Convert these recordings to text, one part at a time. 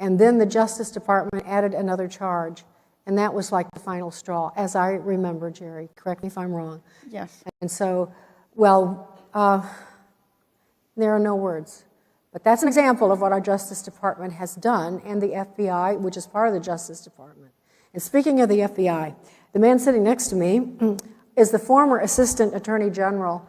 And then the Justice Department added another charge. And that was like the final straw, as I remember, Jerry. Correct me if I'm wrong. Yes. And so, well, there are no words. But that's an example of what our Justice Department has done, and the FBI, which is part of the Justice Department. And speaking of the FBI, the man sitting next to me is the former Assistant Attorney General.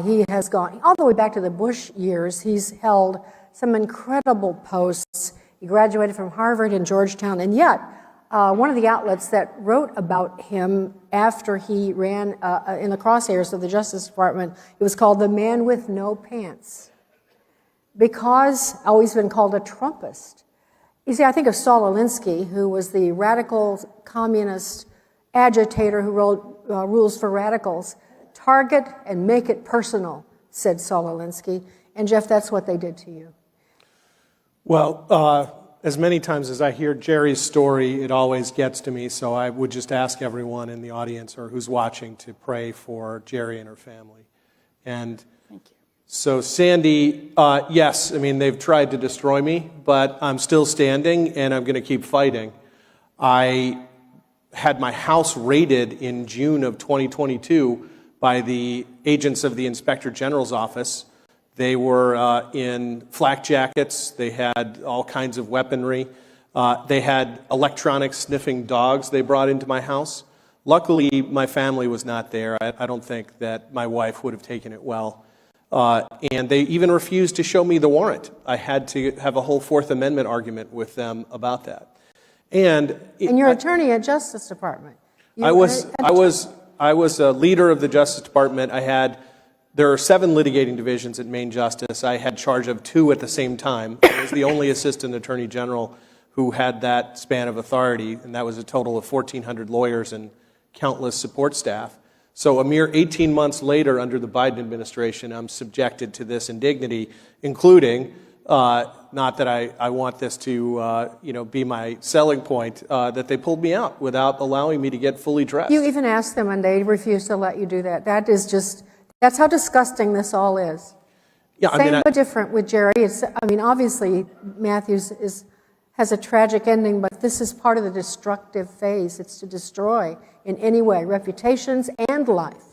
He has gone all the way back to the Bush years. He's held some incredible posts. He graduated from Harvard and Georgetown, and yet one of the outlets that wrote about him after he ran in the crosshairs of the Justice Department, it was called The Man with No Pants. Because he's been called a Trumpist. You see, I think of Saul Alinsky, who was the radical communist agitator who wrote Rules for Radicals. Target and make it personal, said Saul Alinsky. And Jeff, that's what they did to you. Well, as many times as I hear Jerry's story, it always gets to me, so I would just ask everyone in the audience or who's watching to pray for Jerry and her family. And thank you. So Sandy, yes, I mean, they've tried to destroy me, but I'm still standing and I'm going to keep fighting. I had my house raided in June of 2022 by the agents of the Inspector General's office. They were in flak jackets. They had all kinds of weaponry. They had electronic sniffing dogs they brought into my house. Luckily, my family was not there. I don't think that my wife would have taken it well. And they even refused to show me the warrant. I had to have a whole Fourth Amendment argument with them about that. And you're attorney at Justice Department. I was a leader of the Justice Department. There are 7 litigating divisions at Maine Justice. I had charge of 2 at the same time. I was the only assistant attorney general who had that span of authority, and that was a total of 1,400 lawyers and countless support staff. So a mere 18 months later, under the Biden administration, I'm subjected to this indignity, including, not that I want this to be my selling point, that they pulled me out without allowing me to get fully dressed. You even asked them, and they refused to let you do that. That's how disgusting this all is. Yeah, Same but different with Jerry. Obviously, Matthews has a tragic ending, but this is part of the destructive phase. It's to destroy in any way reputations and life.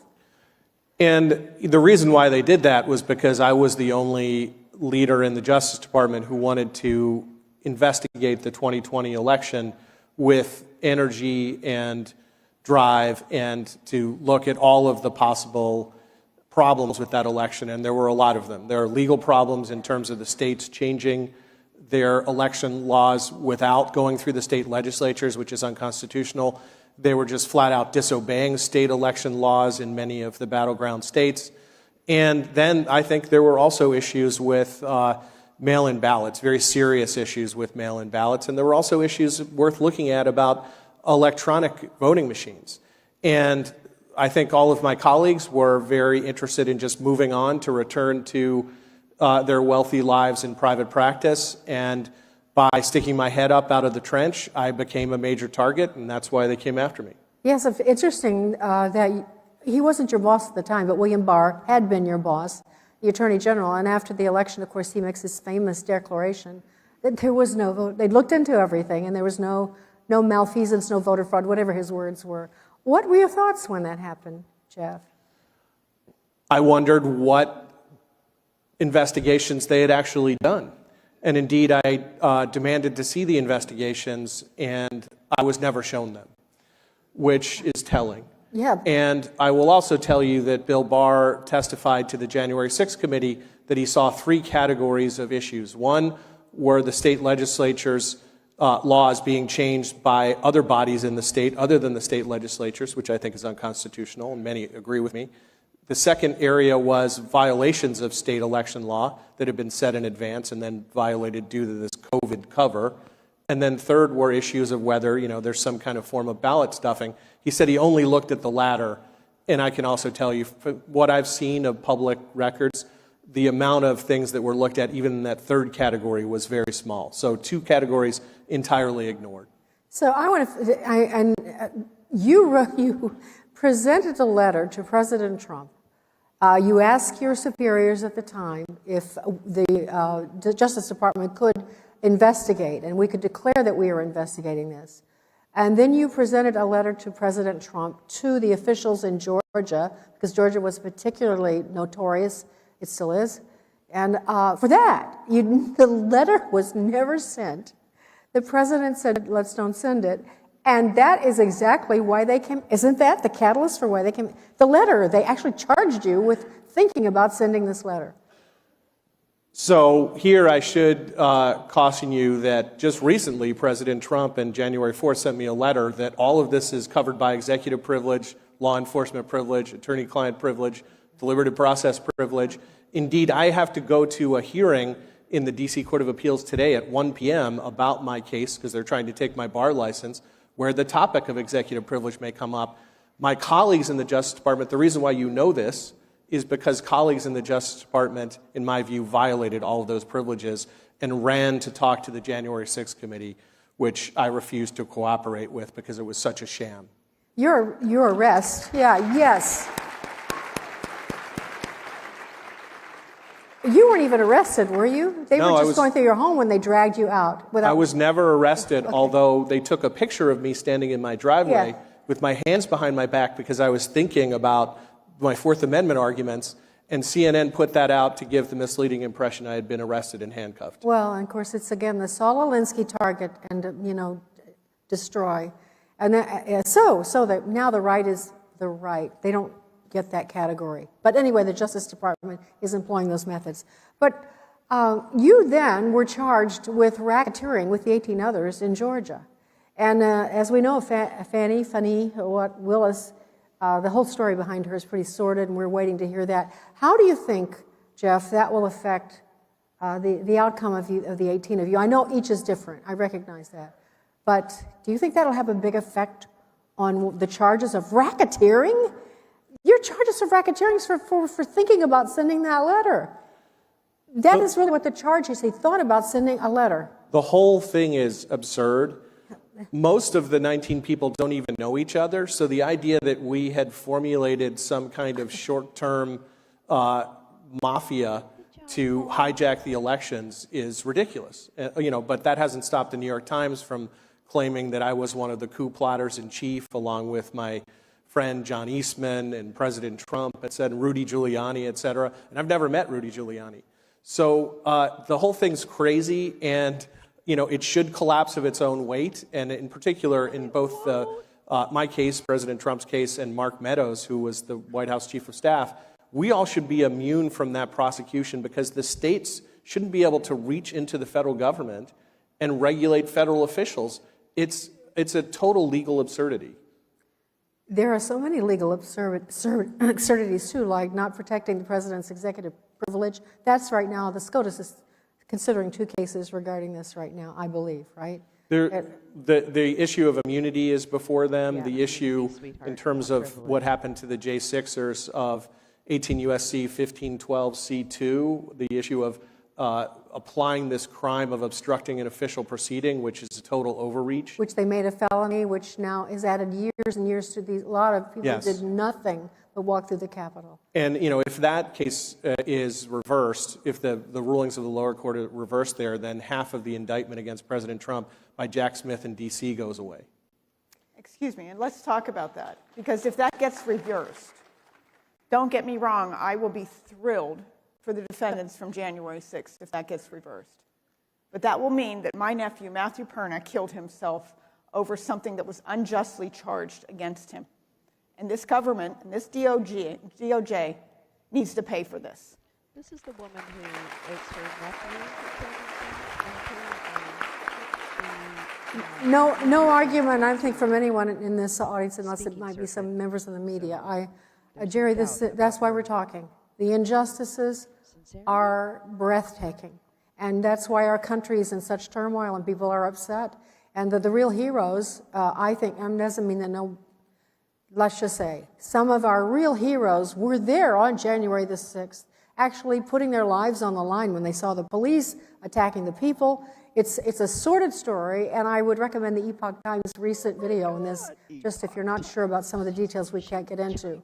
And the reason why they did that was because I was the only leader in the Justice Department who wanted to investigate the 2020 election with energy and drive and to look at all of the possible problems with that election, and there were a lot of them. There are legal problems in terms of the states changing their election laws without going through the state legislatures, which is unconstitutional. They were just flat out disobeying state election laws in many of the battleground states. And then I think there were also issues with mail-in ballots, very serious issues with mail-in ballots. And there were also issues worth looking at about electronic voting machines. And I think all of my colleagues were very interested in just moving on to return to their wealthy lives in private practice, and by sticking my head up out of the trench, I became a major target, and that's why they came after me. Yes, it's interesting that he wasn't your boss at the time, but William Barr had been your boss, the Attorney General, and after the election, of course, he makes his famous declaration that there was no vote. They looked into everything, and there was no malfeasance, no voter fraud, whatever his words were. What were your thoughts when that happened, Jeff? I wondered what investigations they had actually done. And indeed, I demanded to see the investigations, and I was never shown them, which is telling. Yeah. And I will also tell you that Bill Barr testified to the January 6th committee that he saw 3 categories of issues. One were the state legislatures' laws being changed by other bodies in the state other than the state legislatures, which I think is unconstitutional, and many agree with me. The second area was violations of state election law that had been set in advance and then violated due to this COVID cover. And then third were issues of whether, there's some kind of form of ballot stuffing. He said he only looked at the latter. And I can also tell you, what I've seen of public records, the amount of things that were looked at, even in that third category, was very small. So 2 categories entirely ignored. So you presented a letter to President Trump. You asked your superiors at the time if the Justice Department could investigate, and we could declare that we are investigating this. And then you presented a letter to President Trump to the officials in Georgia, because Georgia was particularly notorious, it still is. And for that, the letter was never sent. The president said, let's don't send it. And that is exactly why they came. Isn't that the catalyst for why they came? The letter, they actually charged you with thinking about sending this letter. So here I should caution you that just recently President Trump on January 4th sent me a letter that all of this is covered by executive privilege, law enforcement privilege, attorney-client privilege, deliberative process privilege. Indeed, I have to go to a hearing in the D.C. Court of Appeals today at 1 p.m. about my case because they're trying to take my bar license, where the topic of executive privilege may come up. My colleagues in the Justice Department, the reason why you know this is because colleagues in the Justice Department, in my view, violated all of those privileges and ran to talk to the January 6th committee, which I refused to cooperate with because it was such a sham. Your arrest, yes. You weren't even arrested, were you? They were just going through your home when they dragged you out. I was never arrested, although they took a picture of me standing in my driveway with my hands behind my back because I was thinking about my Fourth Amendment arguments, and CNN put that out to give the misleading impression I had been arrested and handcuffed. Well, and of course, it's again the Saul Alinsky target and, destroy. And so that now the right is the right. They don't get that category. But anyway, the Justice Department is employing those methods. But you then were charged with racketeering with the 18 others in Georgia. And as we know, Fannie Willis, the whole story behind her is pretty sordid, and we're waiting to hear that. How do you think, Jeff, that will affect the outcome of the 18 of you? I know each is different. I recognize that. But do you think that'll have a big effect on the charges of racketeering? Your charges of racketeering is for thinking about sending that letter. That is really what the charge is. He thought about sending a letter. The whole thing is absurd. Most of the 19 people don't even know each other, so the idea that we had formulated some kind of short-term mafia to hijack the elections is ridiculous. But that hasn't stopped the New York Times from claiming that I was one of the coup plotters in chief, along with my friend John Eastman and President Trump, et cetera, Rudy Giuliani, et cetera. And I've never met Rudy Giuliani. So the whole thing's crazy, and it should collapse of its own weight. And in particular, in both my case, President Trump's case, and Mark Meadows, who was the White House Chief of Staff, we all should be immune from that prosecution because the states shouldn't be able to reach into the federal government and regulate federal officials. It's a total legal absurdity. There are so many legal absurdities, too, like not protecting the president's executive privilege. That's right now, the SCOTUS is considering 2 cases regarding this right now, I believe, right? The issue of immunity is before them. Yeah. The issue in terms of what happened to the J6ers of 18 U.S.C. 1512 C2, the issue of applying this crime of obstructing an official proceeding, which is a total overreach. Which they made a felony, which now is added years and years to a lot of people who did nothing but walk through the Capitol. And, if that case is reversed, if the rulings of the lower court are reversed there, then half of the indictment against President Trump by Jack Smith in D.C. goes away. Excuse me, and let's talk about that. Because if that gets reversed, don't get me wrong, I will be thrilled for the defendants from January 6th if that gets reversed. But that will mean that my nephew, Matthew Perna, killed himself over something that was unjustly charged against him. And this government, and this DOJ needs to pay for this. This is the woman who is her nephew. No argument, I think, from anyone in this audience, unless it might be some members of the media. Jerry, that's why we're talking. The injustices are breathtaking. And that's why our country is in such turmoil and people are upset. And the real heroes, I think, doesn't mean that let's just say, some of our real heroes were there on January the 6th, actually putting their lives on the line when they saw the police attacking the people. It's a sordid story, and I would recommend the Epoch Times recent video on this, just if you're not sure about some of the details we can't get into.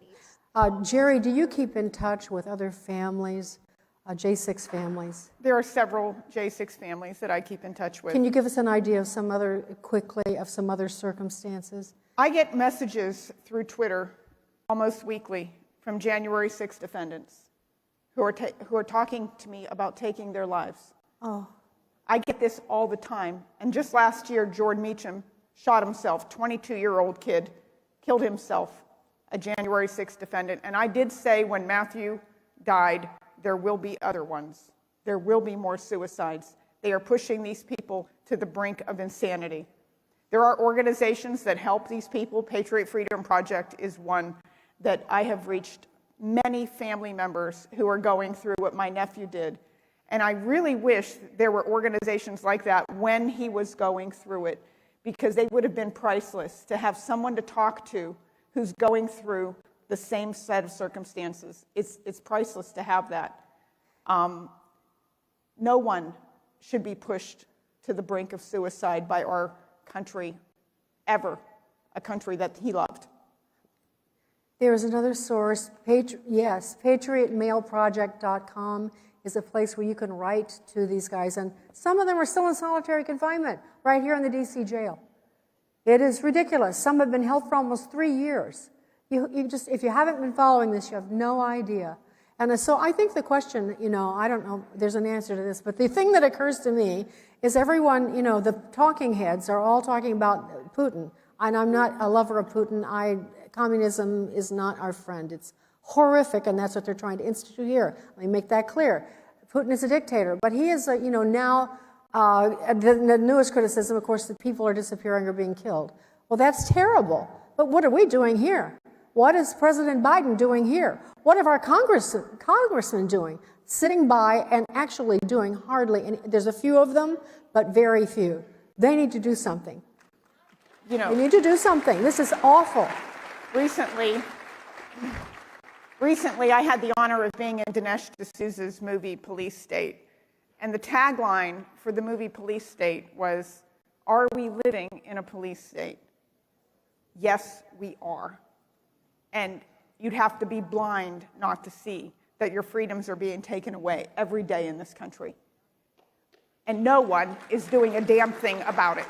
Jerry, do you keep in touch with other families J6 families? There are several J6 families that I keep in touch with. Can you give us an idea of some other circumstances? I get messages through Twitter almost weekly from January 6 defendants who are talking to me about taking their lives. Oh, I get this all the time. And just last year, Jordan Meacham shot himself, 22-year-old kid, killed himself, a January 6 defendant. And I did say when Matthew died, there will be other ones. There will be more suicides. They are pushing these people to the brink of insanity. There are organizations that help these people. Patriot Freedom Project is one that I have reached many family members who are going through what my nephew did. And I really wish there were organizations like that when he was going through it, because they would have been priceless to have someone to talk to who's going through the same set of circumstances. It's priceless to have that. No one should be pushed to the brink of suicide by our country, ever, a country that he loved. there is another source. patriotmailproject.com is a place where you can write to these guys, and some of them are still in solitary confinement right here in the D.C. jail. It is ridiculous. Some have been held for almost 3 years. You just, if you haven't been following this, you have no idea. And so I think the question, I don't know, there's an answer to this, but the thing that occurs to me is everyone, the talking heads are all talking about Putin. And I'm not a lover of Putin. Communism is not our friend. It's horrific, and that's what they're trying to institute here. Let me make that clear. Putin is a dictator, but he is, now the newest criticism, of course, that people are disappearing or being killed. Well, that's terrible. But what are we doing here? What is President Biden doing here? What are our congressmen doing? Sitting by and actually doing hardly any. There's a few of them, but very few. They need to do something. They need to do something. This is awful. Recently, I had the honor of being in Dinesh D'Souza's movie Police State. And the tagline for the movie Police State was, "Are we living in a police state?" Yes, we are. And you'd have to be blind not to see that your freedoms are being taken away every day in this country. And no one is doing a damn thing about it.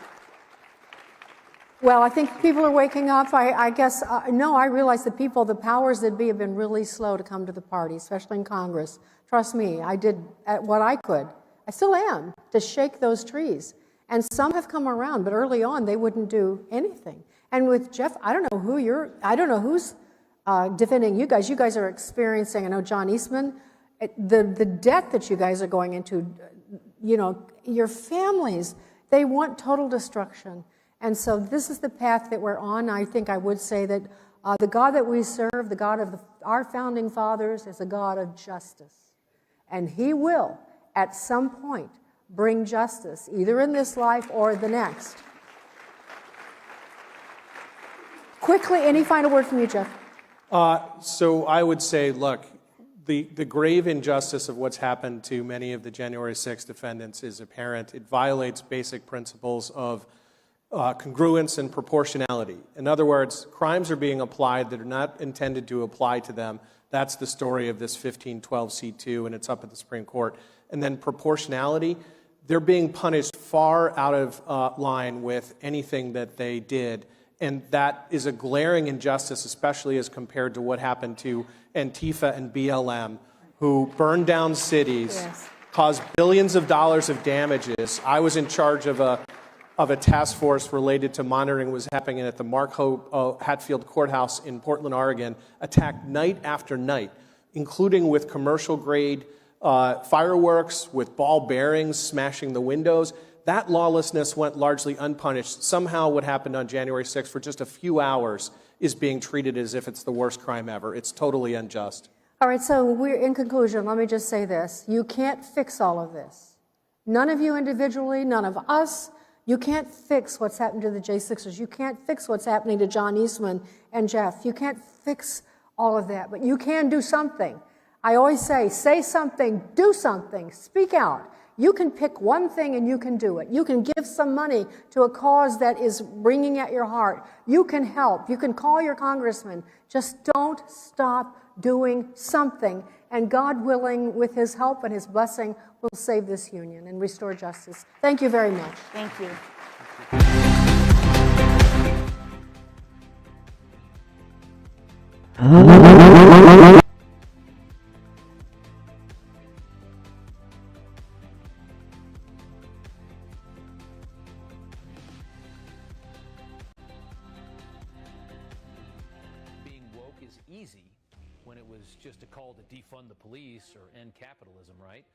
Well, I think people are waking up. I guess, I realize that the powers that be have been really slow to come to the party, especially in Congress. Trust me, I did what I could. I still am, to shake those trees. And some have come around, but early on they wouldn't do anything. And with Jeff, I don't know who's defending you guys. You guys are experiencing, I know John Eastman, the debt that you guys are going into, your families, they want total destruction. And so this is the path that we're on. I think I would say that the God that we serve, the God of our founding fathers, is a God of justice. And he will, at some point, bring justice, either in this life or the next. Quickly, any final word from you, Jeff? So I would say, look, the grave injustice of what's happened to many of the January 6 defendants is apparent. It violates basic principles of congruence and proportionality. In other words, crimes are being applied that are not intended to apply to them. That's the story of this 1512C2, and it's up at the Supreme Court. And then proportionality, they're being punished far out of line with anything that they did. And that is a glaring injustice, especially as compared to what happened to Antifa and BLM, who burned down cities, Yes. caused billions of dollars of damages. I was in charge of a task force related to monitoring what was happening at the Mark Hatfield Courthouse in Portland, Oregon, attacked night after night, including with commercial-grade fireworks, with ball bearings smashing the windows. That lawlessness went largely unpunished. Somehow what happened on January 6th for just a few hours is being treated as if it's the worst crime ever. It's totally unjust. All right, so in conclusion, let me just say this. You can't fix all of this. None of you individually, none of us. You can't fix what's happened to the J6ers. You can't fix what's happening to John Eastman and Jeff. You can't fix all of that, but you can do something. I always say something, do something, speak out. You can pick one thing and you can do it. You can give some money to a cause that is ringing at your heart. You can help. You can call your congressman. Just don't stop doing something. And God willing, with his help and his blessing, will save this union and restore justice. Thank you very much. Thank you. Being woke is easy when it was just a call to defund the police or end capitalism, right?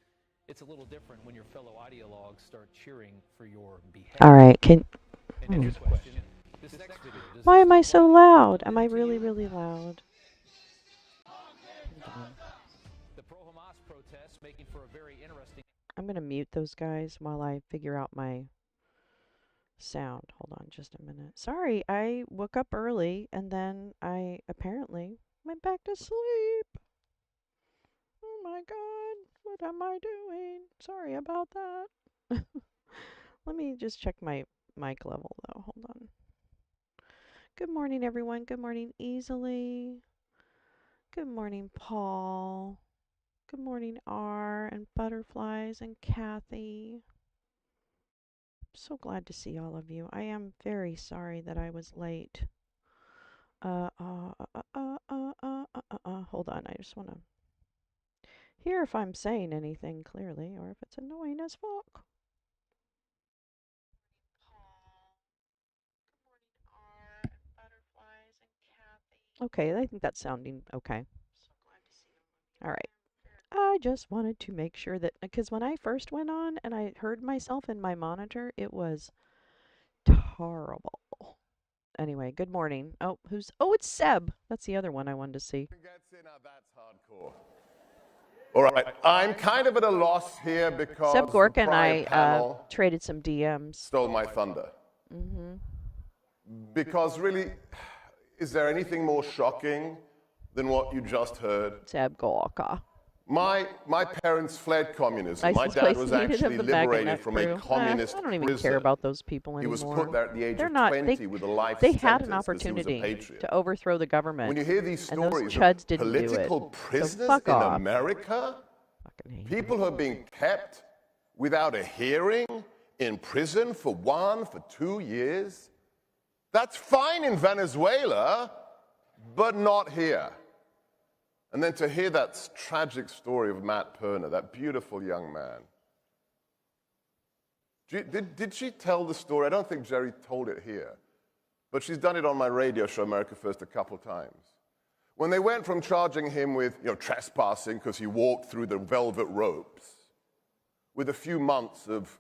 It's a little different when your fellow ideologues start cheering for your beheading. All right, And here's a question. This next video, does why this am I so apply loud? Am I to really, you? really loud? Hold on. The pro-Hamas protests making for a very interesting... I'm going to mute those guys while I figure out my sound. Hold on just a minute. Sorry, I woke up early and then I apparently went back to sleep. Oh my God, what am I doing? Sorry about that. Let me just check my mic level though. Hold on. Good morning, everyone. Good morning, Easily. Good morning, Paul. Good morning, R and Butterflies and Kathy. So glad to see all of you. I am very sorry that I was late. Hold on, I just want to hear if I'm saying anything clearly or if it's annoying as fuck. Okay, I think that's sounding okay. All right. I just wanted to make sure that, because when I first went on and I heard myself in my monitor, it was horrible. Anyway, good morning. Oh, it's Seb. That's the other one I wanted to see. That's hardcore. All right, I'm kind of at a loss here because Seb Gorka the and prior I panel traded some DMs. stole my thunder. Because really, is there anything more shocking than what you just heard? Seb Gorka. My parents fled communism. My License dad plate was needed actually of the liberated Magnet from a crew. communist I don't even prison. care about those people He anymore. was put there at the age They're of not, 20 with a life they sentence had an because he was a opportunity patriot. to overthrow the government. When you hear these and those stories chuds of didn't do it. political So prisoners fuck in off. America, Fucking hate people who are being kept without a hearing in prison for 2 years, that's fine in Venezuela, but not here. And then to hear that tragic story of Matt Perner, that beautiful young man. Did she tell the story? I don't think Jerry told it here, but she's done it on my radio show, America First, a couple times. When they went from charging him with trespassing because he walked through the velvet ropes, with a few months of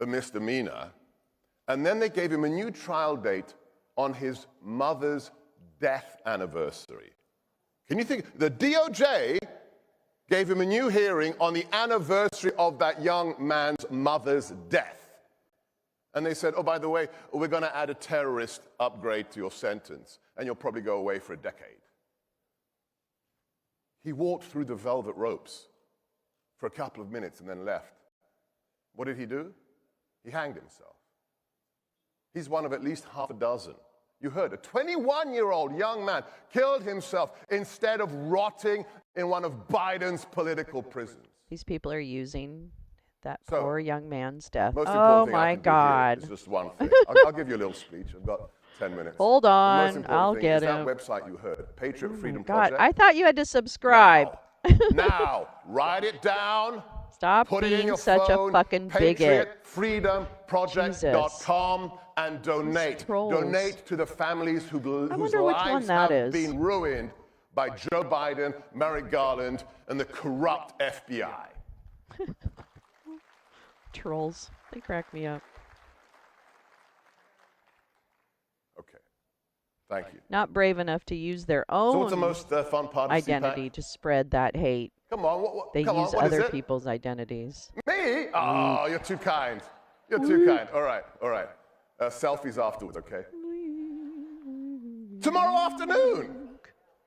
a misdemeanor, and then they gave him a new trial date on his mother's death anniversary. Can you think? The DOJ gave him a new hearing on the anniversary of that young man's mother's death. And they said, oh, by the way, we're going to add a terrorist upgrade to your sentence, and you'll probably go away for a decade. He walked through the velvet ropes for a couple of minutes and then left. What did he do? He hanged himself. He's one of at least half a dozen. You heard, a 21-year-old young man killed himself instead of rotting in one of Biden's political prisons. These people are using that So, poor young man's death. Most Oh important thing I my can do here God. is just one thing. I'll give you a little speech. I've got 10 minutes. Hold The most on, important I'll thing get is that him. website you heard, Patriot Freedom God, Project. I thought you had to subscribe. Now, write it down. Stop Put it in being your such phone, a fucking bigot. PatriotFreedomProject.com and donate. trolls. Donate to the families whose wonder which one lives that have is. been ruined by Joe Biden, Merrick Garland, and the corrupt FBI. Trolls. They crack me up. Okay. Thank you. Not brave enough to use their So what's the own most fun part of identity CPAC? to spread that hate. Come on, They come use on, what is other it? people's identities. Me? Oh, you're too kind. You're too kind. All right, all right. Selfies afterwards, okay? Tomorrow afternoon,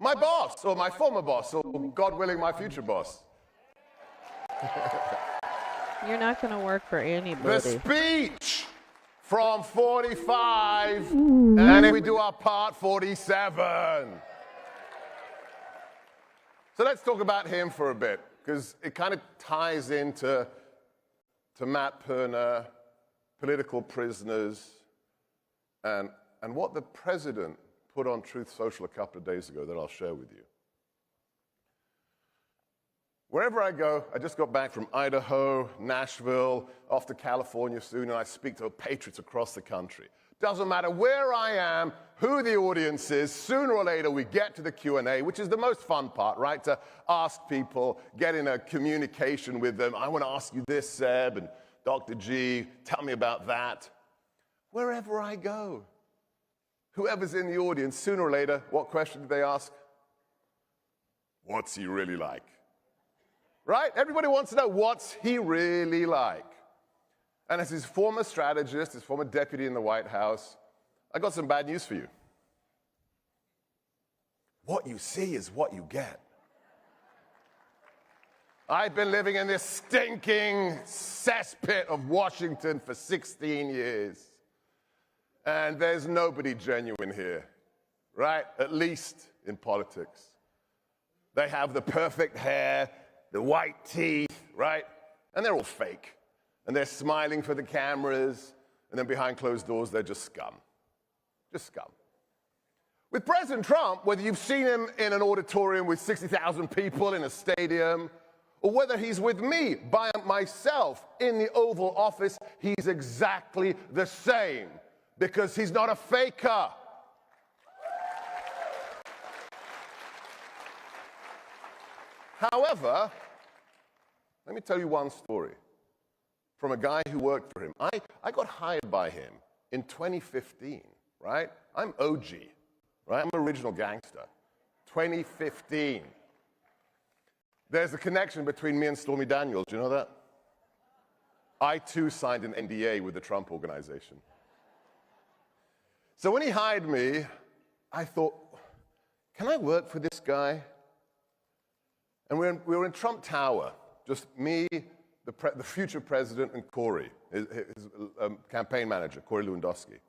my boss, or my former boss, or God willing, my future boss. You're not going to work for The anybody. speech from 45, and we do our part 47. So let's talk about him for a bit, because it kind of ties into Matt Perner, political prisoners, and what the president put on Truth Social a couple of days ago that I'll share with you. Wherever I go, I just got back from Idaho, Nashville, off to California soon, and I speak to patriots across the country. Doesn't matter where I am, who the audience is, sooner or later we get to the Q&A, which is the most fun part, right? To ask people, get in a communication with them. I want to ask you this, Seb, and Dr. G, tell me about that. Wherever I go, whoever's in the audience, sooner or later, what question do they ask? What's he really like? Right? Everybody wants to know, what's he really like? And as his former strategist, his former deputy in the White House, I got some bad news for you. What you see is what you get. I've been living in this stinking cesspit of Washington for 16 years. And there's nobody genuine here, right? At least in politics. They have the perfect hair, the white teeth, right? And they're all fake. And they're smiling for the cameras, and then behind closed doors, they're just scum. Just scum. With President Trump, whether you've seen him in an auditorium with 60,000 people in a stadium, or whether he's with me, by myself, in the Oval Office, he's exactly the same, because he's not a faker. However, let me tell you one story from a guy who worked for him. I got hired by him in 2015, right? I'm OG, right? I'm original gangster. 2015. There's a connection between me and Stormy Daniels. Do you know that? I, too, signed an NDA with the Trump Organization. So when he hired me, I thought, can I work for this guy? And we were in Trump Tower, just me, the future president, and Corey, his campaign manager, Corey Lewandowski. And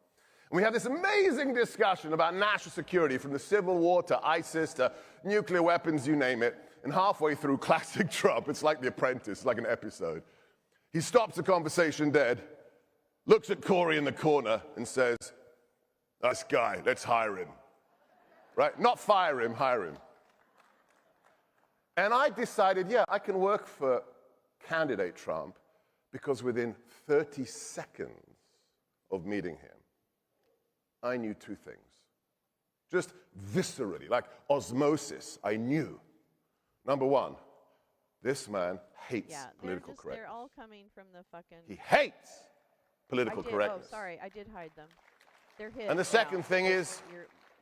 we had this amazing discussion about national security, from the Civil War to ISIS to nuclear weapons, you name it. And halfway through, classic Trump, it's like The Apprentice, like an episode. He stops the conversation dead, looks at Corey in the corner, and says, "Nice guy, let's hire him." Right? Not fire him, hire him. And I decided, yeah, I can work for candidate Trump, because within 30 seconds of meeting him, I knew two things. Just viscerally, like osmosis, I knew. Number one, this man hates political correctness. They're all coming from the fucking... He hates political correctness. Oh, sorry, I did hide them. They're his. And the second thing is...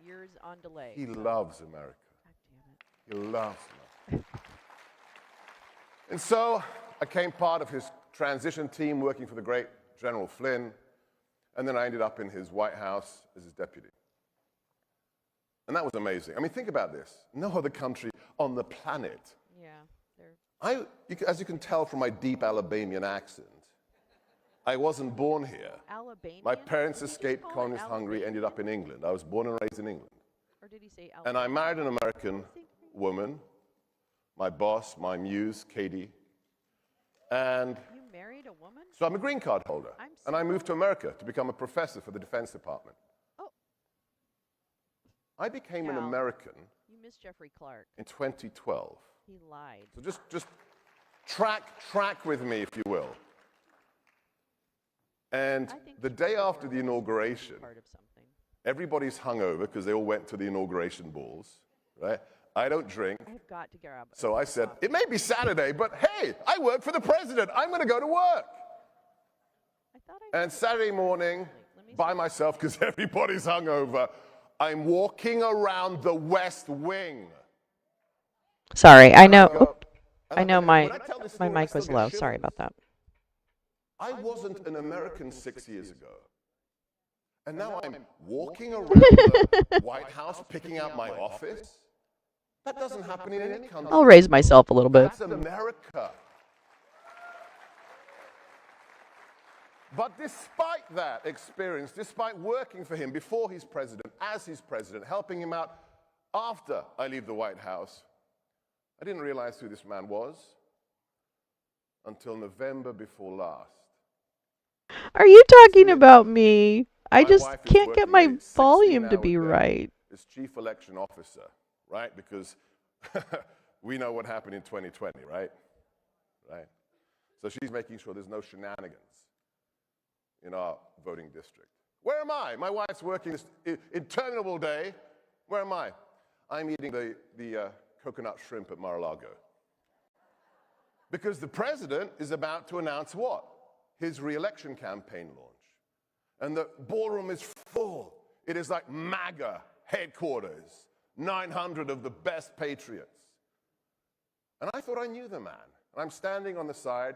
Yours on delay. He loves America. God damn it. He loves America. And so I became part of his transition team working for the great General Flynn, and then I ended up in his White House as his deputy. And that was amazing. I mean, think about this. No other country on the planet. Yeah, as you can tell from my deep Alabamian accent, I wasn't born here. Alabamian? My parents escaped communist Hungary, ended up in England. I was born and raised in England. Or did he say Alabamian? And I married an American woman, my boss, my muse, Katie. And you married a woman? so I'm a green card holder. And I moved to America to become a professor for the Defense Department. Oh. I became an Cal, American you missed Jeffrey Clark. in 2012. He lied. So just track with me, if you will. And the day after the inauguration, Part of something. everybody's hungover because they all went to the inauguration balls, right? I don't drink. I have got to grab. So I said, it may be Saturday, but hey, I work for the president. I'm going to go to work. And Saturday morning, by myself, because everybody's hungover, I'm walking around the West Wing. Sorry, I know. I know my mic was low. Sorry about that. I wasn't an American 6 years ago. And now I'm walking around the White House, picking out my office. That doesn't happen in any country. I'll raise myself a little bit. That's America. But despite that experience, despite working for him before he's president, as he's president, helping him out after I leave the White House, I didn't realize who this man was until November before last. Are you talking about me? I My just wife is can't get working my a volume to 16-hour be day right. as chief election officer, right? Because we know what happened in 2020, right? Right. So she's making sure there's no shenanigans in our voting district. Where am I? My wife's working this interminable day. Where am I? I'm eating the coconut shrimp at Mar-a-Lago. Because the president is about to announce what? His re-election campaign launch. And the ballroom is full. It is like MAGA headquarters, 900 of the best patriots. And I thought I knew the man. And I'm standing on the side,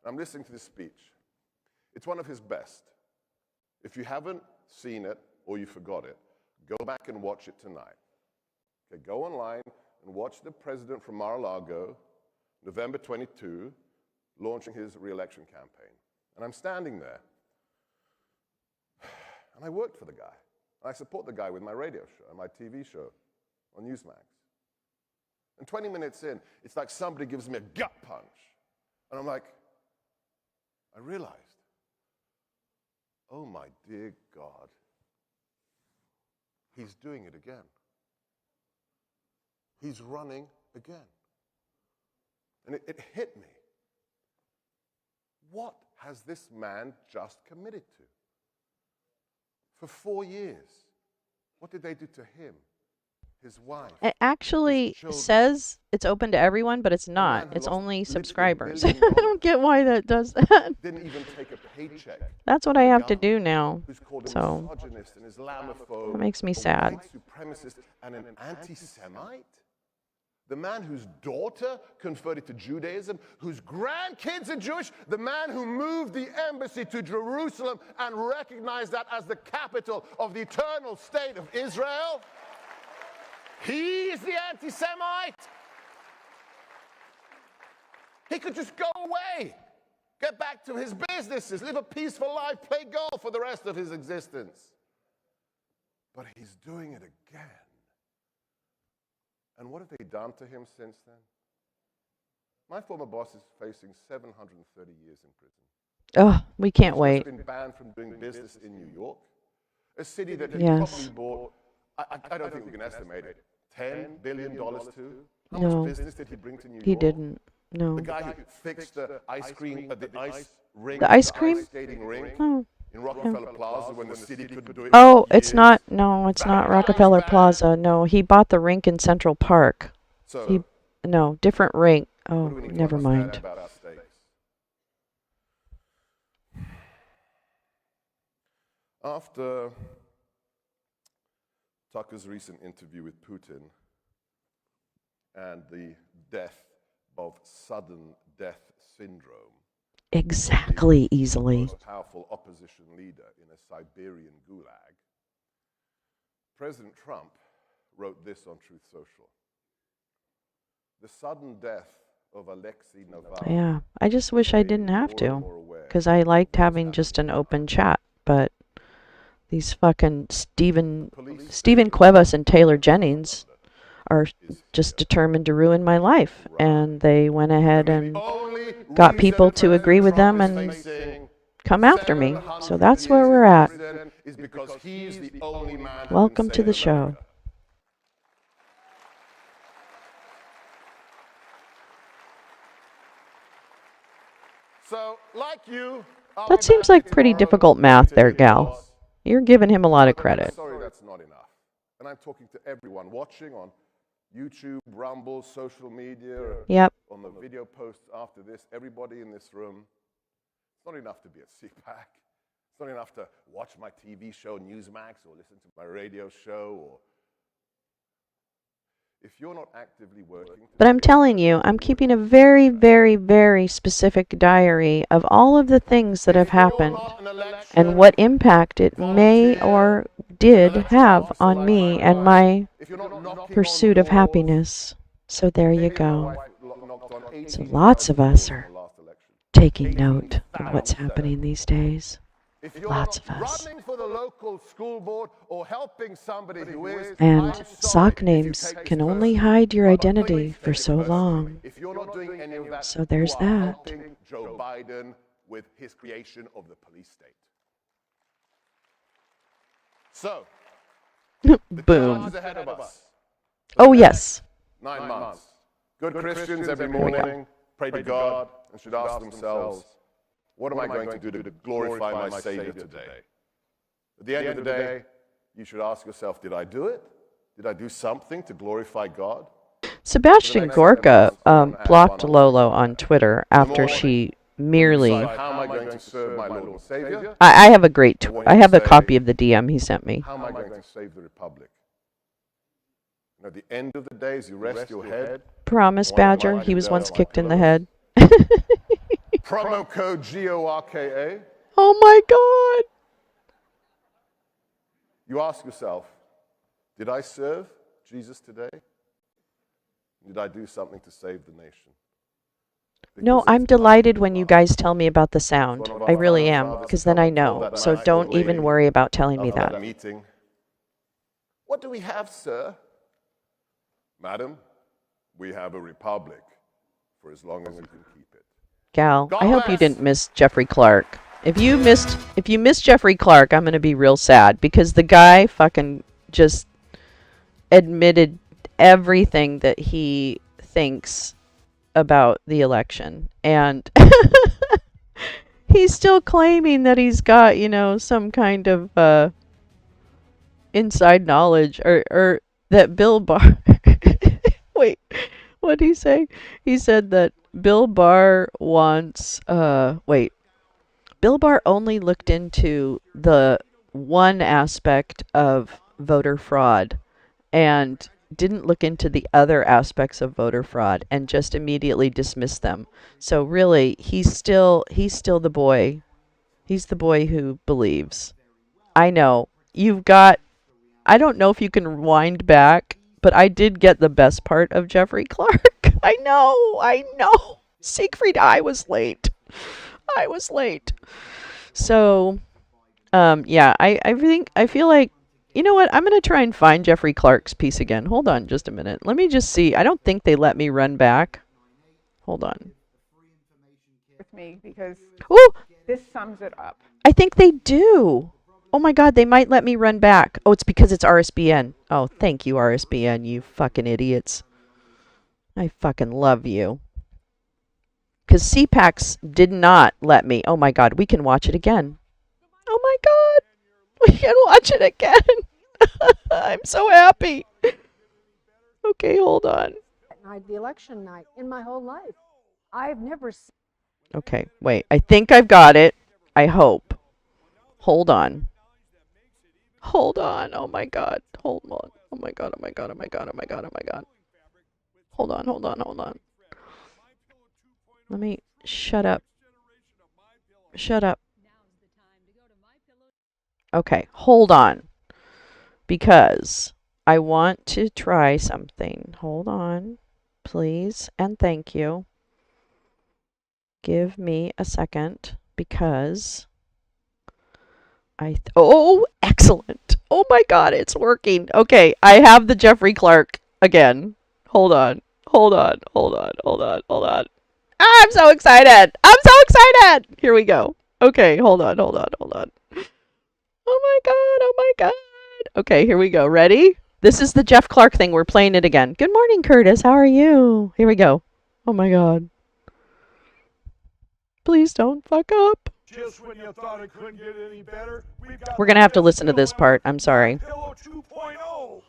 and I'm listening to this speech. It's one of his best. If you haven't seen it or you forgot it, go back and watch it tonight. Okay, go online and watch the president from Mar-a-Lago, November 22, launching his re-election campaign. And I'm standing there. And I worked for the guy. And I support the guy with my radio show and my TV show on Newsmax. And 20 minutes in, it's like somebody gives me a gut punch. And I'm like, I realized, oh my dear God, he's doing it again. He's running again. And it hit me. What has this man just committed to? For 4 years, what did they do to him, his wife? It actually his children? says it's open to everyone, but it's man not. who It's lost only literally subscribers. $1 I billion. don't get why that does that. Didn't even take a paycheck. That's what I have to do government, now. Who's called a So misogynist and Islamophobe, that makes me a sad. white supremacist, and an anti-Semite? The man whose daughter converted to Judaism, whose grandkids are Jewish, the man who moved the embassy to Jerusalem and recognized that as the capital of the eternal state of Israel. He is the anti-Semite. He could just go away, get back to his businesses, live a peaceful life, play golf for the rest of his existence. But he's doing it again. And what have they done to him since then? My former boss is facing 730 years in prison. Oh, we can't He's wait. been banned from doing business in New York, a city that he Yes. probably bought, I don't think we can estimate it, $10 billion to? How No. much business did he bring to New York? He didn't. No. The guy who fixed the ice cream, the ice ring, The ice cream? ice skating ring Oh. in Rockefeller Plaza when the city couldn't do it. Oh, for it's years. not. No, it's not Rockefeller Plaza. No, he bought the rink in Central Park. So, He, no, different rink. what Oh, do we need to never understand mind. about our stakes? After Tucker's recent interview with Putin and the death of sudden death syndrome, Exactly, easily. most powerful opposition leader in a Siberian gulag, President Trump wrote this on Truth Social. The sudden death of Alexei Navalny. Yeah, I just wish I made didn't me have more to, and more aware because I liked of what's having just an happening open chat. But these fucking Stephen Police Cuevas and Taylor Jennings are just determined to ruin my life, and they went ahead and got people to agree with them and come after me. So that's where we're at. Welcome to the show. So, like you, That seems like pretty difficult math there, gal. You're giving him a lot of credit. Sorry, that's not enough. And I'm talking to everyone watching on YouTube, Rumble, social media, Yep. on the video posts after this, everybody in this room. It's not enough to be at CPAC. It's not enough to watch my TV show, Newsmax, or listen to my radio show, or if you're not actively working. But I'm telling you, I'm keeping a very, very, very specific diary of all of the things that have happened and what impact it may or did have on me and my pursuit of happiness. So there you go. So lots of us are taking note of what's happening these days. Lots of us. local school board or helping somebody who is. And I'm sorry sock if you names take this can only personally, hide your but identity please for take it so personally. long. If you're not doing any of that, So there's you are that. helping Joe Biden with his creation of the police state. So, the charge Boom. is ahead of us. Oh, yes. 9 months. Good Christians every morning pray to God and should ask themselves, what am I going to do to glorify my Savior today? At the end of the day, you should ask yourself, did I do it? Did I do something to glorify God? Sebastian Gorka blocked Lolo on Twitter after she merely. How am I going to serve my Lord and Savior? I have a great. I have a copy of the DM he sent me. How am I going to save the Republic? And at the end of the day, as you rest your head, Promise Badger, he was once kicked in the head. promo code GORKA, Oh my God. you ask yourself, did I serve Jesus today? Did I do something to save the nation? No, Because I'm it's delighted up when to you us. guys tell me about the sound. One of I our really am, fathers because then I told know. that So nice don't lady even worry about telling me after that. meeting. What do we have, sir? Madam, we have a republic for as long as you can keep it. Gal, God I hope you bless. didn't miss Jeffrey Clark. If you missed Jeffrey Clark, I'm gonna be real sad because the guy fucking just admitted everything that he thinks about the election, and he's still claiming that he's got, some kind of inside knowledge or that Bill Barr. Wait, what did he say? He said that Bill Barr wants. Bill Barr only looked into the one aspect of voter fraud and didn't look into the other aspects of voter fraud and just immediately dismissed them. So really, he's still the boy. He's the boy who believes. I know. I don't know if you can rewind back, but I did get the best part of Jeffrey Clark. I know. Siegfried, I was late. So, yeah, I feel like, you know what? I'm going to try and find Jeffrey Clark's piece again. Hold on just a minute. Let me just see. I don't think they let me run back. Hold on. With me, because Ooh, this sums it up. I think they do. Oh my God, they might let me run back. Oh, it's because it's RSBN. Oh, thank you, RSBN, you fucking idiots. I fucking love you. Because CPACs did not let me. Oh my God, we can watch it again. Oh my God, we can watch it again. I'm so happy. Okay, hold on. Night, the election night, in my whole life. I've never seen. Okay, wait. I think I've got it. I hope. Hold on. Hold on. Oh my God. Hold on. Oh my God. Oh my God. Oh my God. Oh my God. Oh my God. Hold on. Let me shut up. Shut up. Okay, hold on. Because I want to try something. Hold on. Please and thank you. Give me a second because oh, excellent. Oh my God, it's working. Okay, I have the Jeffrey Clark again. Hold on. Ah, I'm so excited. Here we go. Okay, hold on. Oh my God. Okay, here we go. Ready? This is the Jeff Clark thing. We're playing it again. Good morning, Curtis. How are you? Here we go. Oh my God. Please don't fuck up. Just when you thought it couldn't get any better, We're going to have to listen to this part. I'm sorry. Pillow 2.0.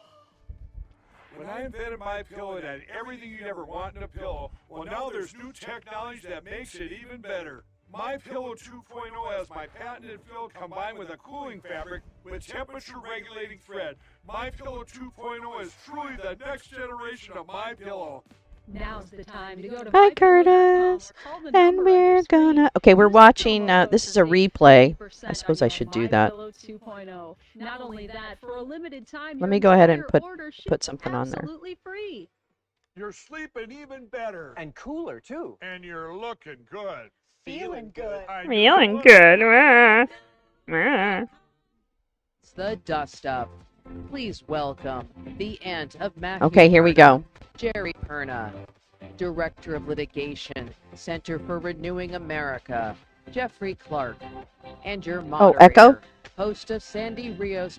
When I invented my pillow, it had everything you'd ever want in a pillow. Well, now there's new technology that makes it even better. My Pillow 2.0 has my patented fill combined with a cooling fabric with temperature regulating thread. My Pillow 2.0 is truly the next generation of My Pillow. Now's the time to go to Hi, mypillow.com Curtis. or call the And number on your we're screen. gonna. Okay, we're Use the watching. promo This code is a to save replay. 20% I suppose on I your should do that. MyPillow 2.0. Not only that, for a limited time, Let your me go ahead and entire put order ships something on there. absolutely free. You're sleeping even better. And cooler, too. And you're looking good. Feeling good. I knew it was. Feeling good. the dust up. Please welcome the aunt of Matthew. Okay, here we go. Jerry Perna, Director of Litigation, Center for Renewing America, Jeffrey Clark, and your moderator, Echo? host of Sandy Rios.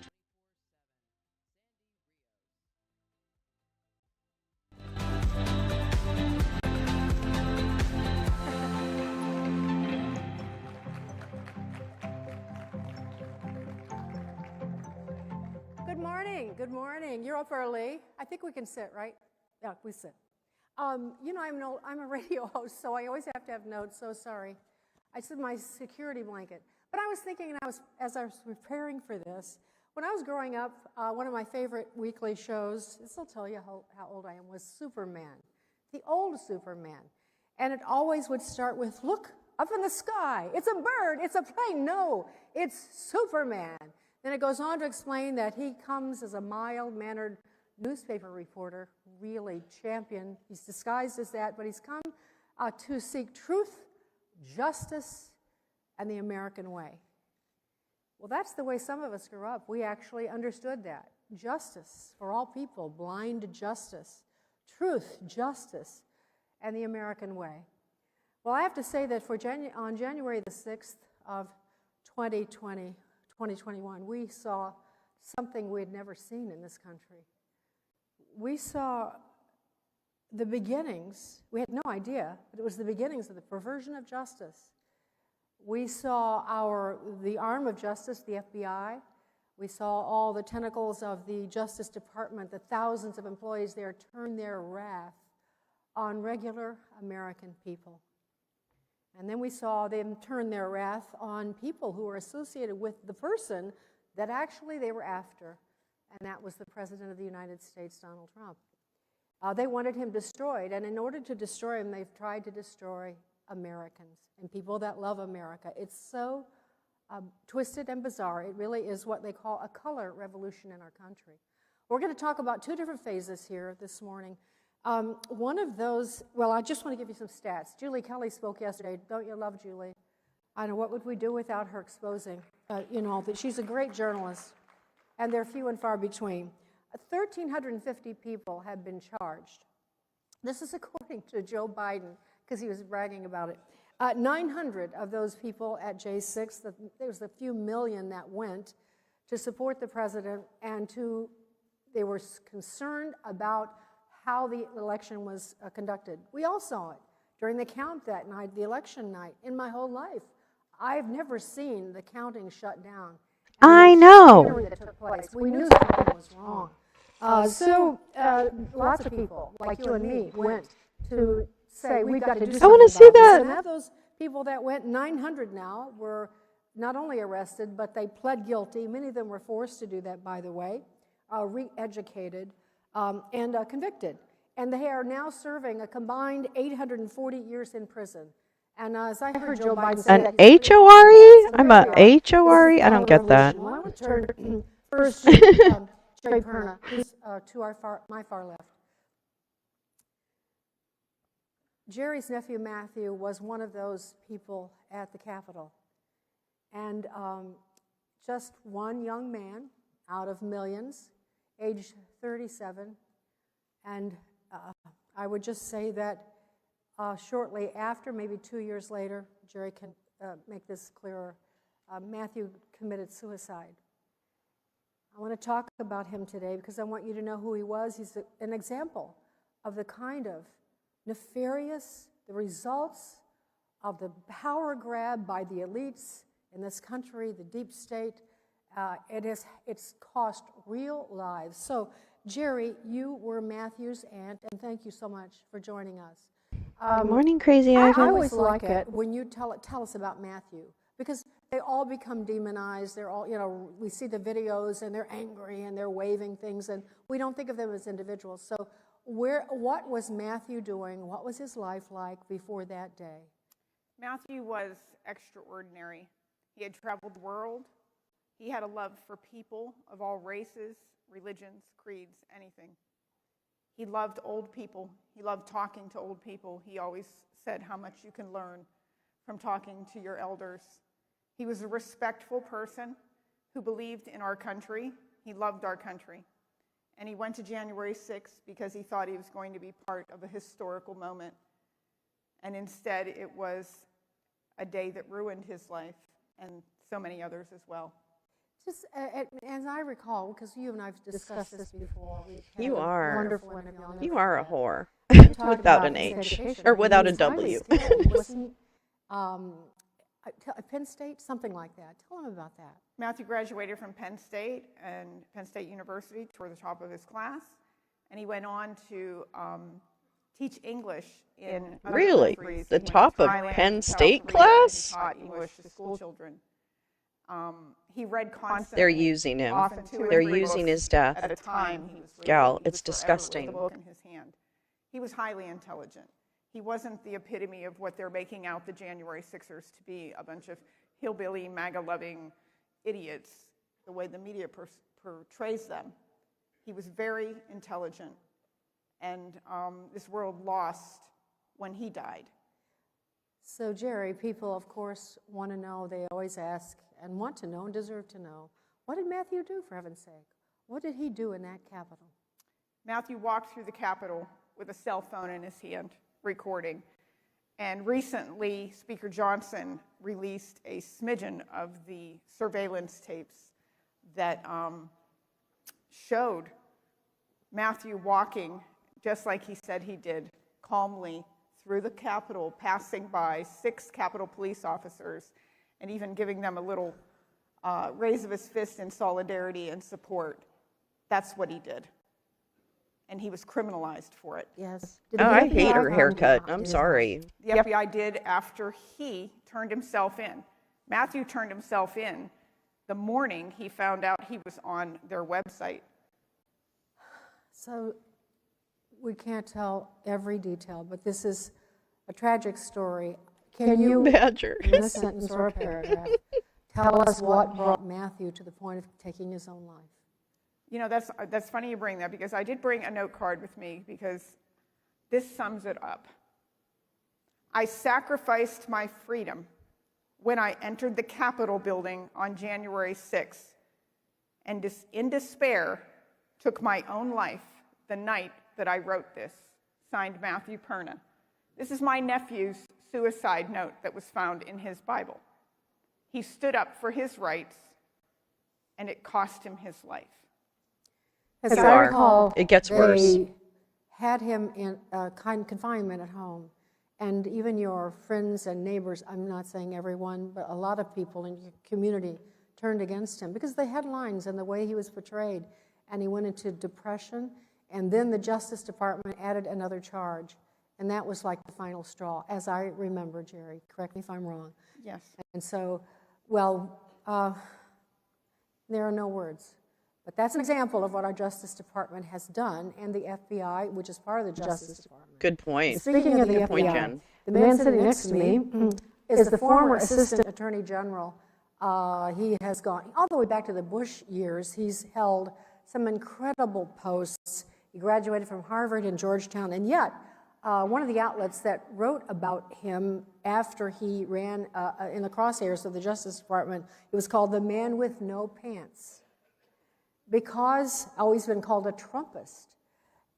Good morning. Good morning. You're up early. I think we can sit, right? Yeah, we sit. I'm a radio host, so I always have to have notes. So sorry. I said my security blanket. But I was thinking, as I was preparing for this, when I was growing up, one of my favorite weekly shows, this will tell you how old I am, was Superman, the old Superman. And it always would start with, look up in the sky. It's a bird. It's a plane. No, it's Superman. Then it goes on to explain that he comes as a mild-mannered newspaper reporter, really champion. He's disguised as that, but he's come to seek truth, justice, and the American way. Well, that's the way some of us grew up. We actually understood that. Justice for all people, blind justice, truth, justice, and the American way. Well, I have to say that on January the 6th of 2021, we saw something we had never seen in this country. We saw the beginnings, we had no idea, but it was the beginnings of the perversion of justice. We saw the arm of justice, the FBI. We saw all the tentacles of the Justice Department, the thousands of employees there turn their wrath on regular American people. And then we saw them turn their wrath on people who were associated with the person that actually they were after, and that was the President of the United States, Donald Trump. They wanted him destroyed, and in order to destroy him, they've tried to destroy Americans and people that love America. It's so twisted and bizarre. It really is what they call a color revolution in our country. We're going to talk about two different phases here this morning. One of those, well, I just want to give you some stats. Julie Kelly spoke yesterday. Don't you love Julie? I know, what would we do without her exposing, that she's a great journalist, and they're few and far between. 1,350 people have been charged. This is according to Joe Biden, because he was bragging about it. 900 of those people at J6, there was a few million that went to support the president, and they were concerned about how the election was conducted. We all saw it during the count that night, the election night. In my whole life, I've never seen the counting shut down. I know. That took place. We knew something was wrong. Lots of people, like you and me, went to say, we've got to do something. I want to see that. And of those people that went, 900 now, were not only arrested, but they pled guilty. Many of them were forced to do that, by the way, re-educated, and convicted. And they are now serving a combined 840 years in prison. And as I heard Joe Biden say, an HORE? I'm a HORE? I don't get that. I want to turn first to Jerry Perna, who's to my far left. Jerry's nephew Matthew was one of those people at the Capitol. And just one young man out of millions, age 37. And I would just say that shortly after, maybe 2 years later, Jerry can make this clearer, Matthew committed suicide. I want to talk about him today because I want you to know who he was. He's an example of the kind of nefarious, the results of the power grab by the elites in this country, the deep state. It's cost real lives. So, Jerry, you were Matthew's aunt, and thank you so much for joining us. Good morning, Crazy I Ivan. always like it when you tell us about Matthew, because they all become demonized. They're all, we see the videos and they're angry and they're waving things, and we don't think of them as individuals. So what was Matthew doing? What was his life like before that day? Matthew was extraordinary. He had traveled the world. He had a love for people of all races, religions, creeds, anything. He loved old people. He loved talking to old people. He always said how much you can learn from talking to your elders. He was a respectful person who believed in our country. He loved our country. And he went to January 6th because he thought he was going to be part of a historical moment. And instead, it was a day that ruined his life and so many others as well. Just as I recall, because you and I have discussed this before. You are. Wonderful interview. You are a whore. Talked Without about an his H. education. Or without He a was highly W. skilled. He wasn't, Penn State, something like that. Tell him about that. Matthew graduated from Penn State and Penn State University toward the top of his class. And he went on to teach English in other Really? countries. The He went to top of Thailand, Penn South State Korea, and class? he taught English to school children. He read constantly. They're using him. often 2 or They're 3 using books his death. at a time. He was reading. Gal, He it's was forever with disgusting. a book in his hand. He was highly intelligent. He wasn't the epitome of what they're making out the January 6ers to be, a bunch of hillbilly, MAGA-loving idiots, the way the media portrays them. He was very intelligent, and this world lost when he died. So, Jerry, people, of course, want to know, they always ask and want to know and deserve to know, what did Matthew do, for heaven's sake? What did he do in that Capitol? Matthew walked through the Capitol with a cell phone in his hand, recording. And recently, Speaker Johnson released a smidgen of the surveillance tapes that showed Matthew walking, just like he said he did, calmly through the Capitol, passing by 6 Capitol police officers, and even giving them a little raise of his fist in solidarity and support. That's what he did. And he was criminalized for it. Yes. Oh, I hate her haircut. I'm sorry. The FBI did after he turned himself in. Matthew turned himself in the morning he found out he was on their website. So we can't tell every detail, but this is a tragic story. Can you, Badger. in a sentence or a paragraph, tell us what brought Matthew to the point of taking his own life? You know, that's funny you bring that, because I did bring a note card with me, because this sums it up. I sacrificed my freedom when I entered the Capitol building on January 6th, and in despair took my own life the night that I wrote this. Signed, Matthew Perna. This is my nephew's suicide note that was found in his Bible. He stood up for his rights, and it cost him his life. As You I are. recall, It gets worse. They had him in confinement at home, and even your friends and neighbors, I'm not saying everyone, but a lot of people in your community turned against him because the headlines and the way he was portrayed, and he went into depression, and then the Justice Department added another charge, and that was like the final straw, as I remember, Jerry. Correct me if I'm wrong. Yes. And so, well, there are no words. But that's an example of what our Justice Department has done, and the FBI, which is part of the Justice Department. Good point. Speaking of the Good point, FBI, Jen. the man sitting next to me is the former Assistant Attorney General. He has gone all the way back to the Bush years. He's held some incredible posts. He graduated from Harvard and Georgetown, and yet one of the outlets that wrote about him after he ran in the crosshairs of the Justice Department, it was called The Man with No Pants. Because he's been called a Trumpist.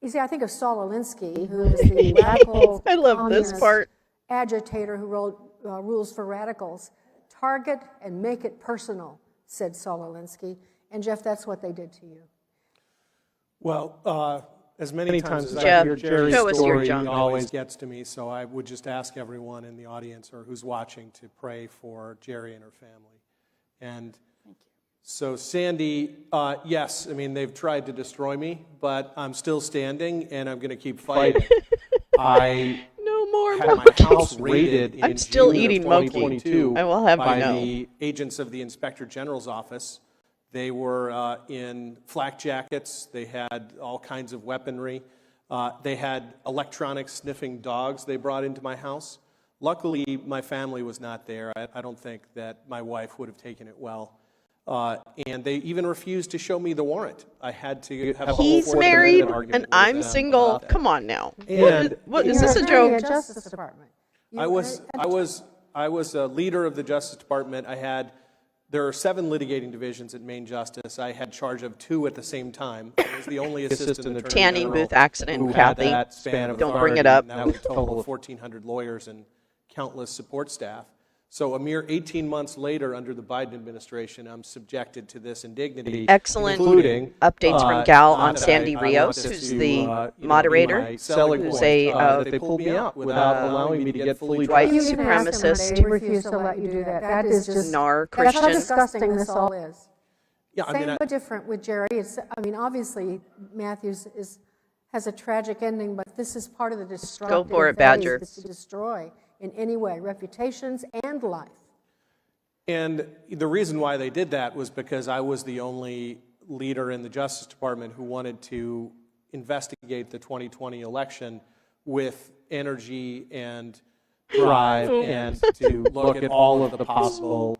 You see, I think of Saul Alinsky, who is the radical I love this communist part. agitator who wrote Rules for Radicals. Target and make it personal, said Saul Alinsky. And Jeff, that's what they did to you. Well, as many times as Jeff, I hear Jerry's show us your story, junk. it always gets to me, so I would just ask everyone in the audience or who's watching to pray for Jerry and her family. And so Sandy, yes, I mean, they've tried to destroy me, but I'm still standing, and I'm going to keep fighting. I No more had my monkeys. house raided in I'm still June eating of monkey. 2022 I will have by you know. the agents of the Inspector General's office. They were in flak jackets. They had all kinds of weaponry. They had electronic sniffing dogs they brought into my house. Luckily, my family was not there. I don't think that my wife would have taken it well. And they even refused to show me the warrant. I had to have a whole He's Fourth married Amendment argument and with I'm them single. about that. Come on now. And What is You're this a attorney joke? at Justice Department. I was a leader of the Justice Department. I had there are 7 litigating divisions at Maine Justice. I had charge of 2 at the same time. I was the only assistant attorney Tanning general booth accident, who had Kathy. that span of Don't authority, bring it up. and that was a total of 1,400 lawyers and countless support staff. So a mere 18 months later, under the Biden administration, I'm subjected to this indignity. Excellent including, updates from Gal on that Sandy I Rios, wanted who's to, the be moderator, my selling who's point, a that they pulled me out without allowing me to get fully white dressed. You can ask them, supremacist. they refuse to let you do that. That is just Nar that's how Christian. disgusting this all is. Yeah, I Same mean, but different with Jerry. Obviously, Matthews has a tragic ending, but this is part of the destructive for it, phase Badger. that's to destroy in any way reputations and life. And the reason why they did that was because I was the only leader in the Justice Department who wanted to investigate the 2020 election with energy and drive and to look at all of the possible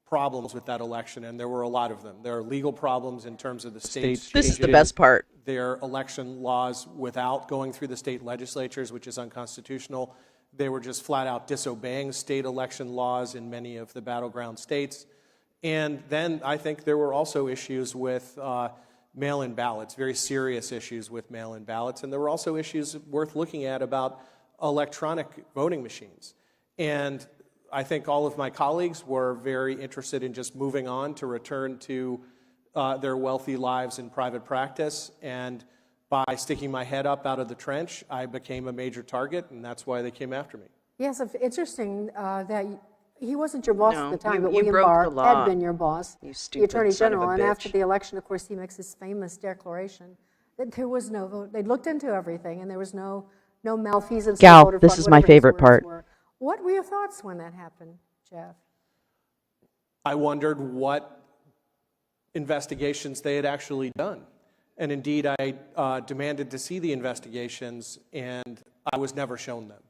problems with that election, and there were a lot of them. There are legal problems in terms of the states. This is the best part. Their election laws without going through the state legislatures, which is unconstitutional. They were just flat out disobeying state election laws in many of the battleground states. And then I think there were also issues with mail-in ballots, very serious issues with mail-in ballots. And there were also issues worth looking at about electronic voting machines. And I think all of my colleagues were very interested in just moving on to return to their wealthy lives in private practice. And by sticking my head up out of the trench, I became a major target, and that's why they came after me. Yes, it's interesting that he wasn't your boss No, at the time, you- but you William broke Barr the law, had been your boss, you the stupid Attorney son of a General. And after bitch. the election, of course, he makes his famous declaration that there was no vote. They looked into everything, and there was no malfeasance. Gal, voter this fraud, is my whatever his favorite words part. were. What were your thoughts when that happened, Jeff? I wondered what investigations they had actually done. And indeed, I demanded to see the investigations, and I was never shown them,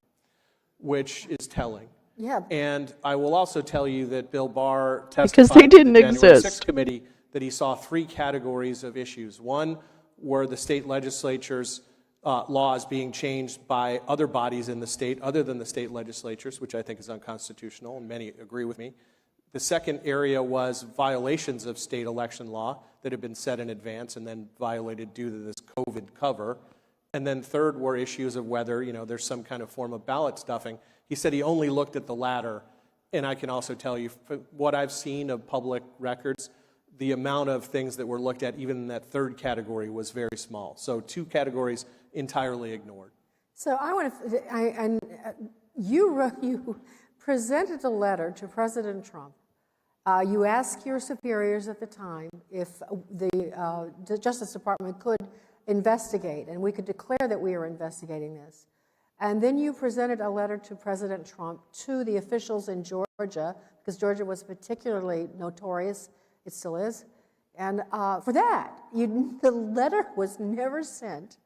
which is telling. Yeah. And I will also tell you that Bill Barr testified Because they didn't to the January exist. 6th committee that he saw 3 categories of issues. One were the state legislatures' laws being changed by other bodies in the state other than the state legislatures, which I think is unconstitutional, and many agree with me. The second area was violations of state election law that had been set in advance and then violated due to this COVID cover. And then third were issues of whether, there's some kind of form of ballot stuffing. He said he only looked at the latter. And I can also tell you, what I've seen of public records, the amount of things that were looked at, even in that third category, was very small. So 2 categories entirely ignored. So I want to, you presented a letter to President Trump. You asked your superiors at the time if the Justice Department could investigate, and we could declare that we are investigating this. And then you presented a letter to President Trump to the officials in Georgia, because Georgia was particularly notorious. It still is. And for that, the letter was never sent.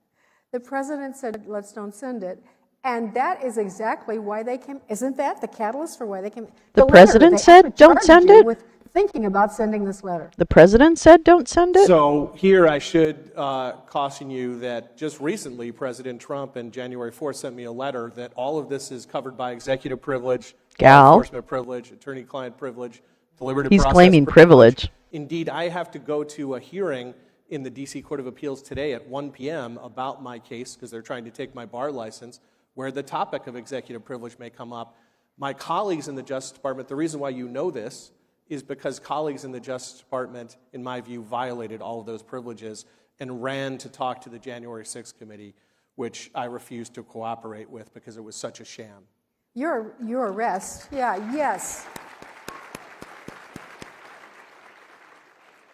The president said, let's don't send it. And that is exactly why they came. Isn't that the catalyst for why they came? The letter president that they said, actually "Don't charged send you it"? with thinking about sending this letter. The president said, "Don't send it." So here I should caution you that just recently, President Trump on January 4th sent me a letter that all of this is covered by executive privilege, Gal. law enforcement privilege, attorney-client privilege, deliberative He's process claiming privilege. Indeed, I have to go to a hearing in the D.C. Court of Appeals today at 1 p.m. about my case, because they're trying to take my bar license, where the topic of executive privilege may come up. My colleagues in the Justice Department, the reason why you know this is because colleagues in the Justice Department, in my view, violated all of those privileges and ran to talk to the January 6th committee, which I refused to cooperate with because it was such a sham. Your arrest, yes.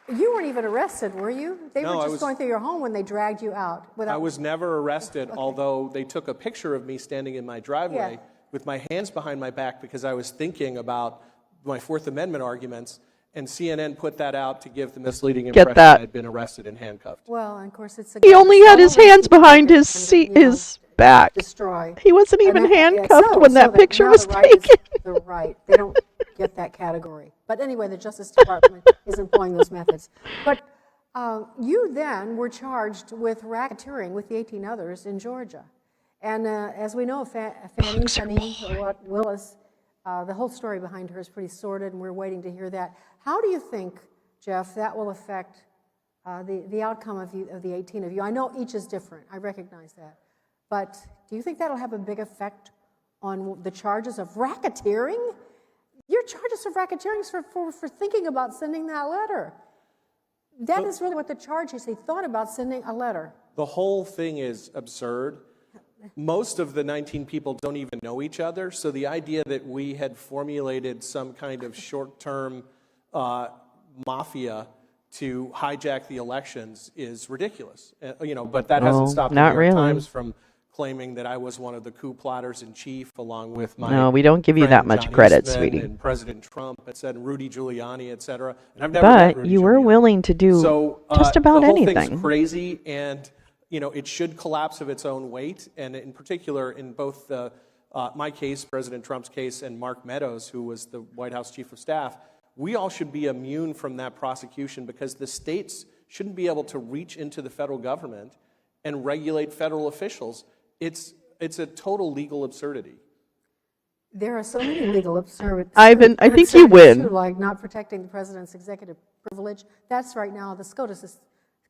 You weren't even arrested, were you? They No, were I just was- going through your home when they dragged you out. I was never arrested, although they took a picture of me standing in my driveway Yeah. with my hands behind my back because I was thinking about my Fourth Amendment arguments, and CNN put that out to give the misleading Get impression that. I had been arrested and handcuffed. Well, and of course, it's He only had his all hands behind his and, seat, you know, his back. destroy. He wasn't even And that- handcuffed so- when so that picture now was the right is taken. the right. They don't get that category. But anyway, the Justice Department is employing those methods. But you then were charged with racketeering with the 18 others in Georgia. And as we know, Fannie Willis The whole story behind her is pretty sordid, and we're waiting to hear that. How do you think, Jeff, that will affect the outcome of the 18 of you? I know each is different. I recognize that. But do you think that'll have a big effect on the charges of racketeering? Your charges of racketeering is for thinking about sending that letter. That is really what the charge is. He thought about sending a letter. The whole thing is absurd. Most of the 19 people don't even know each other, so the idea that we had formulated some kind of short-term mafia to hijack the elections is ridiculous. But that hasn't stopped the New York Times from claiming that I was one of the coup plotters in chief, along with my No, we don't give you that much credit, sweetie. And President Trump, et cetera, Rudy Giuliani, et cetera. And I've never met Rudy you were Giuliani. willing to do just about the whole anything. Thing's crazy, and it should collapse of its own weight. And in particular, in both my case, President Trump's case, and Mark Meadows, who was the White House chief of staff, we all should be immune from that prosecution because the states shouldn't be able to reach into the federal government and regulate federal officials. It's a total legal absurdity. There are so many legal absurdities. I think you win. Too, like not protecting the president's executive privilege. That's right now. The SCOTUS is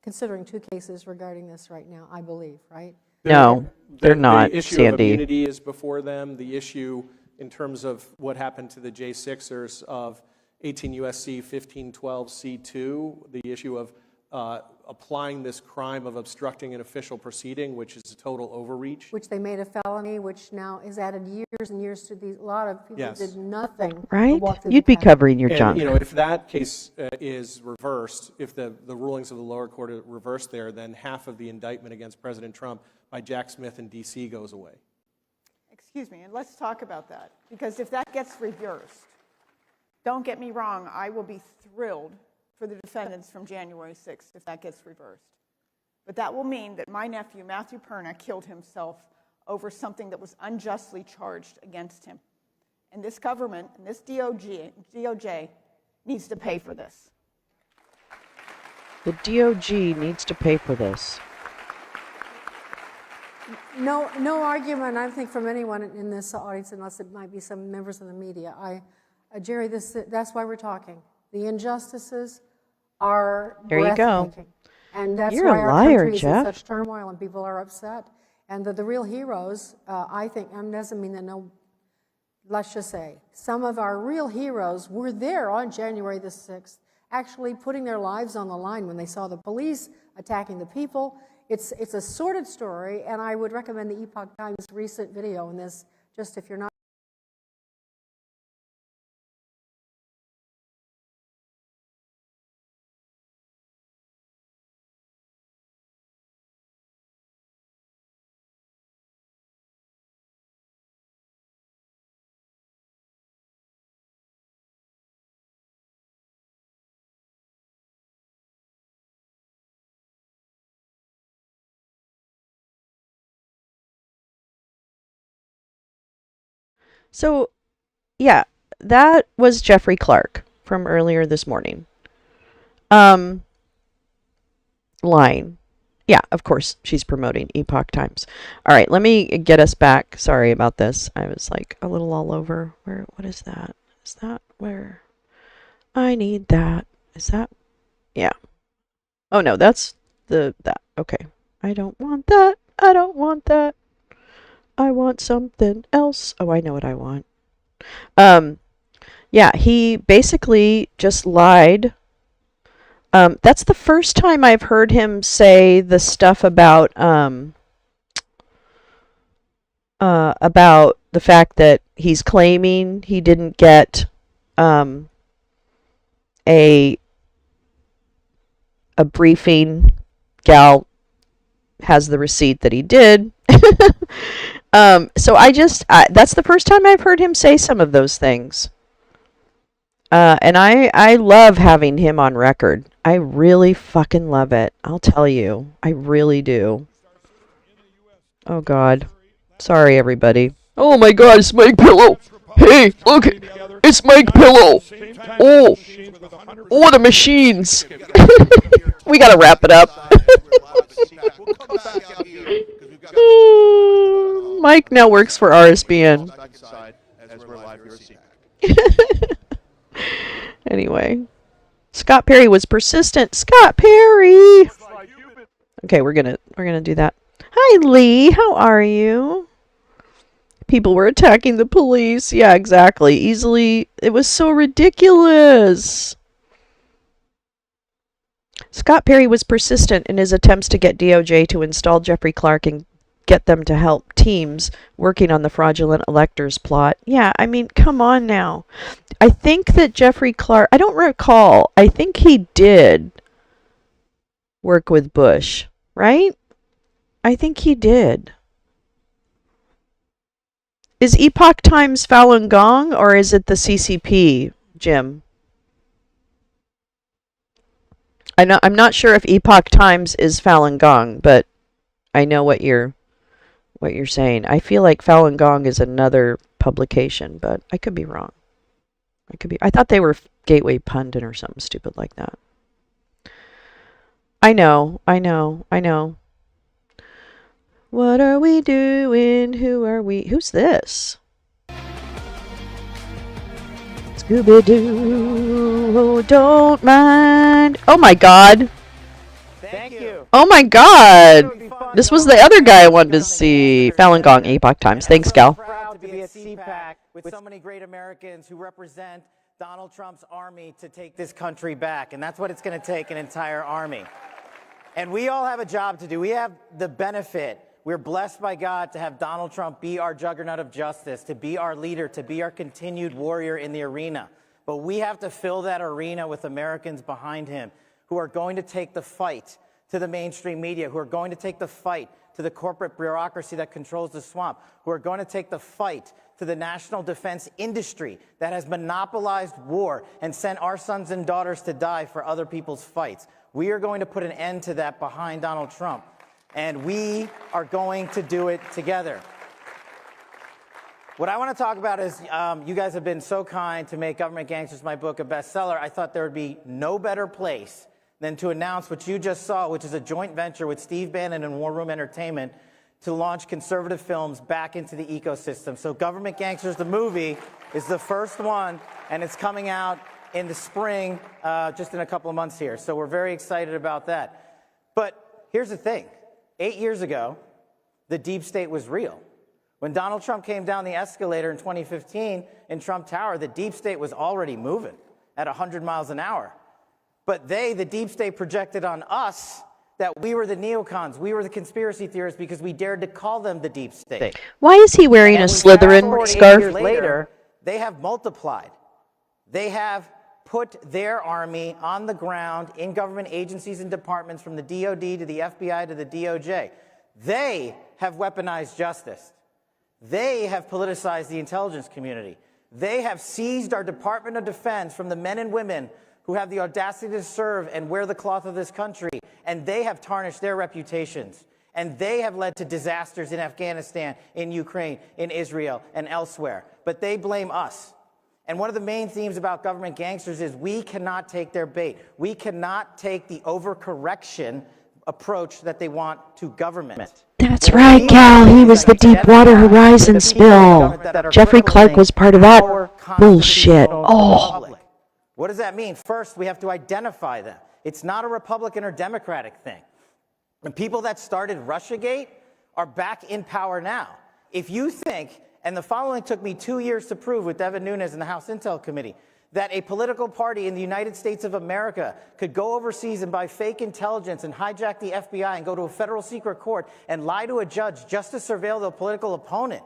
considering 2 cases regarding this right now, I believe, right? No, they're not, The issue Sandy. of immunity is before them. The issue in terms of what happened to the J6ers of 18 U.S.C. 1512 C2, the issue of applying this crime of obstructing an official proceeding, which is a total overreach. Which they made a felony, which now is added years and years to a lot of people Yes. who did nothing. Right? Walk through You'd the be path. covering your And, junk. if that case is reversed, if the rulings of the lower court are reversed there, then half of the indictment against President Trump by Jack Smith in D.C. goes away. Excuse me, and let's talk about that, because if that gets reversed, don't get me wrong, I will be thrilled for the defendants from January 6th if that gets reversed. But that will mean that my nephew, Matthew Perna, killed himself over something that was unjustly charged against him. And this government, and this DOJ needs to pay for this. The DOJ needs to pay for this. No argument, I think, from anyone in this audience, unless it might be some members of the media. Jerry, that's why we're talking. The injustices are There you go. breathtaking. And that's You're why a our liar, country is in Jeff. such turmoil and people are upset. And the real heroes, I think, doesn't mean that let's just say, some of our real heroes were there on January the 6th, actually putting their lives on the line when they saw the police attacking the people. It's a sordid story, and I would recommend the Epoch Times recent video on this, just if you're not. So, yeah, that was Jeffrey Clark from earlier this morning. Line. Yeah, of course, she's promoting Epoch Times. All right, let me get us back. Sorry about this. I was like a little all over. What is that? Is that where? I need that. Is that? Yeah. Oh, no, that's that. Okay. I don't want that. I don't want that. I want something else. Oh, I know what I want. Yeah, he basically just lied. That's the first time I've heard him say the stuff about the fact that he's claiming he didn't get a briefing. Gal has the receipt that he did. So that's the first time I've heard him say some of those things. And I love having him on record. I really fucking love it. I'll tell you. I really do. Oh, God. Sorry, everybody. Oh, my God, it's Mike Pillow. Hey, look, it's Mike Pillow. Oh, the machines. We got to wrap it up. Mike now works for RSBN. Scott Perry was persistent. Scott Perry. Okay, we're gonna do that. Hi, Lee. How are you? People were attacking the police. Yeah, exactly. Easily. It was so ridiculous. Scott Perry was persistent in his attempts to get DOJ to install Jeffrey Clark and get them to help teams working on the fraudulent electors plot. Yeah, I mean, come on now. I think that Jeffrey Clark, I don't recall, I think he did work with Bush, right? I think he did. Is Epoch Times Falun Gong or is it the CCP, Jim? I'm not sure if Epoch Times is Falun Gong, but I know what you're saying. I feel like Falun Gong is another publication, but I could be wrong. I thought they were Gateway Pundit or something stupid like that. I know. What are we doing? Who are we? Who's this? Scooby-Doo, don't mind. Oh my God. Thank you. Oh my God. This was the other guy I wanted to see. Falun Gong, Epoch Times. Thanks, Gal. Proud to be at CPAC with so many great Americans who represent Donald Trump's army to take this country back. And that's what it's going to take, an entire army. And we all have a job to do. We have the benefit. We're blessed by God to have Donald Trump be our juggernaut of justice, to be our leader, to be our continued warrior in the arena. But we have to fill that arena with Americans behind him who are going to take the fight to the mainstream media, who are going to take the fight to the corporate bureaucracy that controls the swamp, who are going to take the fight to the national defense industry that has monopolized war and sent our sons and daughters to die for other people's fights. We are going to put an end to that behind Donald Trump. And we are going to do it together. What I want to talk about is you guys have been so kind to make Government Gangsters, my book, a bestseller. I thought there would be no better place than to announce what you just saw, which is a joint venture with Steve Bannon and War Room Entertainment to launch conservative films back into the ecosystem. So Government Gangsters, the movie, is the first one, and it's coming out in the spring, just in a couple of months here. So we're very excited about that. But here's the thing. 8 years ago, the deep state was real. When Donald Trump came down the escalator in 2015 in Trump Tower, the deep state was already moving at 100 miles an hour. But the deep state, projected on us that we were the neocons, we were the conspiracy theorists because we dared to call them the deep state. Why is he wearing a Slytherin scarf? 8 years later, they have multiplied. They have put their army on the ground in government agencies and departments from the DOD to the FBI to the DOJ. They have weaponized justice. They have politicized the intelligence community. They have seized our Department of Defense from the men and women who have the audacity to serve and wear the cloth of this country, and they have tarnished their reputations. And they have led to disasters in Afghanistan, in Ukraine, in Israel, and elsewhere. But they blame us. And one of the main themes about Government Gangsters is we cannot take their bait. We cannot take the overcorrection approach that they want to government. That's right, Cal. He was the Deepwater Horizon spill. Jeffrey Clark was part of that bullshit. Oh. What does that mean? First, we have to identify them. It's not a Republican or Democratic thing. The people that started Russiagate are back in power now. If you think, and the following took me 2 years to prove with Devin Nunes in the House Intel Committee, that a political party in the United States of America could go overseas and buy fake intelligence and hijack the FBI and go to a federal secret court and lie to a judge just to surveil their political opponent.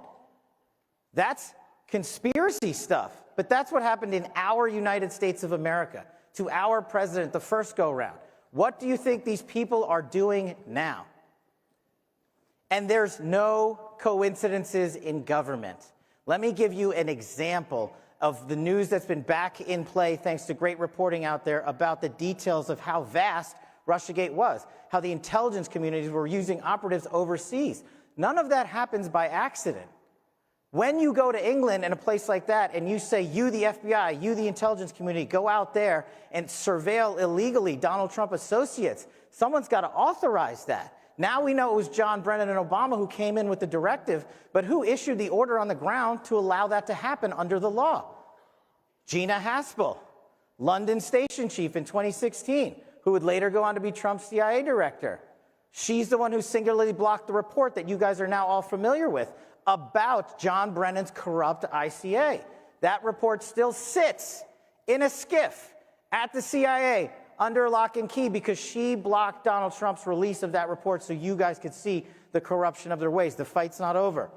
That's conspiracy stuff. But that's what happened in our United States of America to our president the first go-round. What do you think these people are doing now? And there's no coincidences in government. Let me give you an example of the news that's been back in play thanks to great reporting out there about the details of how vast Russiagate was, how the intelligence communities were using operatives overseas. None of that happens by accident. When you go to England and a place like that and you say, you the FBI, you the intelligence community, go out there and surveil illegally Donald Trump associates, someone's got to authorize that. Now we know it was John Brennan and Obama who came in with the directive, but who issued the order on the ground to allow that to happen under the law? Gina Haspel, London station chief in 2016, who would later go on to be Trump's CIA director. She's the one who singularly blocked the report that you guys are now all familiar with about John Brennan's corrupt ICA. That report still sits in a SCIF at the CIA under lock and key because she blocked Donald Trump's release of that report so you guys could see the corruption of their ways. The fight's not over.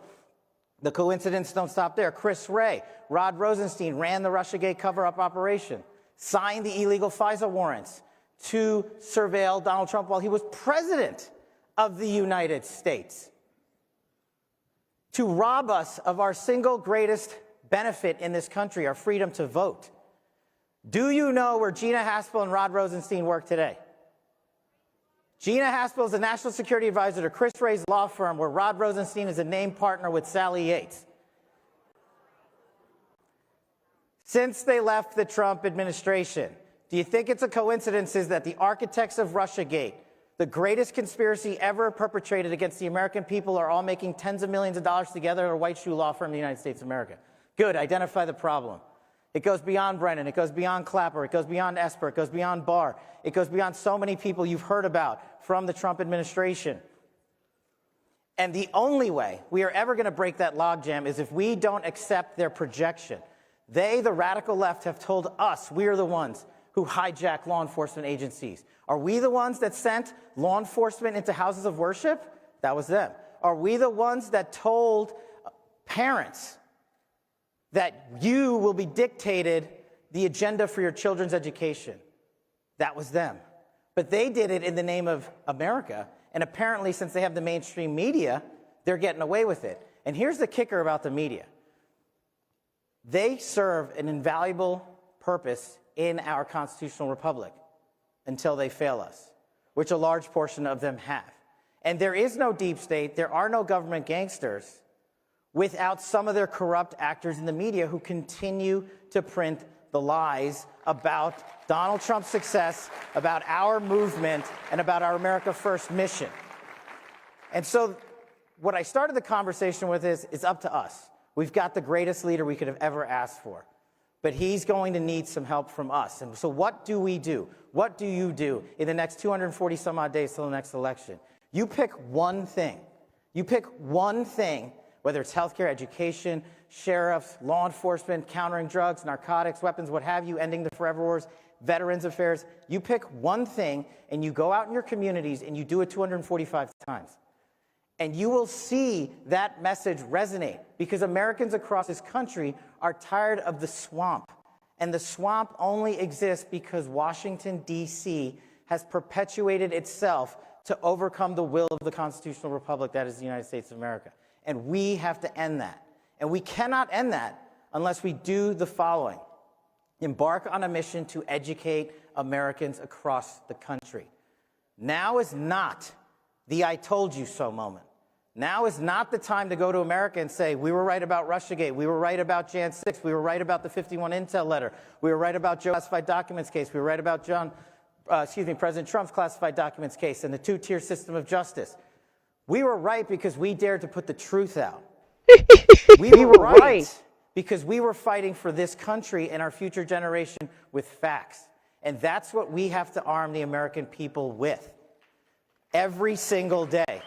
The coincidences don't stop there. Chris Wray, Rod Rosenstein ran the Russiagate cover-up operation, signed the illegal FISA warrants to surveil Donald Trump while he was president of the United States, to rob us of our single greatest benefit in this country, our freedom to vote. Do you know where Gina Haspel and Rod Rosenstein work today? Gina Haspel is a national security advisor to Chris Wray's law firm, where Rod Rosenstein is a named partner with Sally Yates. Since they left the Trump administration, do you think it's a coincidence that the architects of Russiagate, the greatest conspiracy ever perpetrated against the American people, are all making tens of millions of dollars together at a white shoe law firm in the United States of America? Good, identify the problem. It goes beyond Brennan, it goes beyond Clapper, it goes beyond Esper, it goes beyond Barr, it goes beyond so many people you've heard about from the Trump administration. And the only way we are ever going to break that logjam is if we don't accept their projection. They, the radical left, have told us we are the ones who hijack law enforcement agencies. Are we the ones that sent law enforcement into houses of worship? That was them. Are we the ones that told parents that you will be dictated the agenda for your children's education? That was them. But they did it in the name of America, and apparently since they have the mainstream media, they're getting away with it. And here's the kicker about the media. They serve an invaluable purpose in our constitutional republic until they fail us, which a large portion of them have. And there is no deep state, there are no government gangsters without some of their corrupt actors in the media who continue to print the lies about Donald Trump's success, about our movement, and about our America First mission. And so what I started the conversation with is up to us. We've got the greatest leader we could have ever asked for, but he's going to need some help from us. And so what do we do? What do you do in the next 240 some odd days till the next election? You pick one thing. You pick one thing, whether it's healthcare, education, sheriffs, law enforcement, countering drugs, narcotics, weapons, what have you, ending the forever wars, veterans affairs. You pick one thing and you go out in your communities and you do it 245 times. And you will see that message resonate because Americans across this country are tired of the swamp. And the swamp only exists because Washington, D.C. has perpetuated itself to overcome the will of the constitutional republic that is the United States of America. And we have to end that. And we cannot end that unless we do the following. Embark on a mission to educate Americans across the country. Now is not the I told you so moment. Now is not the time to go to America and say, we were right about Russiagate, we were right about Jan 6, we were right about the 51 Intel letter, we were right about Joe's classified documents case, we were right about President Trump's classified documents case and the two-tier system of justice. We were right because we dared to put the truth out. We were right because we were fighting for this country and our future generation with facts. And that's what we have to arm the American people with every single day.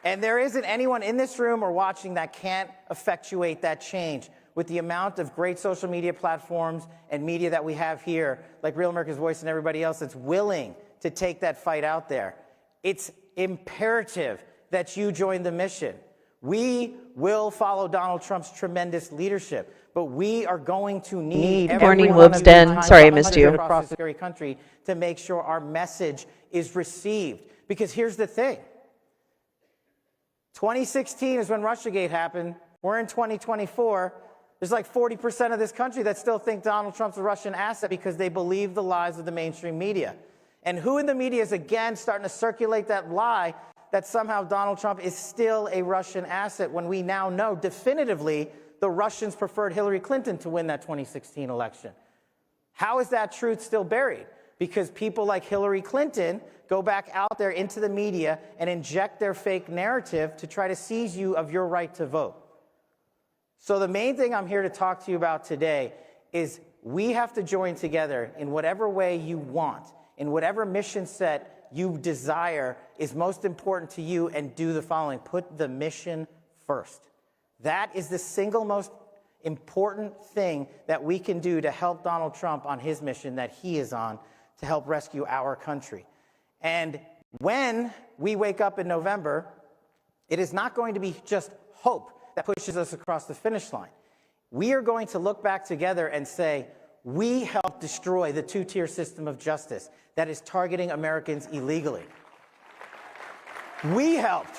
And there isn't anyone in this room or watching that can't effectuate that change with the amount of great social media platforms and media that we have here, like Real America's Voice and everybody else that's willing to take that fight out there. It's imperative that you join the mission. We will follow Donald Trump's tremendous leadership, but we are going to need Morning, Wobsden. Sorry, I missed you. Across this very country to make sure our message is received. Because here's the thing. 2016 is when Russiagate happened. We're in 2024. There's like 40% of this country that still think Donald Trump's a Russian asset because they believe the lies of the mainstream media. And who in the media is again starting to circulate that lie that somehow Donald Trump is still a Russian asset when we now know definitively the Russians preferred Hillary Clinton to win that 2016 election? How is that truth still buried? Because people like Hillary Clinton go back out there into the media and inject their fake narrative to try to seize you of your right to vote. So the main thing I'm here to talk to you about today is we have to join together in whatever way you want, in whatever mission set you desire is most important to you, and do the following. Put the mission first. That is the single most important thing that we can do to help Donald Trump on his mission that he is on to help rescue our country. And when we wake up in November, it is not going to be just hope that pushes us across the finish line. We are going to look back together and say, we helped destroy the two-tier system of justice that is targeting Americans illegally. We helped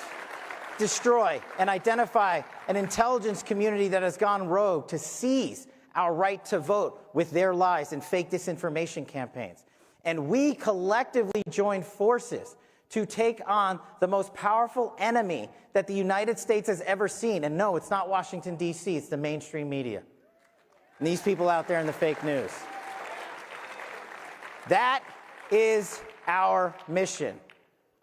destroy and identify an intelligence community that has gone rogue to seize our right to vote with their lies and fake disinformation campaigns. And we collectively joined forces to take on the most powerful enemy that the United States has ever seen. And no, it's not Washington, D.C., it's the mainstream media. And these people out there in the fake news. That is our mission.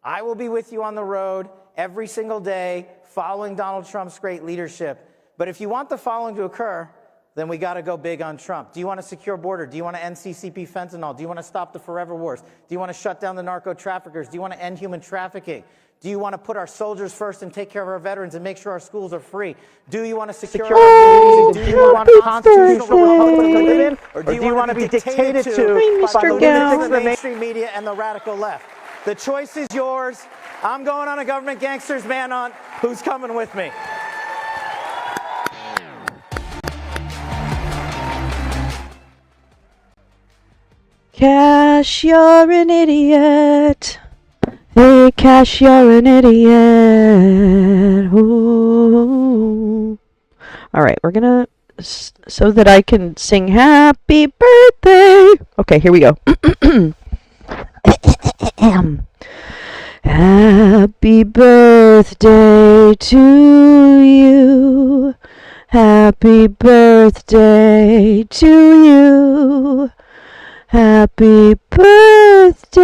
I will be with you on the road every single day, following Donald Trump's great leadership. But if you want the following to occur, then we got to go big on Trump. Do you want a secure border? Do you want to end CCP fentanyl? Do you want to stop the forever wars? Do you want to shut down the narco traffickers? Do you want to end human trafficking? Do you want to put our soldiers first and take care of our veterans and make sure our schools are free? Do you want to secure our communities? Do you want a constitutional republic to live in? Or do you want to be dictated to by the lunatics of the mainstream media and the radical left? The choice is yours. I'm going on a government gangsters manhunt. Who's coming with me? Cash, you're an idiot. Hey, Cash, you're an idiot. Ooh. All right, we're gonna, so that I can sing happy birthday. Okay, here we go. Happy birthday to you. Happy birthday to you. Happy birthday,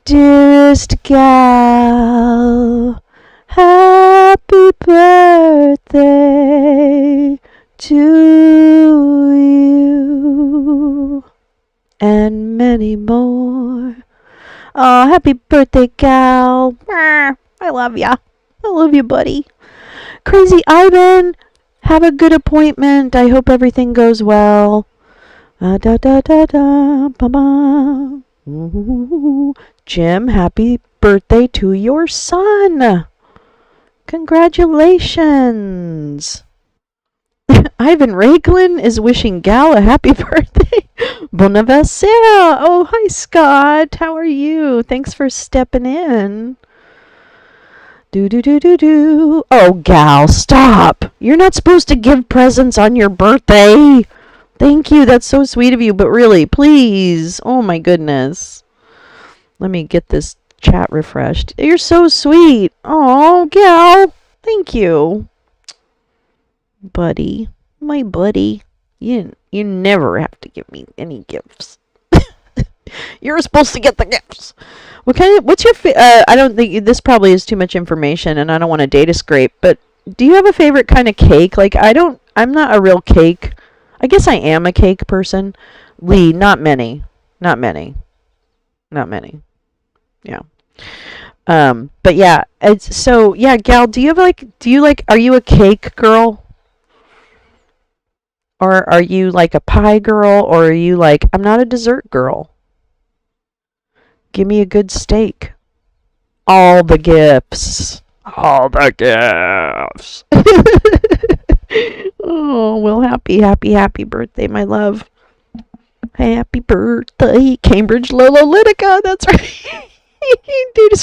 dearest gal. Happy birthday to you. And many more. Oh, happy birthday, gal. I love ya. I love you, buddy. Crazy Ivan, have a good appointment. I hope everything goes well. Da da da da ba ba. Ooh. Jim, happy birthday to your son. Congratulations. Ivan Raglan is wishing Gal a happy birthday. Bon anniversaire. Oh, hi, Scott. How are you? Thanks for stepping in. Do do do do do. Oh, Gal, stop. You're not supposed to give presents on your birthday. Thank you. That's so sweet of you. But really, please. Oh, my goodness. Let me get this chat refreshed. You're so sweet. Oh, Gal. Thank you. Buddy. My buddy. You never have to give me any gifts. You're supposed to get the gifts. What's your I don't think this probably is too much information and I don't want to data scrape, but do you have a favorite kind of cake? Like I'm not a real cake. I guess I am a cake person. Lee, not many. Not many. Not many. Yeah. But yeah, yeah, Gal, are you a cake girl? Or are you like a pie girl? Or are you like, I'm not a dessert girl? Give me a good steak. All the gifts. All the gifts. Oh, well, happy birthday, my love. Happy birthday, Cambridge Lolo Litica. That's right. Data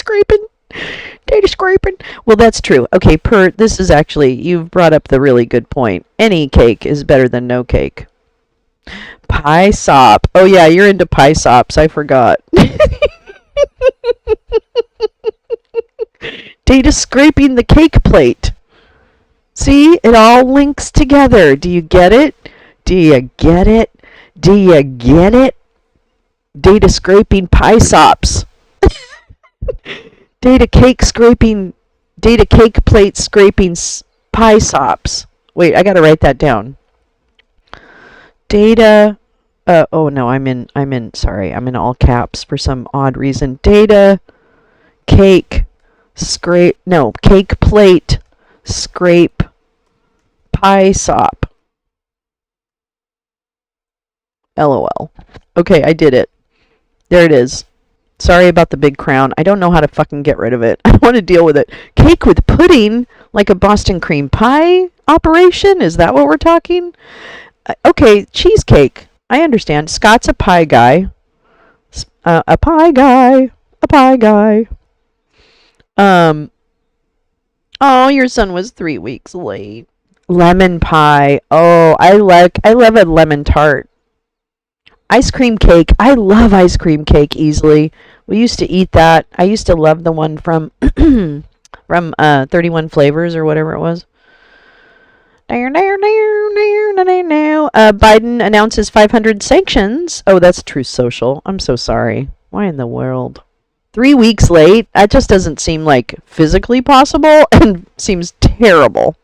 scraping. Well, that's true. Okay, this is actually, you've brought up the really good point. Any cake is better than no cake. Pie sop. Oh, yeah, you're into pie sops. I forgot. Data scraping the cake plate. See, it all links together. Do you get it? Do you get it? Do you get it? Data scraping pie sops. Data cake plate scraping pie sops. Wait, I gotta write that down. Data. Oh no, I'm in. Sorry, I'm in all caps for some odd reason. Data, cake, scrape. No, cake plate, scrape, pie sop. LOL. Okay, I did it. There it is. Sorry about the big crown. I don't know how to fucking get rid of it. I don't want to deal with it. Cake with pudding, like a Boston cream pie operation? Is that what we're talking? Okay, cheesecake. I understand. Scott's a pie guy. A pie guy. A pie guy. Oh, your son was 3 weeks late. Lemon pie. Oh, I love a lemon tart. Ice cream cake. I love ice cream cake easily. We used to eat that. I used to love the one from 31 Flavors or whatever it was. Biden announces 500 sanctions. Oh, that's Truth Social. I'm so sorry. Why in the world? 3 weeks late? That just doesn't seem like physically possible and seems terrible.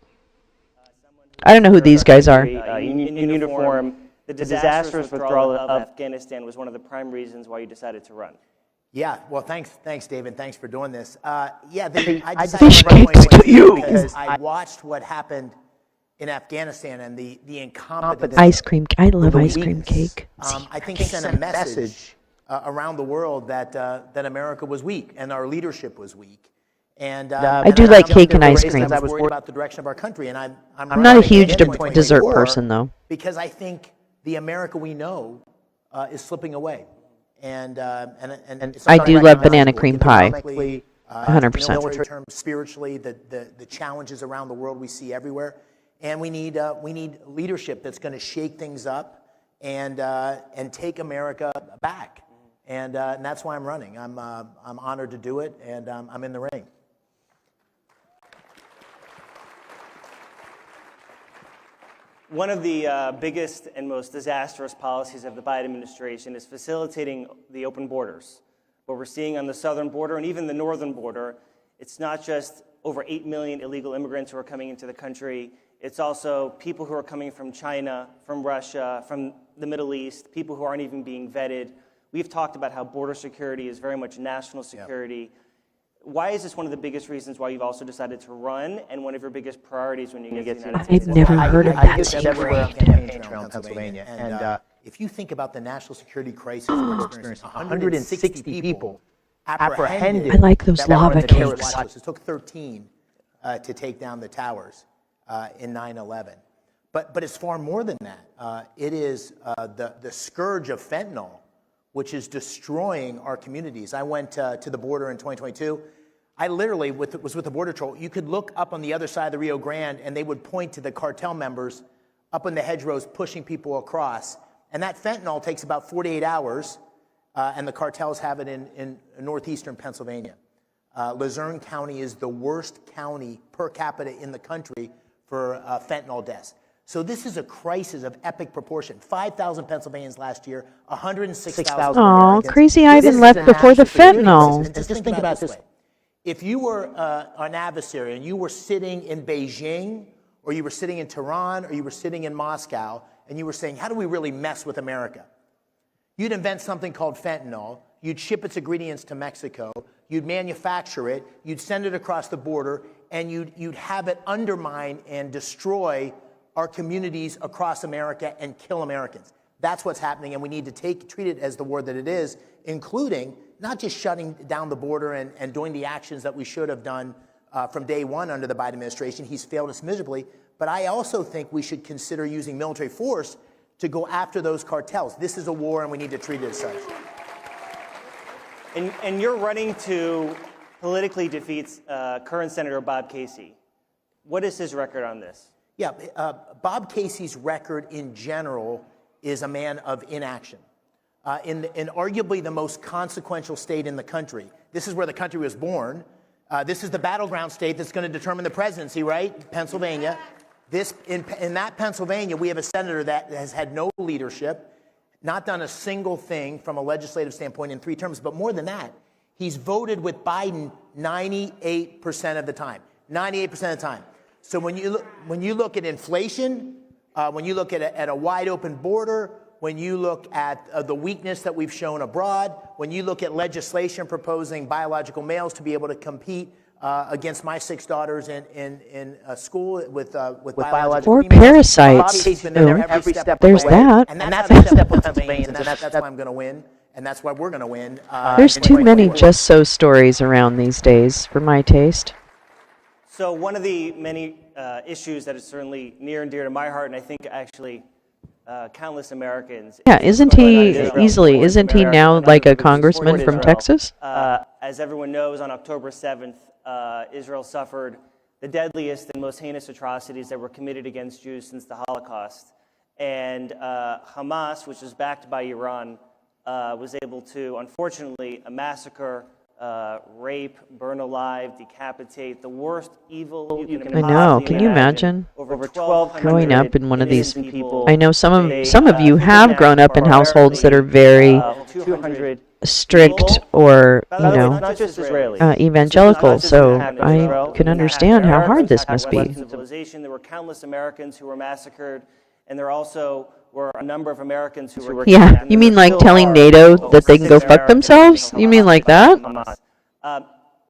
I don't know who these guys are. In uniform. The disastrous withdrawal of Afghanistan was one of the prime reasons why you decided to run. Yeah, well, thanks, David. Thanks for doing this. I Fish cakes to you. Because I watched what happened in Afghanistan and the incompetence. Ice cream. I love ice cream cake. I think sent a message around the world that America was weak and our leadership was weak. And I do like cake and ice cream. I was worried about the direction of our country, and I'm not a huge dessert person, though. Because I think the America we know is slipping away. And I do love banana cream pie. 100%. Military terms, spiritually, the challenges around the world we see everywhere, and we need leadership that's going to shake things up and take America back. And that's why I'm running. I'm honored to do it, and I'm in the ring. One of the biggest and most disastrous policies of the Biden administration is facilitating the open borders. What we're seeing on the southern border and even the northern border, it's not just over 8 million illegal immigrants who are coming into the country. It's also people who are coming from China, from Russia, from the Middle East, people who aren't even being vetted. We've talked about how border security is very much national security. Yeah. Why is this one of the biggest reasons why you've also decided to run and one of your biggest priorities when you get to the United States? I've never heard of that. I everywhere on campaign trail in Pennsylvania. And if you think about the national security crisis we're experiencing, 160 people apprehended. I like those lava cakes. It took 13 to take down the towers in 9/11. But it's far more than that. It is the scourge of fentanyl, which is destroying our communities. I went to the border in 2022. I literally was with the Border Patrol. You could look up on the other side of the Rio Grande, and they would point to the cartel members up in the hedgerows pushing people across. And that fentanyl takes about 48 hours, and the cartels have it in northeastern Pennsylvania. Luzerne County is the worst county per capita in the country for fentanyl deaths. So this is a crisis of epic proportion. 5,000 Pennsylvanians last year, 106,000 Americans. Oh, Crazy Ivan left before the fentanyl. Just think about it this way. If you were an adversary and you were sitting in Beijing, or you were sitting in Tehran, or you were sitting in Moscow, and you were saying, how do we really mess with America? You'd invent something called fentanyl. You'd ship its ingredients to Mexico. You'd manufacture it. You'd send it across the border, and you'd have it undermine and destroy our communities across America and kill Americans. That's what's happening, and we need to treat it as the war that it is, including not just shutting down the border and doing the actions that we should have done from day one under the Biden administration. He's failed us miserably. But I also think we should consider using military force to go after those cartels. This is a war, and we need to treat it as such. And you're running to politically defeat current Senator Bob Casey. What is his record on this? Yeah, Bob Casey's record in general is a man of inaction. In arguably the most consequential state in the country, this is where the country was born. This is the battleground state that's going to determine the presidency, right? Pennsylvania. In that Pennsylvania, we have a senator that has had no leadership, not done a single thing from a legislative standpoint in 3 terms. But more than that, he's voted with Biden 98% of the time. 98% of the time. So when you look at inflation, when you look at a wide open border, when you look at the weakness that we've shown abroad, when you look at legislation proposing biological males to be able to compete against my 6 daughters in school with biological Or females. parasites. Bobby's been there every step of the There's way. that. And that's the step of Pennsylvania, and that's why I'm going to win, and that's why we're going to win. There's in too many 2024. just so stories around these days for my taste. So one of the many issues that is certainly near and dear to my heart, and I think actually countless Americans. Yeah, isn't he now like a congressman from Texas? As everyone knows, on October 7th, Israel suffered the deadliest and most heinous atrocities that were committed against Jews since the Holocaust. And Hamas, which is backed by Iran, was able to, unfortunately, massacre, rape, burn alive, decapitate, the worst evil you can I know. Can you imagine Over 1,200 growing up in one of these? innocent people. I know some of you have grown up in households that are very 200 strict or, By you the way, know, it's not just Israelis. evangelical. This is not just So happening in I Israel. can It understand happened how in hard America, this it happened must in be. Western civilization. There were countless Americans who were massacred, and there also were a number of Americans who were Yeah, kidnapped, and you there mean still like telling are NATO over that they can 6 go fuck Americans themselves? being You mean like that? Hamas.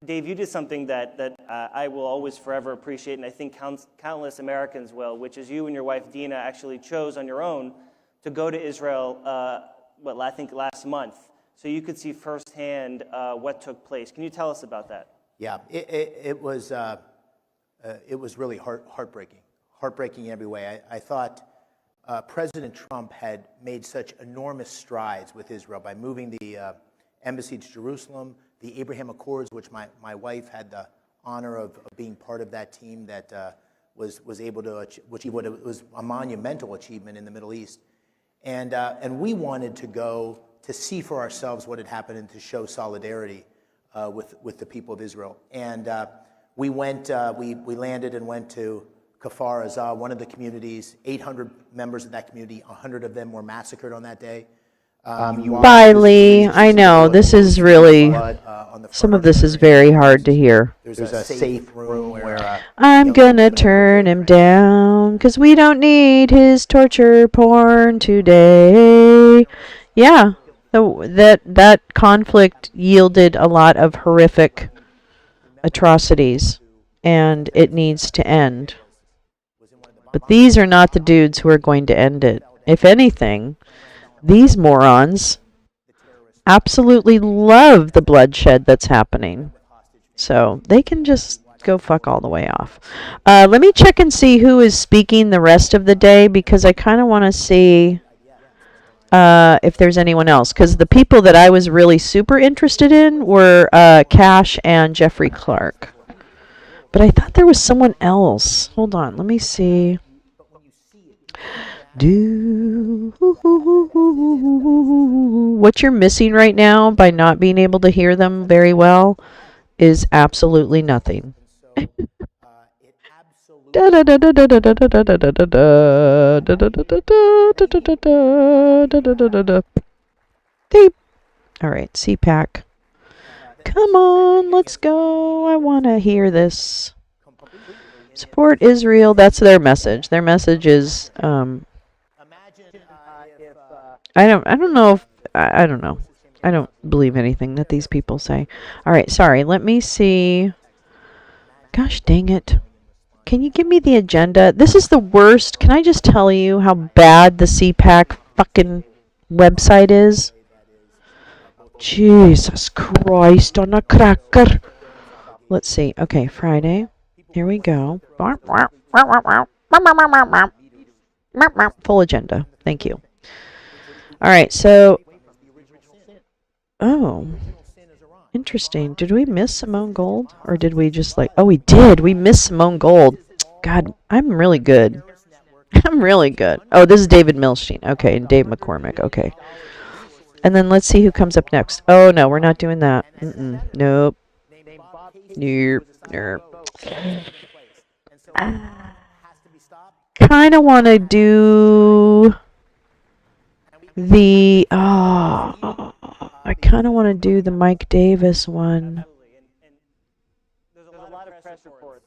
Dave, you did something that I will always forever appreciate, and I think countless Americans will, which is you and your wife Dina actually chose on your own to go to Israel, I think last month, so you could see firsthand what took place. Can you tell us about that? Yeah, it was really heartbreaking every way. I thought President Trump had made such enormous strides with Israel by moving the embassy to Jerusalem, the Abraham Accords, which my wife had the honor of being part of that team that was able to achieve what it was a monumental achievement in the Middle East, and we wanted to go to see for ourselves what had happened and to show solidarity with the people of Israel. And we went, we landed and went to Kfar Aza, one of the communities, 800 members of that community, 100 of them were massacred on that day. Bye, Lee. I know, this is really, some of this is very hard to hear. There's a safe room where I'm gonna turn him down, 'cause we don't need his torture porn today. Yeah, that conflict yielded a lot of horrific atrocities, and it needs to end. But these are not the dudes who are going to end it. If anything, these morons absolutely love the bloodshed that's happening. So they can just go fuck all the way off. Let me check and see who is speaking the rest of the day, because I kind of want to see if there's anyone else. Because the people that I was really super interested in were Cash and Jeffrey Clark. But I thought there was someone else. Hold on, let me see. What you're missing right now by not being able to hear them very well is absolutely nothing. Deep. All right, CPAC. Come on, let's go. I want to hear this. Support Israel. That's their message. Their message is I don't know if I don't know. I don't believe anything that these people say. All right, sorry. Let me see. Gosh dang it. Can you give me the agenda? This is the worst. Can I just tell you how bad the CPAC fucking website is? Jesus Christ on a cracker. Let's see. Okay, Friday. Here we go. Full agenda. Thank you. All right, so... Oh. Interesting. Did we miss Simone Gold? Or did we just like... Oh, we did. We missed Simone Gold. God, I'm really good. I'm really good. Oh, this is David Milstein. Okay, and Dave McCormick. Okay. And then let's see who comes up next. Oh, no, we're not doing that. Nope. Nope. Kind of want to do the... Oh, I kind of want to do the Mike Davis one. There's a lot of press reports,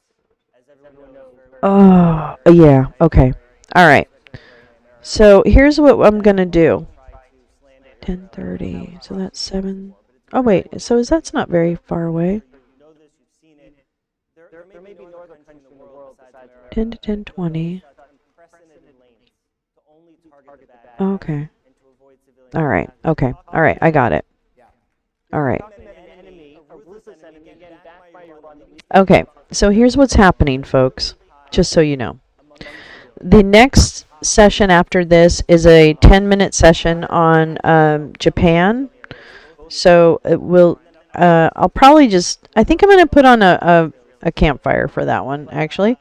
as everyone knows very Oh, yeah, okay. All right. So here's what I'm going to do. 10:30. So that's 7. Oh, wait. So that's not very far away. 10 to 10:20. Okay. All right. Okay. All right. I got it. All right. Okay. So here's what's happening, folks. Just so you know. The next session after this is a 10-minute session on Japan. So it will. I'll probably just. I think I'm going to put on a campfire for that one, actually.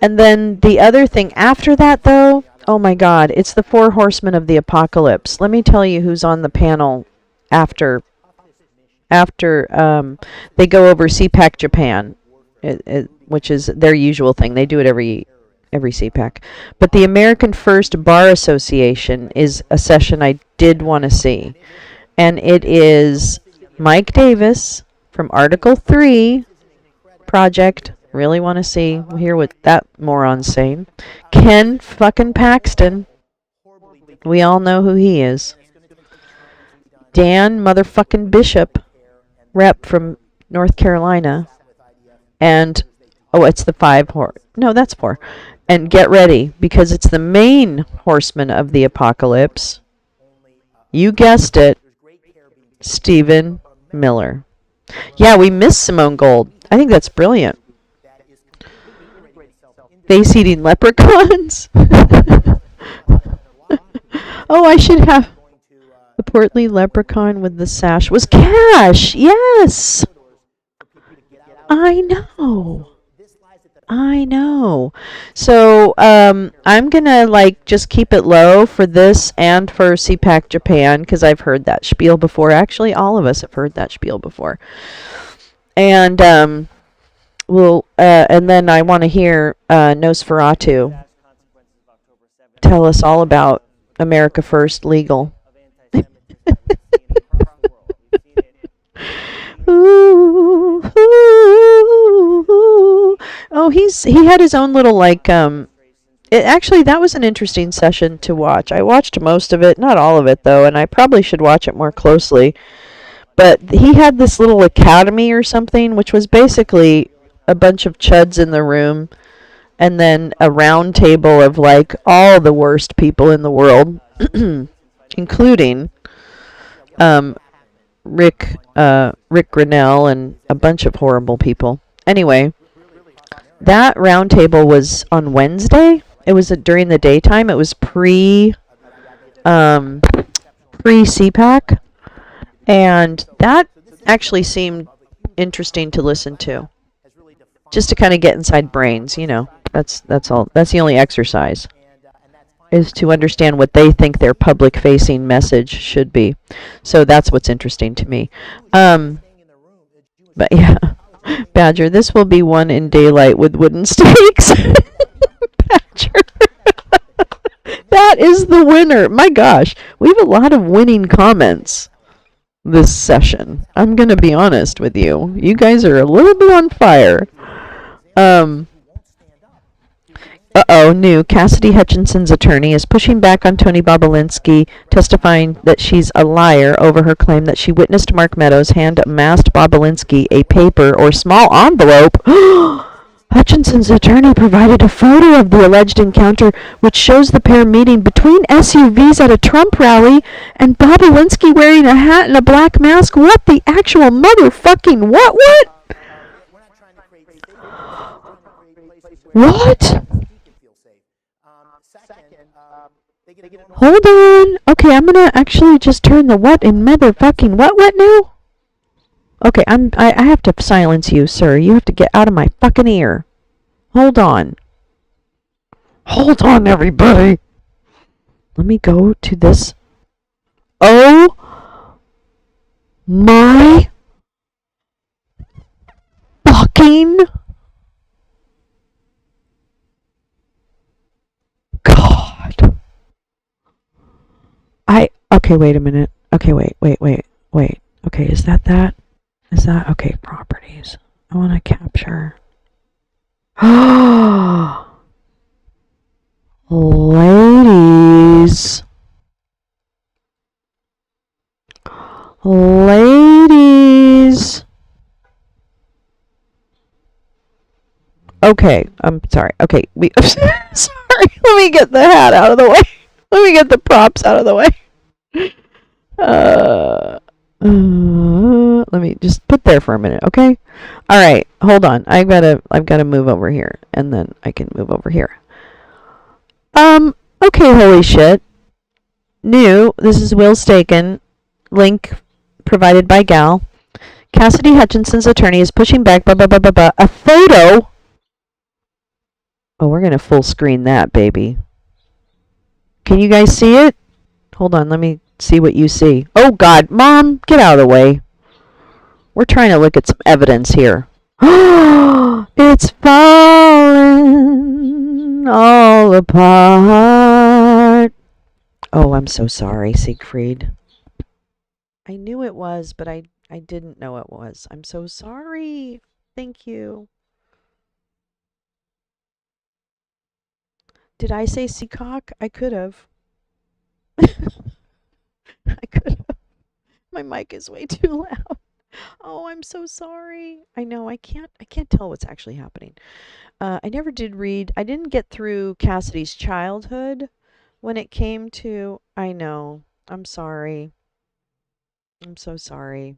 And then the other thing after that, though, oh my God, it's the 4 horsemen of the apocalypse. Let me tell you who's on the panel after they go over CPAC Japan, which is their usual thing. They do it every CPAC. But the American First Bar Association is a session I did want to see. And it is Mike Davis from Article 3 Project. Really want to hear what that moron's saying. Ken fucking Paxton. We all know who he is. Dan motherfucking Bishop, rep from North Carolina. And, oh, it's the 5 no, that's 4. And get ready, because it's the main horseman of the apocalypse. You guessed it, Stephen Miller. Yeah, we missed Simone Gold. I think that's brilliant. Face-eating leprechauns. Oh, I should have. The portly leprechaun with the sash was Cash. Yes. I know. So I'm gonna just keep it low for this and for CPAC Japan, because I've heard that spiel before. Actually, all of us have heard that spiel before. And and then I want to hear Nosferatu tell us all about America First Legal. Ooh, ooh, ooh. Oh, he had his own little actually, that was an interesting session to watch. I watched most of it, not all of it though, and I probably should watch it more closely. But he had this little academy or something, which was basically a bunch of chuds in the room, and then a round table of all the worst people in the world, including Rick Grinnell and a bunch of horrible people. Anyway, that round table was on Wednesday. It was during the daytime. It was pre CPAC, and that actually seemed interesting to listen to. Just to kind of get inside brains, That's all. That's the only exercise, is to understand what they think their public-facing message should be. So that's what's interesting to me. But yeah, Badger, this will be one in daylight with wooden stakes. Badger. That is the winner. My gosh, we have a lot of winning comments this session. I'm going to be honest with you. You guys are a little bit on fire. New. Cassidy Hutchinson's attorney is pushing back on Tony Bobulinski, testifying that she's a liar over her claim that she witnessed Mark Meadows hand a masked Bobulinski a paper or small envelope. Hutchinson's attorney provided a photo of the alleged encounter, which shows the pair meeting between SUVs at a Trump rally and Bobulinski wearing a hat and a black mask. What the actual motherfucking what? What? Hold on. Okay, I'm gonna actually just turn the what in motherfucking what now? Okay, I have to silence you, sir. You have to get out of my fucking ear. Hold on. Hold on, everybody. Let me go to this. Oh my fucking God. Okay, wait a minute. Okay, wait. Okay, is that? Is that, okay, properties. I want to capture. Ladies. Ladies. Okay, I'm sorry. Okay, sorry. Let me get the hat out of the way. Let me get the props out of the way. Let me just put there for a minute, okay? All right, hold on. I've got to move over here, and then I can move over here. Okay, holy shit. New. This is Will Staken. Link provided by Gal. Cassidy Hutchinson's attorney is pushing back. A photo. Oh, we're gonna full screen that, baby. Can you guys see it? Hold on, let me see what you see. Oh God, Mom, get out of the way. We're trying to look at some evidence here. It's falling all apart. Oh, I'm so sorry, Siegfried. I knew it was, but I didn't know it was. I'm so sorry. Thank you. Did I say Seacock? I could have. I could have. My mic is way too loud. Oh, I'm so sorry. I know I can't tell what's actually happening. I never did read. I didn't get through Cassidy's childhood when it came to. I know. I'm sorry. I'm so sorry.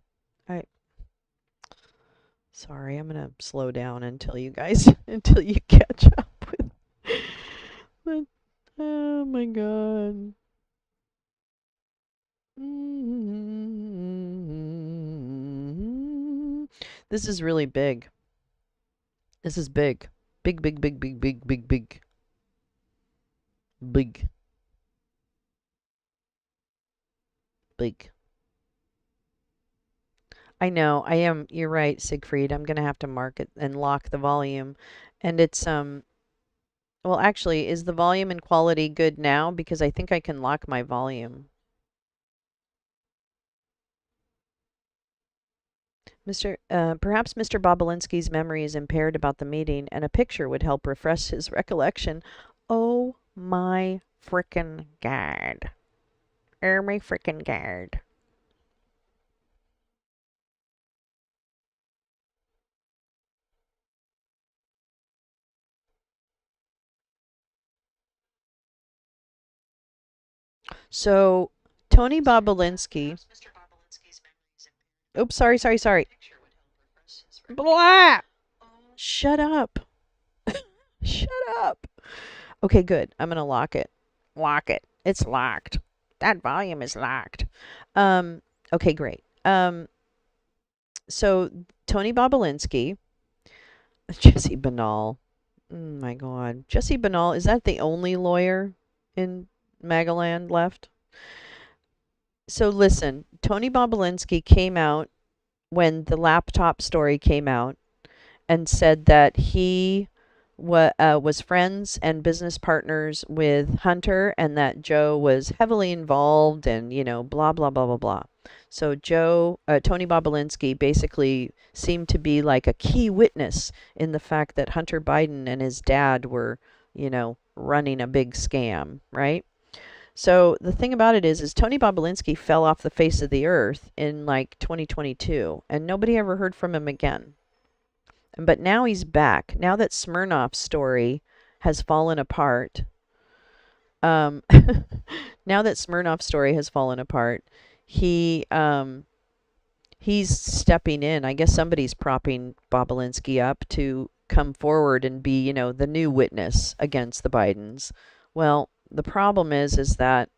Sorry. I'm gonna slow down until you guys until you catch up with. But, oh my God. This is really big. This is big. Big, big, big, big, big, big, big. Big. Big. I know, I am. You're right, Siegfried. I'm gonna have to mark it and lock the volume. And it's, well, actually, is the volume and quality good now? Because I think I can lock my volume. Perhaps Mr. Bobolinsky's memory is impaired about the meeting, and a picture would help refresh his recollection. Oh my frickin' God. Oh my frickin' God. So, Tony Bobolinsky. Oops, sorry. Blah! Shut up. Shut up. Okay, good. I'm gonna lock it. Lock it. It's locked. That volume is locked. Okay, great. So Tony Bobolinsky, Jesse Banal. Oh my God. Jesse Banal, is that the only lawyer in Magaland left? So listen, Tony Bobolinsky came out when the laptop story came out and said that he was friends and business partners with Hunter and that Joe was heavily involved and, blah, blah, blah, blah, blah. So Tony Bobolinsky basically seemed to be like a key witness in the fact that Hunter Biden and his dad were, running a big scam, right? So the thing about it is Tony Bobolinsky fell off the face of the earth in like 2022 and nobody ever heard from him again. But now he's back. Now that Smirnoff's story has fallen apart, now that Smirnoff's story has fallen apart, he's stepping in. I guess somebody's propping Bobolinsky up to come forward and be, the new witness against the Bidens. Well, the problem is that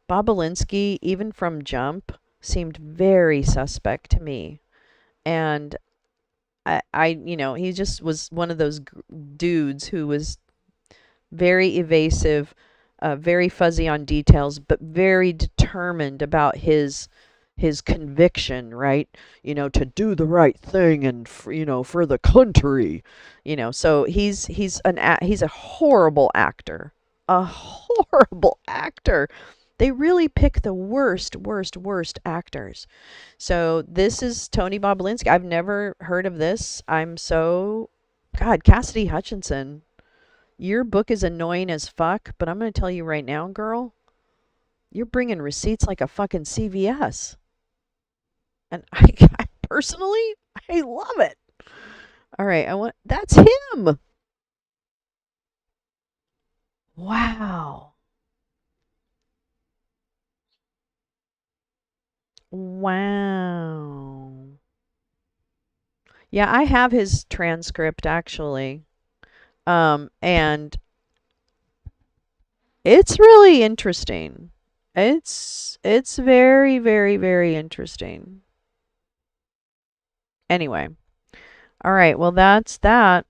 Bobolinsky, even from jump, seemed very suspect to me. And he just was one of those dudes who was very evasive, very fuzzy on details, but very determined about his conviction, right? To do the right thing and for the country, So he's a horrible actor, a horrible actor. They really pick the worst actors. So this is Tony Bobolinsky. I've never heard of this. God, Cassidy Hutchinson. Your book is annoying as fuck, but I'm going to tell you right now, girl, you're bringing receipts like a fucking CVS. And I personally, I love it. All right, that's him. Wow. Wow. Yeah, I have his transcript actually. And it's really interesting. It's very, very, very interesting. Anyway. All right, well that's that.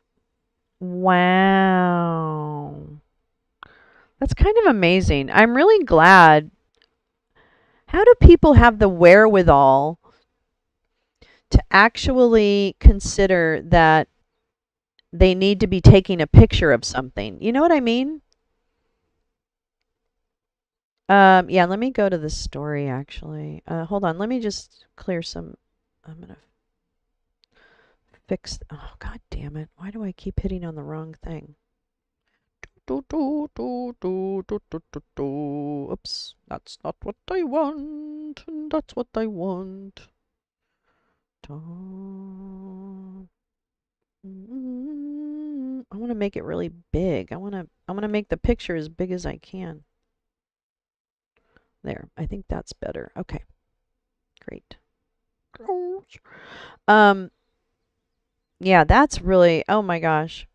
Wow. That's kind of amazing. I'm really glad. How do people have the wherewithal to actually consider that they need to be taking a picture of something? You know what I mean? Yeah, let me go to the story actually. Hold on, let me just clear some. I'm gonna fix. Oh, God damn it! Why do I keep hitting on the wrong thing? Oops, that's not what I want. That's what I want. I want to make it really big. I want to make the picture as big as I can. There. I think that's better. Okay. Great. Yeah, that's really, oh my gosh.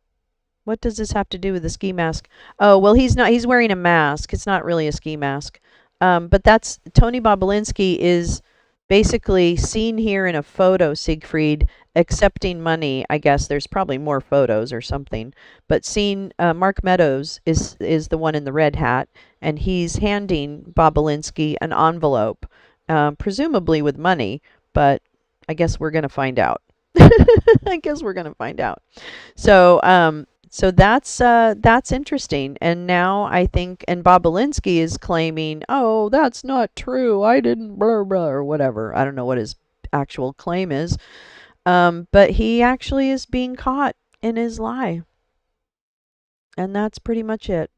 What does this have to do with the ski mask? Oh, well, he's wearing a mask. It's not really a ski mask. But that's, Tony Bobulinski is basically seen here in a photo, Siegfried, accepting money. I guess there's probably more photos or something. But seen, Mark Meadows is the one in the red hat, and he's handing Bobulinski an envelope, presumably with money, but I guess we're going to find out. I guess we're going to find out. So, so that's interesting. And now I think, and Bobulinski is claiming, oh, that's not true. I didn't blah, blah, or whatever. I don't know what his actual claim is. But he actually is being caught in his lie. And that's pretty much it.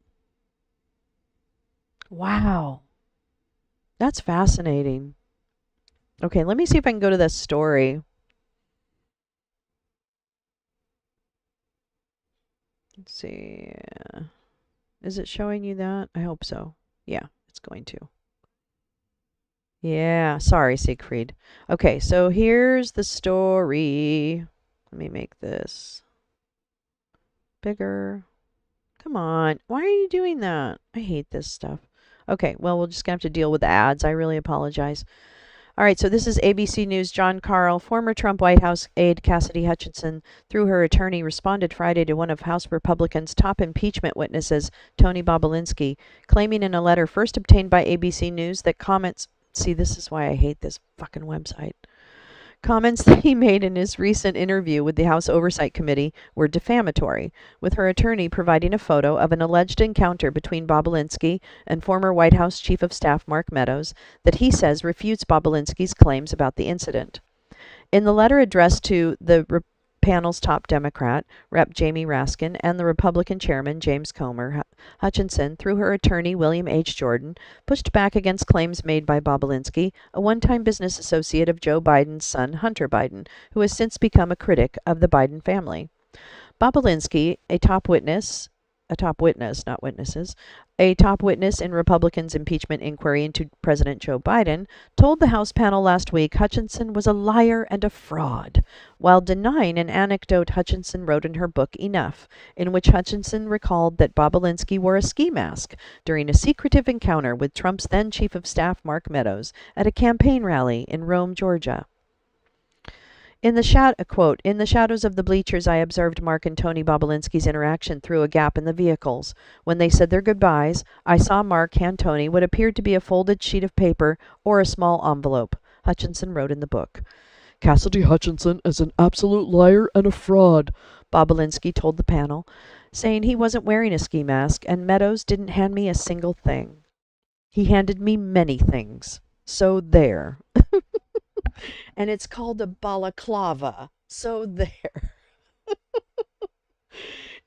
Wow. That's fascinating. Okay, let me see if I can go to this story. Let's see. Is it showing you that? I hope so. Yeah, it's going to. Yeah, sorry, Siegfried. Okay, so here's the story. Let me make this bigger. Come on. Why are you doing that? I hate this stuff. Okay, well, we're just going to have to deal with the ads. I really apologize. All right, so this is ABC News. John Carl, former Trump White House aide Cassidy Hutchinson, through her attorney, responded Friday to one of House Republicans' top impeachment witnesses, Tony Bobulinski, claiming in a letter first obtained by ABC News that comments... See, this is why I hate this fucking website. Comments that he made in his recent interview with the House Oversight Committee were defamatory, with her attorney providing a photo of an alleged encounter between Bobulinski and former White House Chief of Staff Mark Meadows that he says refutes Bobulinski's claims about the incident. In the letter addressed to the panel's top Democrat, Rep. Jamie Raskin, and the Republican chairman, James Comer, Hutchinson, through her attorney, William H. Jordan, pushed back against claims made by Bobulinski, a one-time business associate of Joe Biden's son, Hunter Biden, who has since become a critic of the Biden family. Bobulinski, a top witness, not witnesses, a top witness in Republicans' impeachment inquiry into President Joe Biden, told the House panel last week Hutchinson was a liar and a fraud, while denying an anecdote Hutchinson wrote in her book Enough, in which Hutchinson recalled that Bobulinski wore a ski mask during a secretive encounter with Trump's then Chief of Staff Mark Meadows at a campaign rally in Rome, Georgia. In the shadows of the bleachers, I observed Mark and Tony Bobulinski's interaction through a gap in the vehicles. When they said their goodbyes, I saw Mark hand Tony what appeared to be a folded sheet of paper or a small envelope, Hutchinson wrote in the book. Cassidy Hutchinson is an absolute liar and a fraud, Bobulinski told the panel, saying he wasn't wearing a ski mask and Meadows didn't hand me a single thing. He handed me many things. So there. And it's called a balaclava. So there.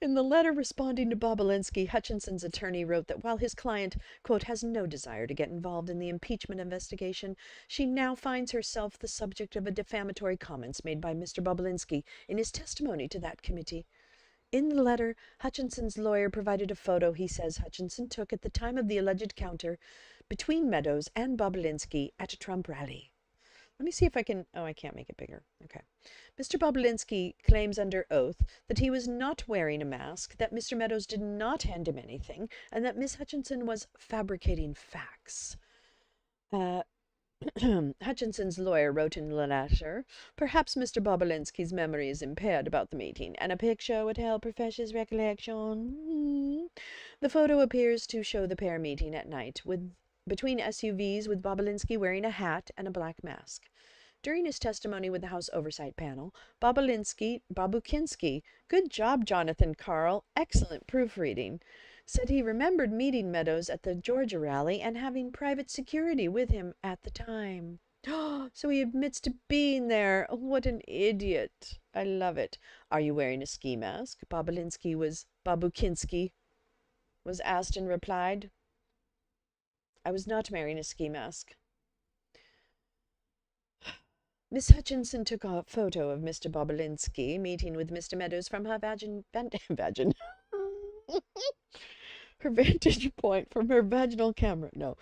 In the letter responding to Bobulinski, Hutchinson's attorney wrote that while his client, quote, has no desire to get involved in the impeachment investigation, she now finds herself the subject of a defamatory comments made by Mr. Bobulinski in his testimony to that committee. In the letter, Hutchinson's lawyer provided a photo he says Hutchinson took at the time of the alleged encounter between Meadows and Bobulinski at a Trump rally. Let me see if I can... Oh, I can't make it bigger. Okay. Mr. Bobulinski claims under oath that he was not wearing a mask, that Mr. Meadows did not hand him anything, and that Miss Hutchinson was fabricating facts. Hutchinson's lawyer wrote in the letter, perhaps Mr. Bobulinski's memory is impaired about the meeting, and a picture would help refresh his recollection. The photo appears to show the pair meeting at night between SUVs with Bobulinski wearing a hat and a black mask. During his testimony with the House Oversight Panel, Babukinski, good job, Jonathan Karl, excellent proofreading, said he remembered meeting Meadows at the Georgia rally and having private security with him at the time. So he admits to being there. Oh, what an idiot. I love it. Are you wearing a ski mask? Babukinski was asked and replied, I was not wearing a ski mask. Miss Hutchinson took a photo of Mr. Bobulinski meeting with Mr. Meadows from her her vantage point from her vaginal camera. No,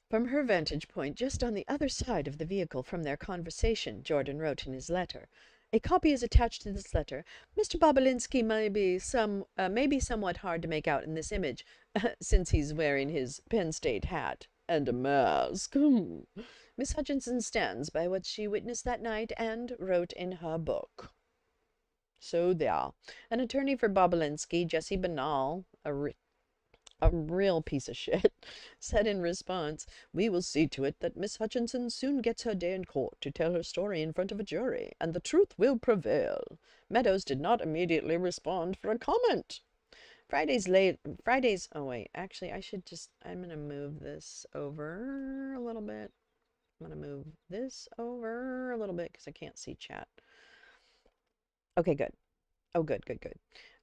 from her vantage point just on the other side of the vehicle from their conversation, Jordan wrote in his letter. A copy is attached to this letter. Mr. Bobulinski may be somewhat hard to make out in this image, since he's wearing his Penn State hat and a mask. Miss Hutchinson stands by what she witnessed that night and wrote in her book. So there. An attorney for Bobulinski, Jesse Banal, a real piece of shit, said in response, we will see to it that Miss Hutchinson soon gets her day in court to tell her story in front of a jury, and the truth will prevail. Meadows did not immediately respond for a comment. Oh wait, actually I'm going to move this over a little bit. I'm going to move this over a little bit because I can't see chat. Okay, good. Oh, good.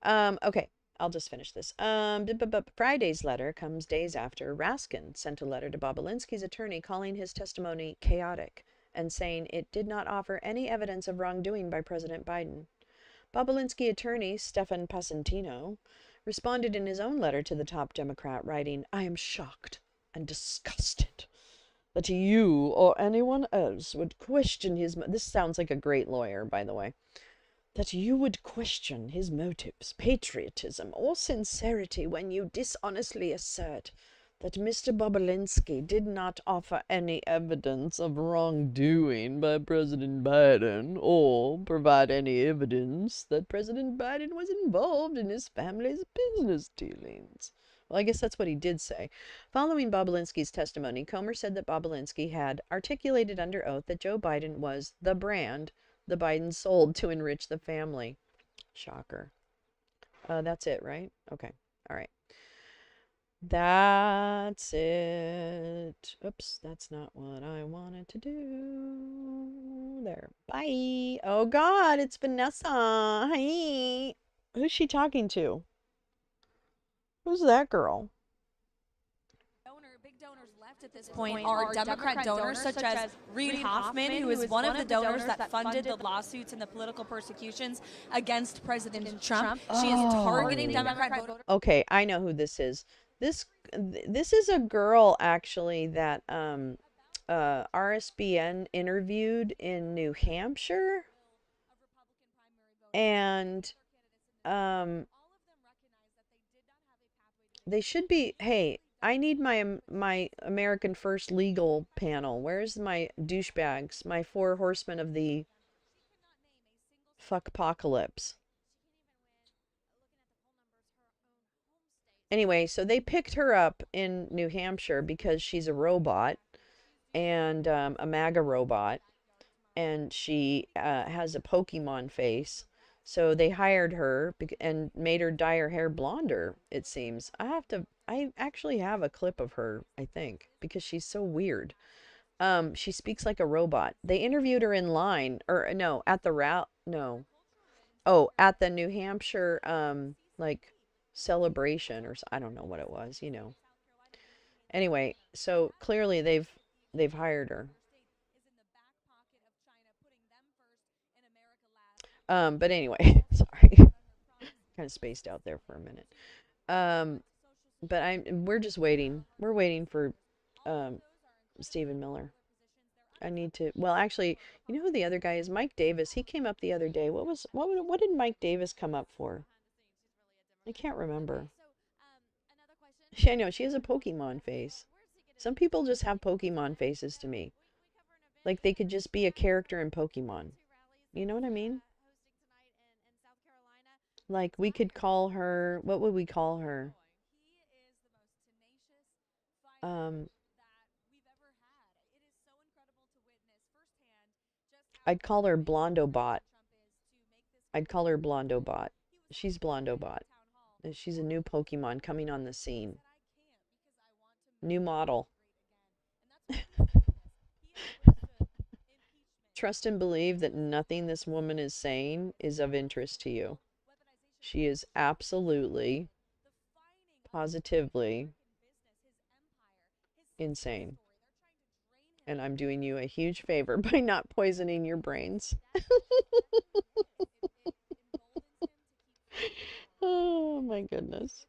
Okay. I'll just finish this. Friday's letter comes days after Raskin sent a letter to Bobulinski's attorney calling his testimony chaotic and saying it did not offer any evidence of wrongdoing by President Biden. Bobulinski attorney Stefan Passantino responded in his own letter to the top Democrat, writing, I am shocked and disgusted that you or anyone else would question his... This sounds like a great lawyer, by the way. That you would question his motives, patriotism, or sincerity when you dishonestly assert that Mr. Bobulinski did not offer any evidence of wrongdoing by President Biden or provide any evidence that President Biden was involved in his family's business dealings. Well, I guess that's what he did say. Following Bobulinski's testimony, Comer said that Bobulinski had articulated under oath that Joe Biden was the brand the Bidens sold to enrich the family. Shocker. That's it, right? Okay. All right. That's it. Oops, that's not what I wanted to do. There. Bye. Oh, God, it's Vanessa. Hi. Who's she talking to? Who's that girl? Big donors left at this point are Democrat donors such as Reid Hoffman, who is one of the donors that funded the lawsuits and the political persecutions against President Trump. She is targeting Democrat voters. Okay, I know who this is. This is a girl actually that RSBN interviewed in New Hampshire, and they should be. Hey, I need my American First legal panel. Where's my douchebags? My 4 horsemen of the fuckpocalypse. Anyway, so they picked her up in New Hampshire because she's a robot, and a MAGA robot, and she has a Pokemon face. So they hired her and made her dye her hair blonder, it seems. I actually have a clip of her, I think, because she's so weird. She speaks like a robot. They interviewed her in line, or no, at the at the New Hampshire like celebration or I don't know what it was, you know. Anyway, so clearly they've hired her. But anyway, sorry, kind of spaced out there for a minute. But we're just waiting. We're waiting for Stephen Miller. I need to. Well, actually, you know who the other guy is? Mike Davis. He came up the other day. What did Mike Davis come up for? I can't remember. I know she has a Pokemon face. Some people just have Pokemon faces to me. Like they could just be a character in Pokemon. You know what I mean? Like we could call her, what would we call her? I'd call her Blondobot. I'd call her Blondobot. She's Blondobot. She's a new Pokemon coming on the scene. New model. Trust and believe that nothing this woman is saying is of interest to you. She is absolutely, positively insane. And I'm doing you a huge favor by not poisoning your brains. Oh my goodness.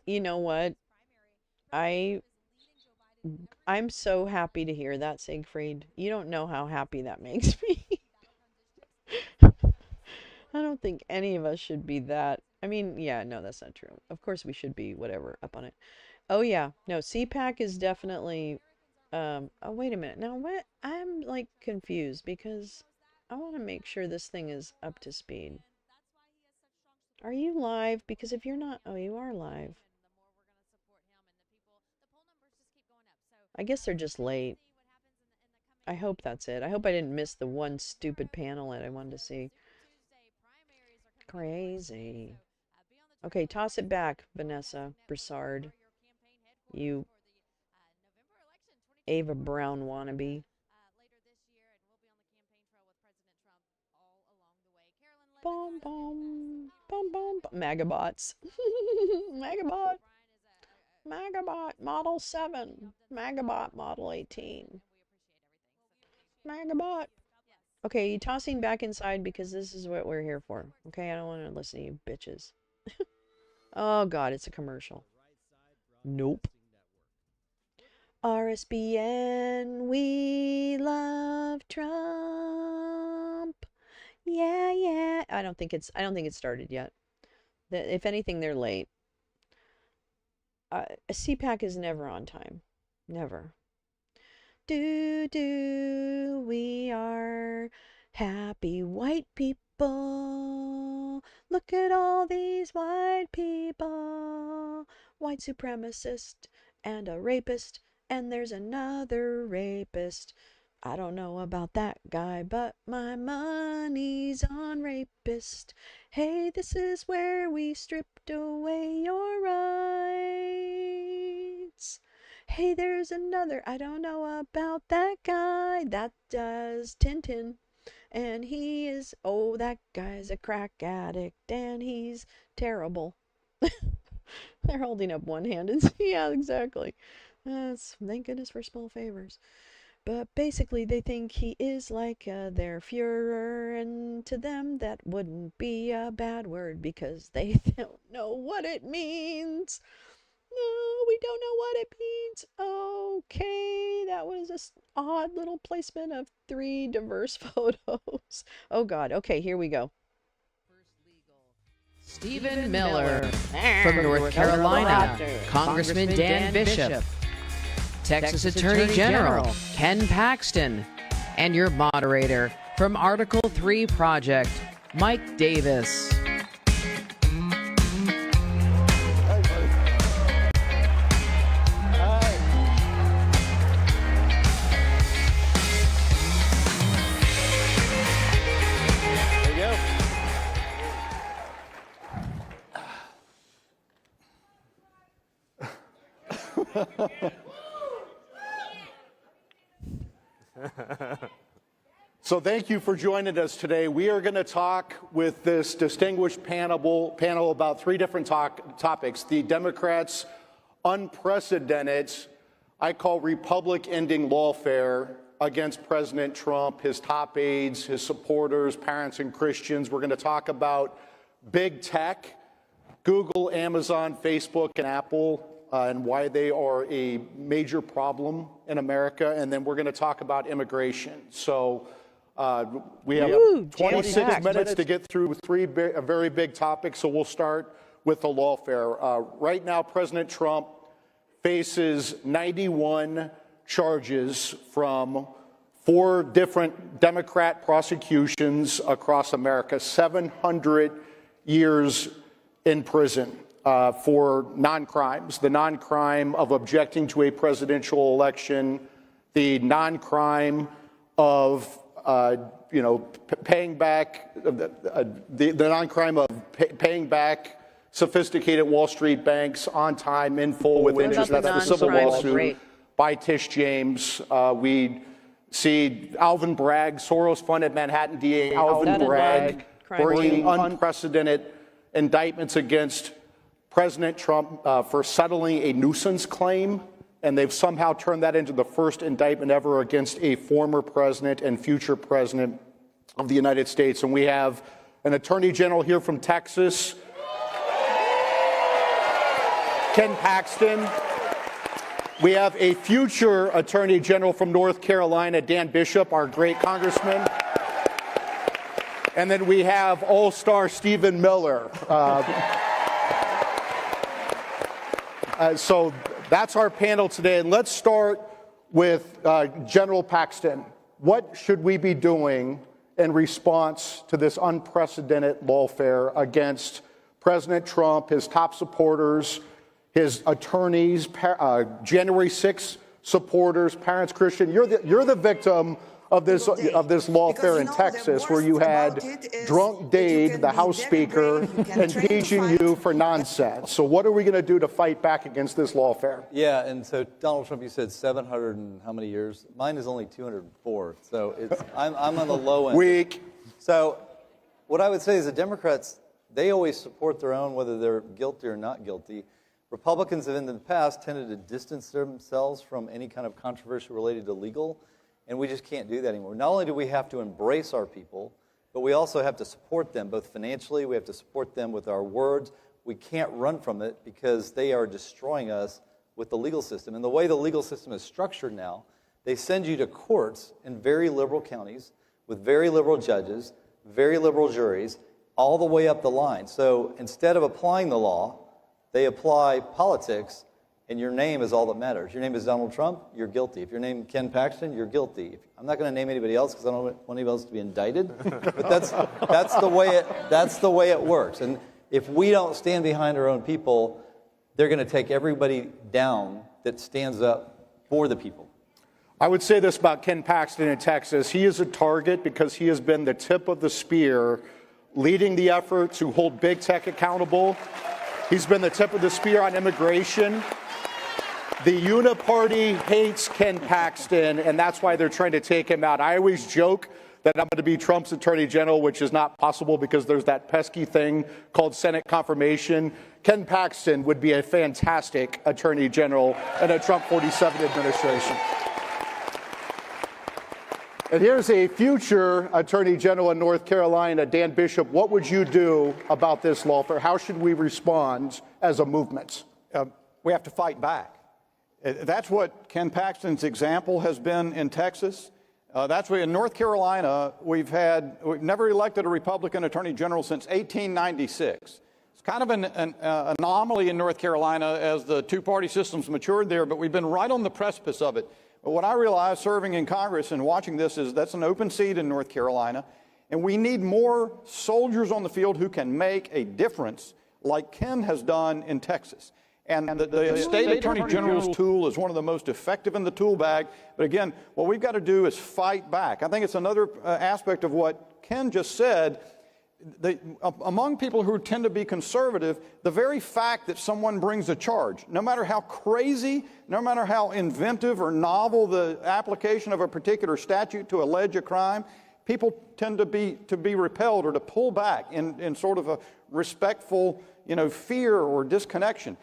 You know what? I'm so happy to hear that, Siegfried. You don't know how happy that makes me. I don't think any of us should be that. I mean, yeah, no, that's not true. Of course we should be, whatever, up on it. Oh, yeah. No, CPAC is definitely... oh, wait a minute. Now, what? I'm, like, confused because I want to make sure this thing is up to speed. Are you live? Because if you're not... Oh, you are live. I guess they're just late. I hope that's it. I hope I didn't miss the one stupid panel that I wanted to see. Crazy. Okay, toss it back, Vanessa Broussard. You Ava Brown wannabe. Boom, boom, boom, boom, boom. Magabots. Magabot. Magabot Model 7. Magabot Model 18. Magabot. Okay, you tossing back inside because this is what we're here for. Okay, I don't want to listen to you bitches. Oh God, it's a commercial. Nope. RSBN, we love Trump. Yeah, yeah. I don't think it's started yet. If anything, they're late. CPAC is never on time. Never. We are happy white people. Look at all these white people. White supremacist and a rapist, and there's another rapist. I don't know about that guy, but my money's on rapist. Hey, this is where we stripped away your rights. Hey, there's another, I don't know about that guy that does Tintin. And he is, oh, that guy's a crack addict, and he's terrible. They're holding up one hand and yeah, exactly. Thank goodness for small favors. But basically, they think he is like their Führer, and to them, that wouldn't be a bad word because they don't know what it means. No, we don't know what it means. Okay, that was an odd little placement of 3 diverse photos. Oh, God. Okay, here we go. Stephen Miller. From North Carolina, Congressman Dan Bishop. Texas Attorney General Ken Paxton. And your moderator from Article 3 Project, Mike Davis. So thank you for joining us today. We are going to talk with this distinguished panel about three different topics. The Democrats' unprecedented, I call Republic-ending lawfare against President Trump, his top aides, his supporters, parents, and Christians. We're going to talk about big tech, Google, Amazon, Facebook, and Apple, and why they are a major problem in America. And then we're going to talk about immigration. So we have 26 minutes to get through three very big topics. So we'll start with the lawfare. Right now, President Trump faces 91 charges from 4 different Democrat prosecutions across America, 700 years in prison for non-crimes. The non-crime of objecting to a presidential election, the non-crime of paying back, the non-crime of paying back sophisticated Wall Street banks on time, in full, with interest. That's the civil lawsuit by Tish James. We see Alvin Bragg, Soros-funded Manhattan DA Alvin Bragg, bringing unprecedented indictments against President Trump for settling a nuisance claim. And they've somehow turned that into the first indictment ever against a former president and future president of the United States. And we have an attorney general here from Texas, Ken Paxton. We have a future attorney general from North Carolina, Dan Bishop, our great congressman. And then we have all-star Stephen Miller. So that's our panel today. And let's start with General Paxton. What should we be doing in response to this unprecedented lawfare against President Trump, his top supporters, his attorneys, January 6 supporters, parents, Christian? You're the victim of this lawfare in Texas, where you had drunk Dade, the House Speaker, impeaching you for nonsense. So what are we going to do to fight back against this lawfare? Yeah, and so Donald Trump, you said 700 and how many years? Mine is only 204. So I'm on the low end. Weak. So what I would say is the Democrats, they always support their own, whether they're guilty or not guilty. Republicans have in the past tended to distance themselves from any kind of controversy related to legal. And we just can't do that anymore. Not only do we have to embrace our people, but we also have to support them, both financially, we have to support them with our words. We can't run from it because they are destroying us with the legal system. And the way the legal system is structured now, they send you to courts in very liberal counties with very liberal judges, very liberal juries, all the way up the line. So instead of applying the law, they apply politics. And your name is all that matters. Your name is Donald Trump, you're guilty. If your name is Ken Paxton, you're guilty. I'm not going to name anybody else because I don't want anybody else to be indicted. But that's the way it works. And if we don't stand behind our own people, they're going to take everybody down that stands up for the people. I would say this about Ken Paxton in Texas. He is a target because he has been the tip of the spear, leading the effort to hold big tech accountable. He's been the tip of the spear on immigration. The Uniparty hates Ken Paxton, and that's why they're trying to take him out. I always joke that I'm going to be Trump's attorney general, which is not possible because there's that pesky thing called Senate confirmation. Ken Paxton would be a fantastic attorney general in a Trump 47 administration. And here's a future attorney general in North Carolina, Dan Bishop. What would you do about this lawfare? How should we respond as a movement? We have to fight back. That's what Ken Paxton's example has been in Texas. That's what in North Carolina, we've never elected a Republican attorney general since 1896. It's kind of an anomaly in North Carolina as the two-party system's matured there, but we've been right on the precipice of it. But what I realize serving in Congress and watching this is that's an open seat in North Carolina, and we need more soldiers on the field who can make a difference like Ken has done in Texas. And the state attorney general's tool is one of the most effective in the tool bag. But again, what we've got to do is fight back. I think it's another aspect of what Ken just said. among people who tend to be conservative, the very fact that someone brings a charge, no matter how crazy, no matter how inventive or novel the application of a particular statute to allege a crime, people tend to be repelled or to pull back in sort of a respectful, fear or disconnection.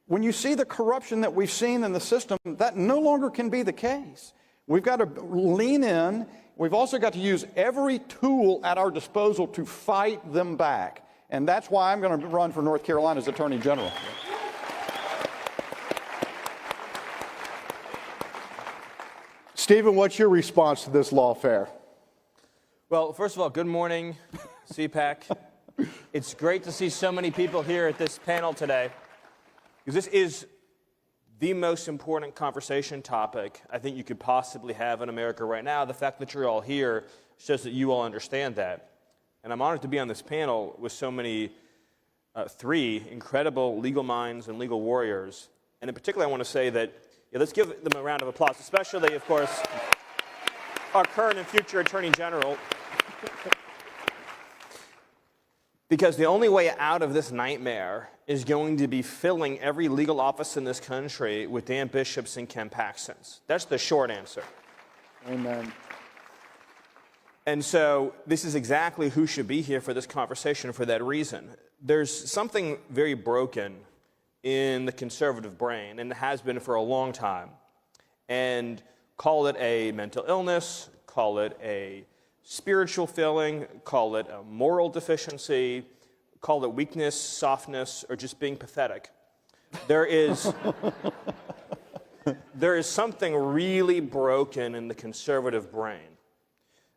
When you see the corruption that we've seen in the system, that no longer can be the case. We've got to lean in. We've also got to use every tool at our disposal to fight them back. And that's why I'm going to run for North Carolina's Attorney General. Stephen, what's your response to this lawfare? Well, first of all, good morning, CPAC. It's great to see so many people here at this panel today, because this is the most important conversation topic I think you could possibly have in America right now. The fact that you're all here shows that you all understand that. And I'm honored to be on this panel with so many, three incredible legal minds and legal warriors. And in particular, I want to say that, let's give them a round of applause, especially, of course, our current and future Attorney General. Because the only way out of this nightmare is going to be filling every legal office in this country with Dan Bishops and Ken Paxtons. That's the short answer. Amen. And so this is exactly who should be here for this conversation for that reason. There's something very broken in the conservative brain, and it has been for a long time. And call it a mental illness, call it a spiritual failing, call it a moral deficiency, call it weakness, softness, or just being pathetic. There is something really broken in the conservative brain.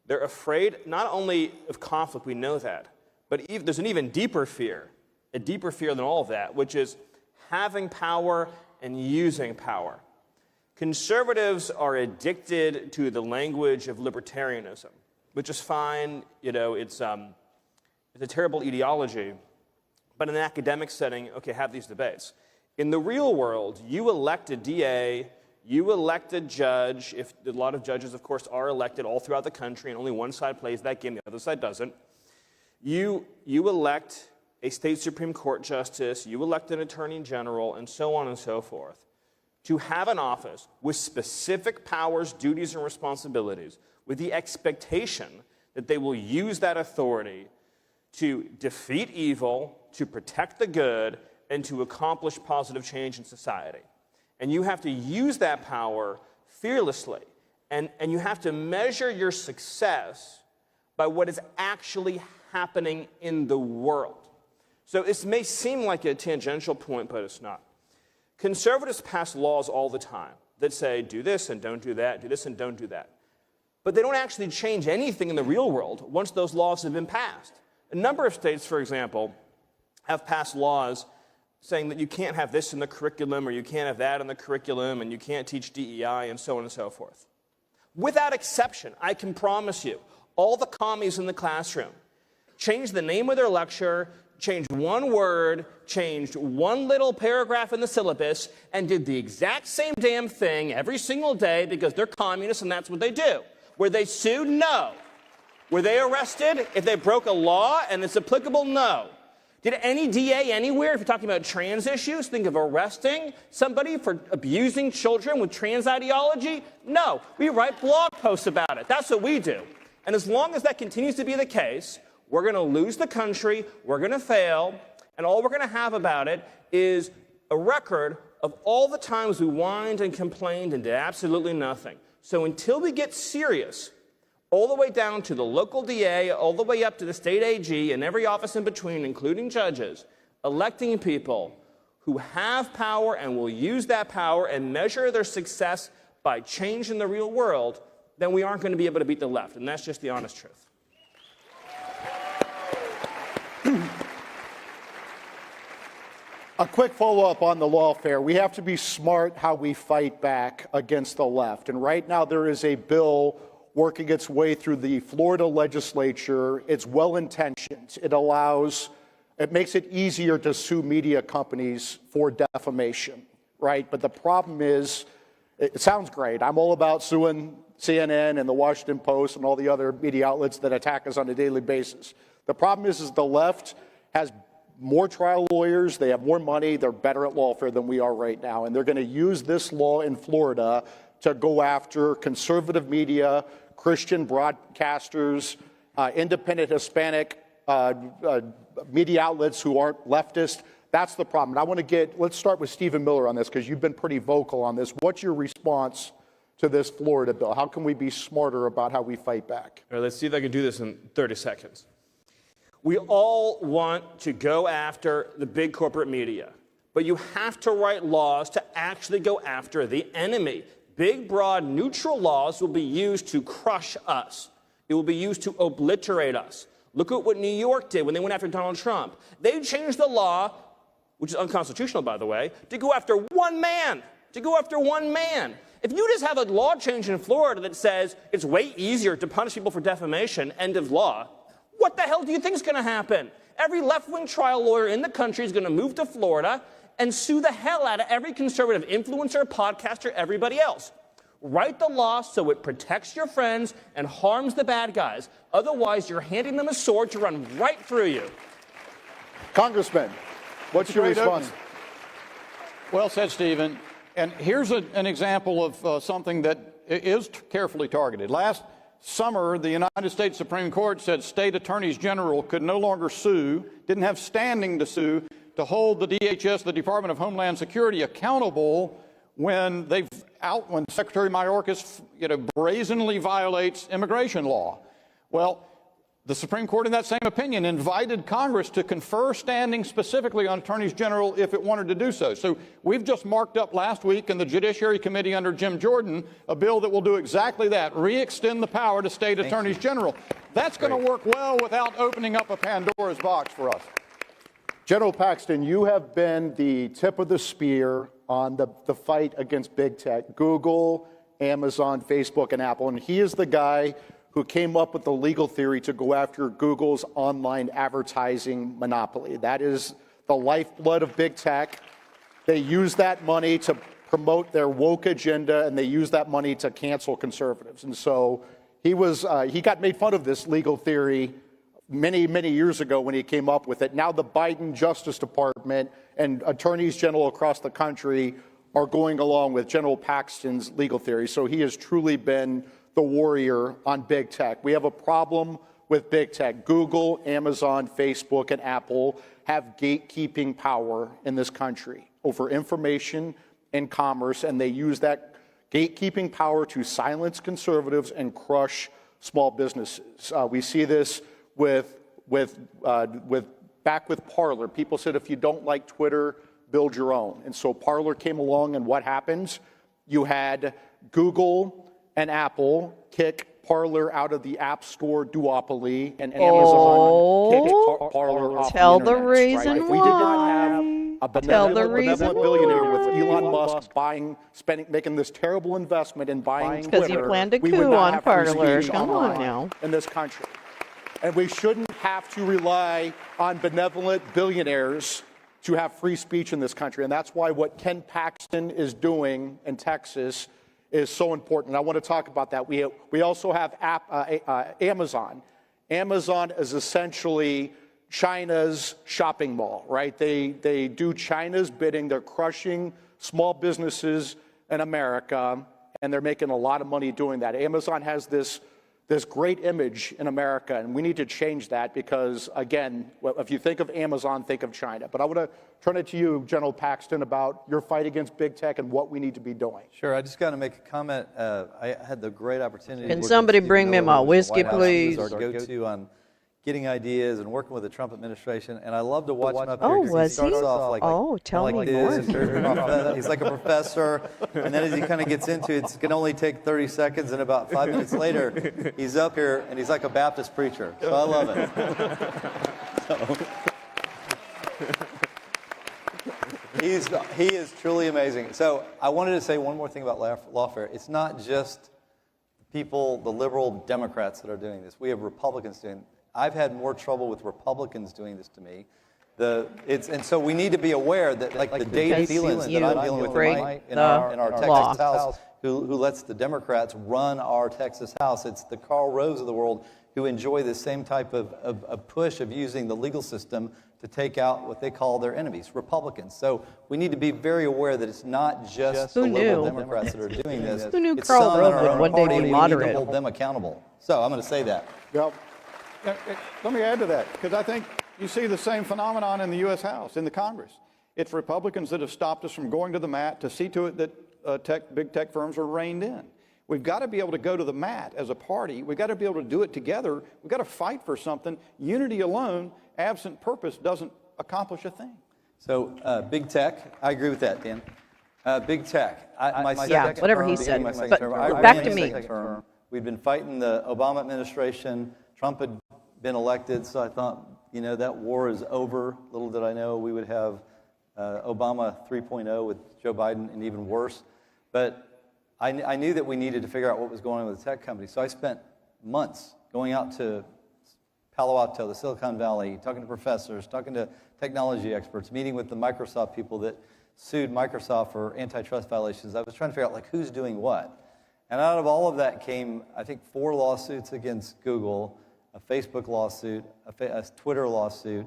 They're afraid not only of conflict, we know that, but there's an even deeper fear, a deeper fear than all of that, which is having power and using power. Conservatives are addicted to the language of libertarianism, which is fine. It's a terrible ideology. But in an academic setting, okay, have these debates. In the real world, you elect a DA, you elect a judge. If a lot of judges, of course, are elected all throughout the country, and only one side plays that game, the other side doesn't. You elect a state Supreme Court justice, you elect an attorney general, and so on and so forth. To have an office with specific powers, duties, and responsibilities, with the expectation that they will use that authority to defeat evil, to protect the good, and to accomplish positive change in society. And you have to use that power fearlessly. And you have to measure your success by what is actually happening in the world. So this may seem like a tangential point, but it's not. Conservatives pass laws all the time that say, do this and don't do that, do this and don't do that. But they don't actually change anything in the real world once those laws have been passed. A number of states, for example, have passed laws saying that you can't have this in the curriculum, or you can't have that in the curriculum, and you can't teach DEI, and so on and so forth. Without exception, I can promise you, all the commies in the classroom changed the name of their lecture, changed one word, changed one little paragraph in the syllabus, and did the exact same damn thing every single day because they're communists and that's what they do. Were they sued? No. Were they arrested if they broke a law and it's applicable? No. Did any DA anywhere, if you're talking about trans issues, think of arresting somebody for abusing children with trans ideology? No. We write blog posts about it. That's what we do. And as long as that continues to be the case, we're going to lose the country, we're going to fail, and all we're going to have about it is a record of all the times we whined and complained and did absolutely nothing. So until we get serious, all the way down to the local DA, all the way up to the state AG, and every office in between, including judges, electing people who have power and will use that power and measure their success by change in the real world, then we aren't going to be able to beat the left. And that's just the honest truth. A quick follow-up on the lawfare. We have to be smart how we fight back against the left. And right now there is a bill working its way through the Florida legislature. It's well-intentioned. It makes it easier to sue media companies for defamation, right? But the problem is, it sounds great. I'm all about suing CNN and the Washington Post and all the other media outlets that attack us on a daily basis. The problem is the left has more trial lawyers, they have more money, they're better at lawfare than we are right now, and they're going to use this law in Florida to go after conservative media, Christian broadcasters, independent Hispanic media outlets who aren't leftist. That's the problem. And let's start with Stephen Miller on this, because you've been pretty vocal on this. What's your response to this Florida bill? How can we be smarter about how we fight back? All right, let's see if I can do this in 30 seconds. We all want to go after the big corporate media, but you have to write laws to actually go after the enemy. Big, broad, neutral laws will be used to crush us. It will be used to obliterate us. Look at what New York did when they went after Donald Trump. They changed the law, which is unconstitutional, by the way, to go after one man. If you just have a law change in Florida that says it's way easier to punish people for defamation, end of law, what the hell do you think is going to happen? Every left-wing trial lawyer in the country is going to move to Florida and sue the hell out of every conservative influencer, podcaster, everybody else. Write the law so it protects your friends and harms the bad guys. Otherwise, you're handing them a sword to run right through you. Congressman, what's your response? Well said, Stephen. And here's an example of something that is carefully targeted. Last summer, the United States Supreme Court said state attorneys general could no longer sue, didn't have standing to sue, to hold the DHS, the Department of Homeland Security, accountable when when Secretary Mayorkas, brazenly violates immigration law. Well, the Supreme Court, in that same opinion, invited Congress to confer standing specifically on attorneys general if it wanted to do so. So we've just marked up last week in the Judiciary Committee under Jim Jordan a bill that will do exactly that, re-extend the power to state attorneys general. That's going to work well without opening up a Pandora's box for us. General Paxton, you have been the tip of the spear on the fight against big tech, Google, Amazon, Facebook, and Apple, and he is the guy who came up with the legal theory to go after Google's online advertising monopoly. That is the lifeblood of big tech. They use that money to promote their woke agenda, and they use that money to cancel conservatives. And so he got made fun of this legal theory many, many years ago when he came up with it. Now the Biden Justice Department and attorneys general across the country are going along with General Paxton's legal theory. So he has truly been the warrior on big tech. We have a problem with big tech. Google, Amazon, Facebook, and Apple have gatekeeping power in this country over information and commerce, and they use that gatekeeping power to silence conservatives and crush small businesses. We see this with Parler. People said, if you don't like Twitter, build your own. And so Parler came along, and what happens? You had Google and Apple kick Parler out of the App Store duopoly, and Amazon kicked Parler off Tell the the internet. reason Right? If we did not have a benevolent billionaire with Elon Musk making this terrible investment in buying because Twitter, you planned a we would coup not on have free Parler. speech Come on online now. in this country. And we shouldn't have to rely on benevolent billionaires to have free speech in this country. And that's why what Ken Paxton is doing in Texas is so important. I want to talk about that. We also have Amazon. Amazon is essentially China's shopping mall, right? They do China's bidding. They're crushing small businesses in America, and they're making a lot of money doing that. Amazon has this great image in America, and we need to change that because, again, if you think of Amazon, think of China. But I want to turn it to you, General Paxton, about your fight against big tech and what we need to be doing. Sure. I just got to make a comment. I had the great opportunity. Can somebody bring me my whiskey, please? He was our go-to on getting ideas and working with the Trump administration, and I love to watch him up Oh, here. was He starts he? off like, Tell like me this, more. he's like a professor, and then as he kind of gets into it, it can only take 30 seconds, and about 5 minutes later, he's up here, and he's like a Baptist preacher. So I love it. He is truly amazing. So I wanted to say one more thing about lawfare. It's not just people, the liberal Democrats that are doing this. We have Republicans doing it. I've had more trouble with Republicans doing this to me. And so we need to be aware that, like the Dave Thielens that I'm dealing with tonight in our Texas House, who lets the Democrats run our Texas House. It's the Karl Rove of the world who enjoy the same type of push of using the legal system to take out what they call their enemies, Republicans. So we need to be very aware that it's not just the liberal Democrats that are doing this. Who knew It's Karl some in Rove our would own one day party, be and we need moderate? to hold them accountable. So I'm going to say that. Well, let me add to that, because I think you see the same phenomenon in the U.S. House, in the Congress. It's Republicans that have stopped us from going to the mat to see to it that big tech firms are reined in. We've got to be able to go to the mat as a party. We've got to be able to do it together. We've got to fight for something. Unity alone, absent purpose, doesn't accomplish a thing. So big tech, I agree with that, Dan. Big tech. Yeah, whatever he said. But back to me. We've been fighting the Obama administration. Trump had been elected, so I thought, that war is over. Little did I know we would have Obama 3.0 with Joe Biden, and even worse. But I knew that we needed to figure out what was going on with the tech companies. So I spent months going out to Palo Alto, the Silicon Valley, talking to professors, talking to technology experts, meeting with the Microsoft people that sued Microsoft for antitrust violations. I was trying to figure out, who's doing what. And out of all of that came, I think, 4 lawsuits against Google, a Facebook lawsuit, a Twitter lawsuit,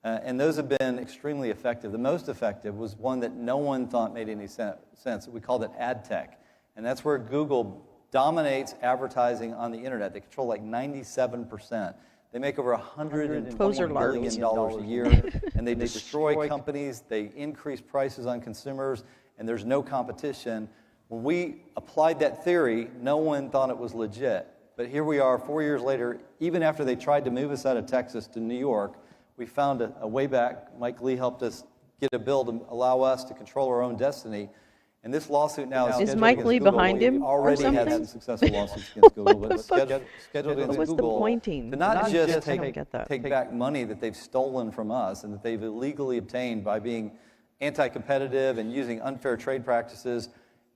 and those have been extremely effective. The most effective was one that no one thought made any sense. We called it ad tech. And that's where Google dominates advertising on the internet. They control 97%. They make over $120 billion a year, and they destroy companies. They increase prices on consumers, and there's no competition. When we applied that theory, no one thought it was legit. But here we are 4 years later, even after they tried to move us out of Texas to New York, we found a way back. Mike Lee helped us get a bill to allow us to control our own destiny. And this lawsuit now is Mike Lee behind him or something? Already had some successful lawsuits against Google, but scheduled against What's Google the pointing? to not just take take back money that they've stolen from us and that they've illegally obtained by being anti-competitive and using unfair trade practices.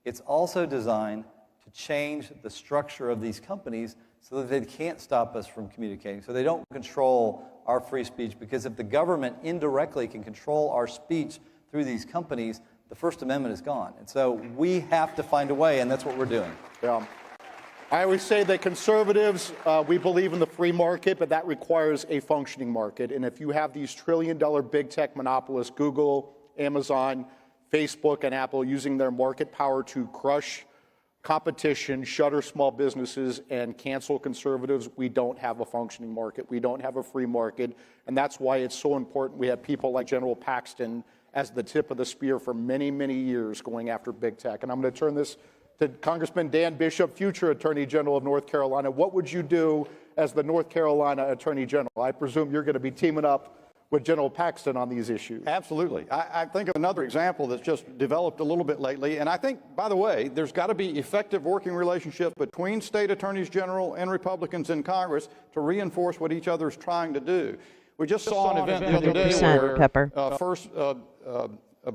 It's also designed to change the structure of these companies so that they can't stop us from communicating, so they don't control our free speech. Because if the government indirectly can control our speech through these companies, the First Amendment is gone. And so we have to find a way, and that's what we're doing. Yeah. I always say that conservatives, we believe in the free market, but that requires a functioning market. And if you have these trillion-dollar big tech monopolists, Google, Amazon, Facebook, and Apple, using their market power to crush competition, shutter small businesses, and cancel conservatives, we don't have a functioning market. We don't have a free market. And that's why it's so important we have people like General Paxton as the tip of the spear for many, many years going after big tech. And I'm going to turn this to Congressman Dan Bishop, future Attorney General of North Carolina. What would you do as the North Carolina Attorney General? I presume you're going to be teaming up with General Paxton on these issues. Absolutely. I think of another example that's just developed a little bit lately, and I think, by the way, there's got to be effective working relationship between state attorneys general and Republicans in Congress to reinforce what each other is trying to do. We just saw an event the other day where first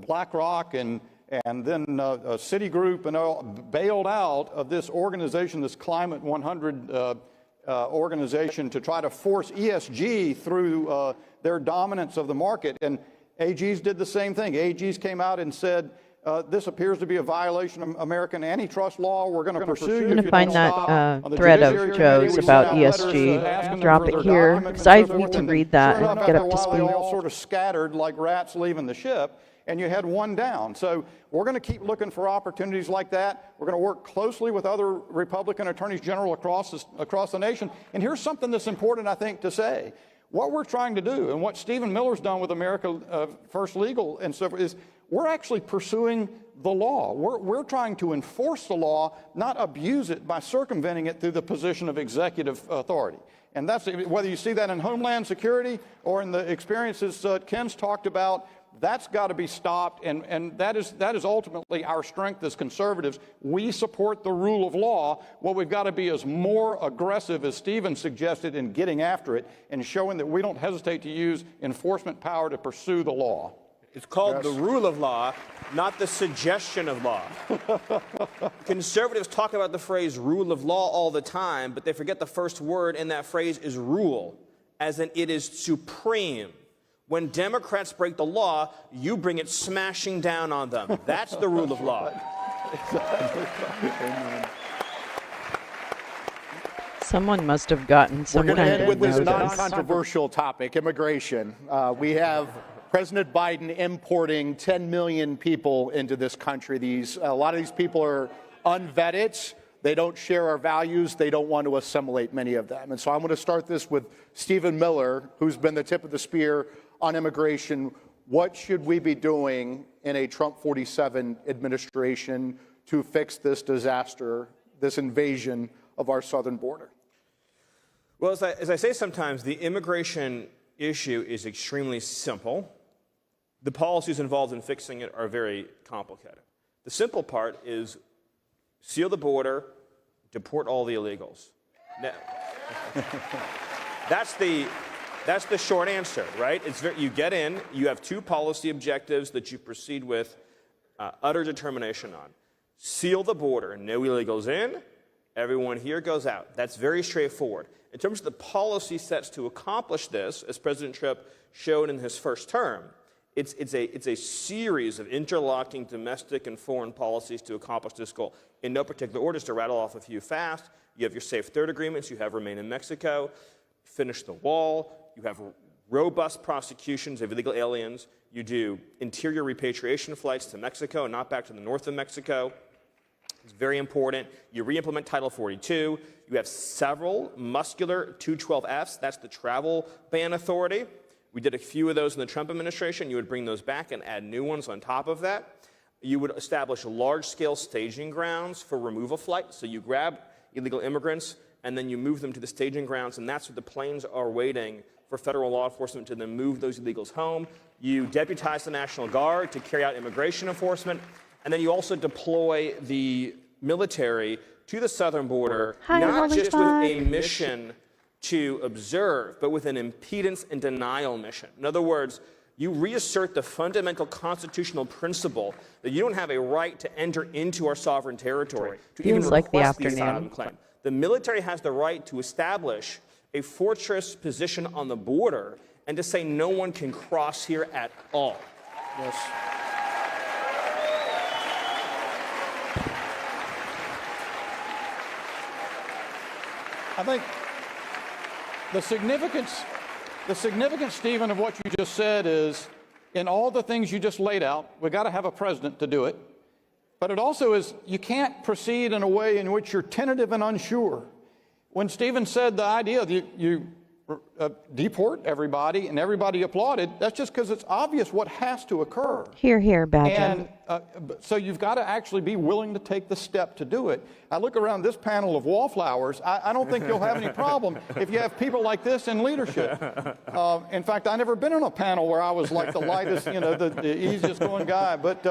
BlackRock and then Citigroup and all bailed out of this organization, this Climate 100 organization, to try to force ESG through their dominance of the market. And AGs did the same thing. AGs came out and said, this appears to be a violation of American antitrust law. We're going to pursue you. I'm going to find that thread of Joe's about ESG. Drop it here, because I need to read that and get up to speed. They all sort of scattered like rats leaving the ship, and you had one down. So we're going to keep looking for opportunities like that. We're going to work closely with other Republican attorneys general across the nation. And here's something that's important, I think, to say. What we're trying to do, and what Stephen Miller's done with America First Legal and so forth, is we're actually pursuing the law. We're trying to enforce the law, not abuse it by circumventing it through the position of executive authority. And that's whether you see that in Homeland Security or in the experiences Ken's talked about. That's got to be stopped, and that is ultimately our strength as conservatives. We support the rule of law. What we've got to be is more aggressive, as Stephen suggested, in getting after it and showing that we don't hesitate to use enforcement power to pursue the law. It's called the rule of law, not the suggestion of law. Conservatives talk about the phrase rule of law all the time, but they forget the first word in that phrase is rule, as in it is supreme. When Democrats break the law, you bring it smashing down on them. That's the rule of law. Someone must have gotten some We're going to kind end of with this notice. non-controversial topic, immigration. We have President Biden importing 10 million people into this country. A lot of these people are unvetted. They don't share our values. They don't want to assimilate, many of them. And so I'm going to start this with Stephen Miller, who's been the tip of the spear on immigration. What should we be doing in a Trump 47 administration to fix this disaster, this invasion of our southern border? Well, as I say sometimes, the immigration issue is extremely simple. The policies involved in fixing it are very complicated. The simple part is seal the border, deport all the illegals. Now, that's the short answer, right? You get in, you have two policy objectives that you proceed with utter determination on. Seal the border, no illegals in, everyone here goes out. That's very straightforward. In terms of the policy sets to accomplish this, as President Trump showed in his first term, it's a series of interlocking domestic and foreign policies to accomplish this goal. In no particular order, just to rattle off a few fast, you have your Safe Third agreements, you have Remain in Mexico, finish the wall, you have robust prosecutions of illegal aliens, you do interior repatriation flights to Mexico and not back to the north of Mexico. It's very important. You re-implement Title 42. You have several muscular 212Fs. That's the travel ban authority. We did a few of those in the Trump administration. You would bring those back and add new ones on top of that. You would establish large-scale staging grounds for removal flights. So you grab illegal immigrants and then you move them to the staging grounds, and that's where the planes are waiting for federal law enforcement to then move those illegals home. You deputize the National Guard to carry out immigration enforcement. And then you also deploy the military to the southern border, not just with a mission to observe, but with an impedance and denial mission. In other words, you reassert the fundamental constitutional principle that you don't have a right to enter into our sovereign territory, to even request the asylum claim. The military has the right to establish a fortress position on the border and to say no one can cross here at all. Yes. I think the significance, Stephen, of what you just said is, in all the things you just laid out, we've got to have a president to do it. But it also is, you can't proceed in a way in which you're tentative and unsure. When Stephen said the idea that you deport everybody and everybody applauded, that's just because it's obvious what has to occur. Hear, hear, Badger. And so you've got to actually be willing to take the step to do it. I look around this panel of wallflowers, I don't think you'll have any problem if you have people like this in leadership. In fact, I've never been on a panel where I was like the lightest, the easiest going guy. But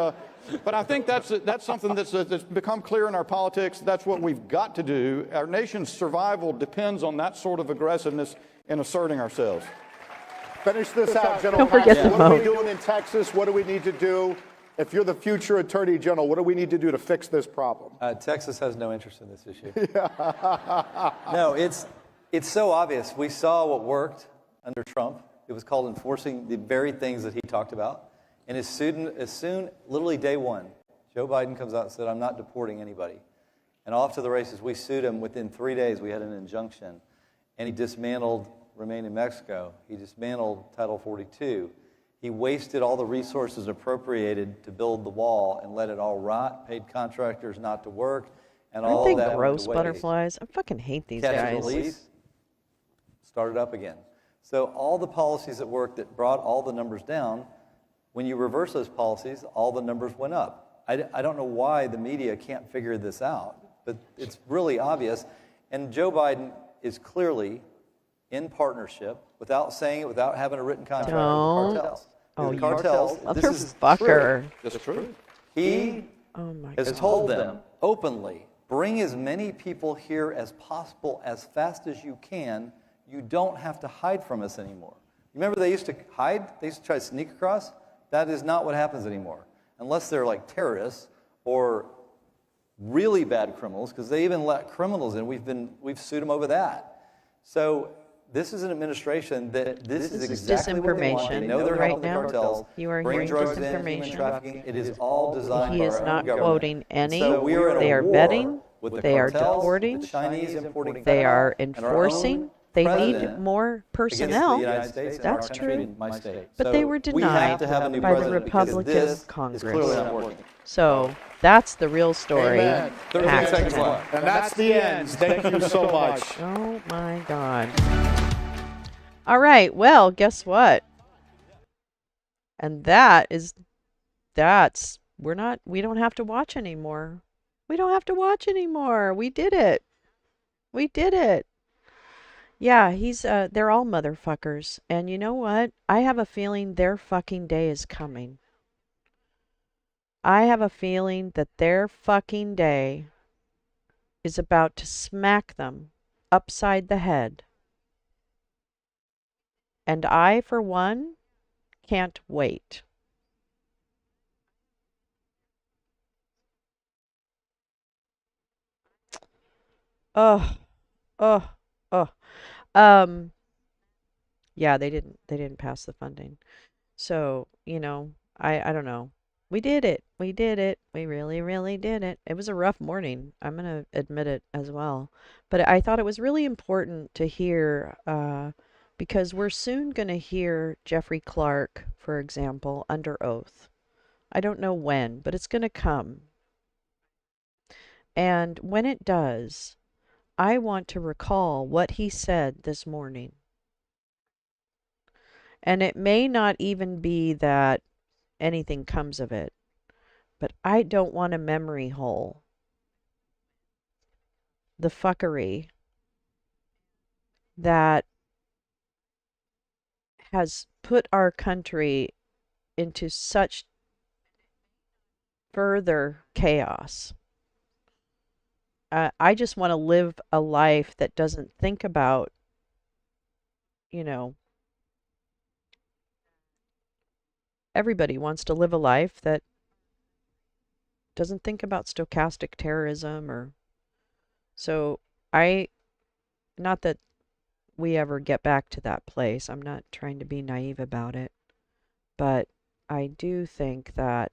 I think that's something that's become clear in our politics. That's what we've got to do. Our nation's survival depends on that sort of aggressiveness in asserting ourselves. Finish this out, General. Don't forget the What are we vote. doing in Texas? What do we need to do? If you're the future Attorney General, what do we need to do to fix this problem? Texas has no interest in this issue. No, it's so obvious. We saw what worked under Trump. It was called enforcing the very things that he talked about. And as soon, literally day one, Joe Biden comes out and said, I'm not deporting anybody. And off to the races. We sued him. Within 3 days, we had an injunction. And he dismantled Remain in Mexico. He dismantled Title 42. He wasted all the resources appropriated to build the wall and let it all rot, paid contractors not to work, and all Aren't that they went gross to waste. butterflies? I fucking hate these Catch and guys. release, started up again. So all the policies that worked that brought all the numbers down, when you reverse those policies, all the numbers went up. I don't know why the media can't figure this out, but it's really obvious. And Joe Biden is clearly in partnership, without saying it, without having a written contract with the cartels. Oh, The you cartels, this is motherfucker. true. That's true. He has told them openly, bring as many people here as possible as fast as you can. You don't have to hide from us anymore. Remember they used to hide? They used to try to sneak across? That is not what happens anymore. Unless they're like terrorists or really bad criminals, because they even let criminals in. We've sued them over that. So this is an administration that this is exactly what they want. They disinformation. know they're Right helping the now, cartels. you are bring hearing drugs in, human disinformation. trafficking. It is all designed He by is our own not government. quoting any. So we are in They a are war betting with the They are cartels, deporting. the Chinese importing They fentanyl, are and our enforcing. own They need president more against personnel. the United States and That's our country true. and my state. But So they were we have denied to have a new by the president because Republican this is Congress. clearly not working. So that's the real story. Amen. 30 seconds left. And that's the end. Thank you so much. Oh my God. All right. Well, guess what? And we don't have to watch anymore. We don't have to watch anymore. We did it. We did it. Yeah, they're all motherfuckers. And you know what? I have a feeling their fucking day is coming. I have a feeling that their fucking day is about to smack them upside the head. And I, for one, can't wait. Oh, oh, oh. Yeah, they didn't pass the funding. So, I don't know. We did it. We did it. We really, really did it. It was a rough morning. I'm going to admit it as well. But I thought it was really important to hear, because we're soon going to hear Jeffrey Clark, for example, under oath. I don't know when, but it's going to come. And when it does, I want to recall what he said this morning. And it may not even be that anything comes of it, but I don't want a memory hole. The fuckery that has put our country into such further chaos. I just want to live a life that doesn't think about, everybody wants to live a life that doesn't think about stochastic terrorism so not that we ever get back to that place. I'm not trying to be naive about it, but I do think that,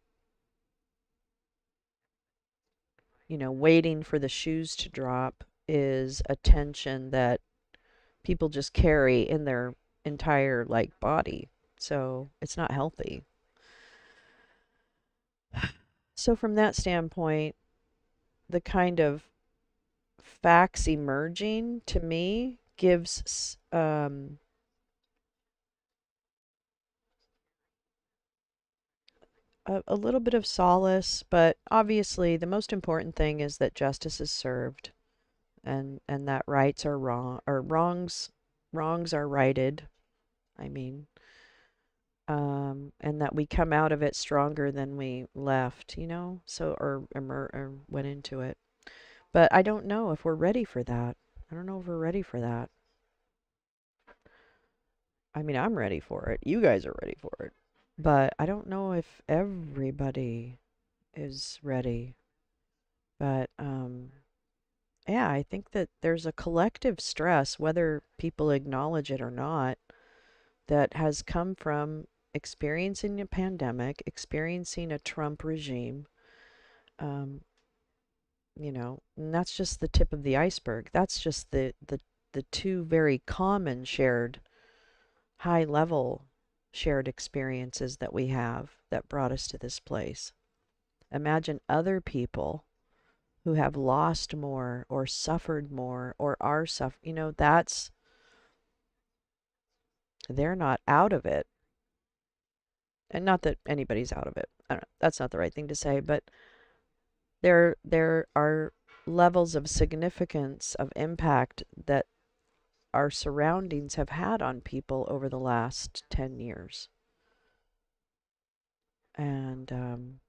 waiting for the shoes to drop is a tension that people just carry in their entire body. So it's not healthy. So from that standpoint, the kind of facts emerging to me gives a little bit of solace, but obviously the most important thing is that justice is served, and that rights are wrongs are righted. I mean, and that we come out of it stronger than we left, so or went into it. But I don't know if we're ready for that. I don't know if we're ready for that. I mean, I'm ready for it. You guys are ready for it. But I don't know if everybody is ready. But, yeah, I think that there's a collective stress, whether people acknowledge it or not, that has come from experiencing a pandemic, experiencing a Trump regime, and that's just the tip of the iceberg. That's just the two very common high-level shared experiences that we have that brought us to this place. Imagine other people who have lost more or suffered more or are suffering. They're not out of it. And not that anybody's out of it. I don't know. That's not the right thing to say, but there are levels of significance, of impact that our surroundings have had on people over the last 10 years. And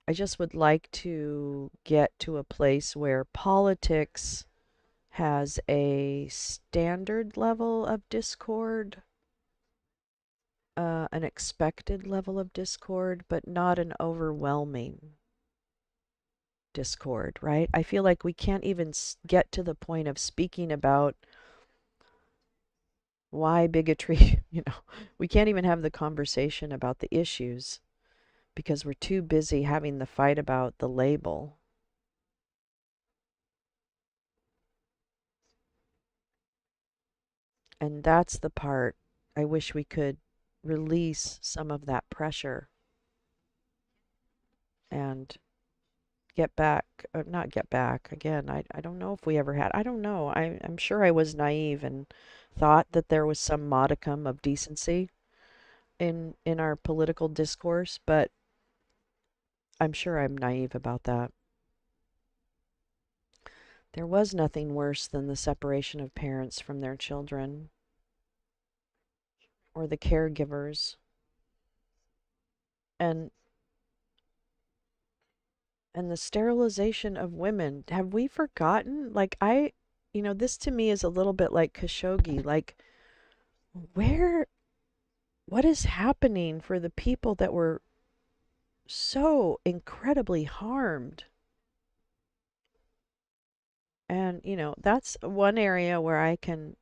I just would like to get to a place where politics has a standard level of discord, an expected level of discord, but not an overwhelming discord, right? I feel like we can't even get to the point of speaking about why bigotry, we can't even have the conversation about the issues because we're too busy having the fight about the label. And that's the part I wish we could release some of that pressure and get back, not get back again. I don't know if we ever had. I don't know. I'm sure I was naive and thought that there was some modicum of decency in our political discourse, but I'm sure I'm naive about that. There was nothing worse than the separation of parents from their children or the caregivers. And the sterilization of women. Have we forgotten? Like, this to me is a little bit like Khashoggi. Like, what is happening for the people that were so incredibly harmed? And, that's one area where I can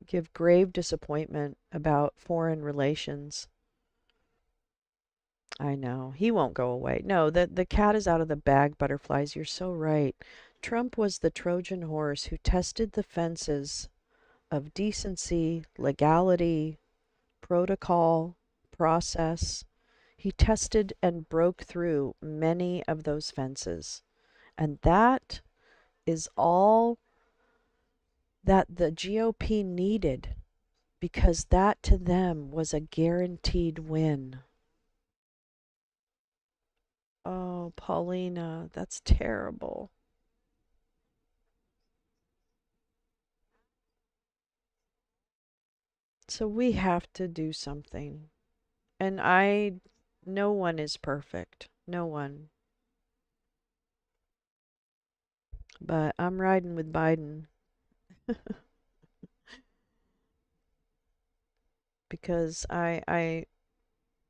give grave disappointment about foreign relations. I know. He won't go away. No, the cat is out of the bag, butterflies. You're so right. Trump was the Trojan horse who tested the fences of decency, legality, protocol, process. He tested and broke through many of those fences. And that is all that the GOP needed, because that to them was a guaranteed win. Oh, Paulina, that's terrible. So we have to do something. And no one is perfect. No one. But I'm riding with Biden. Because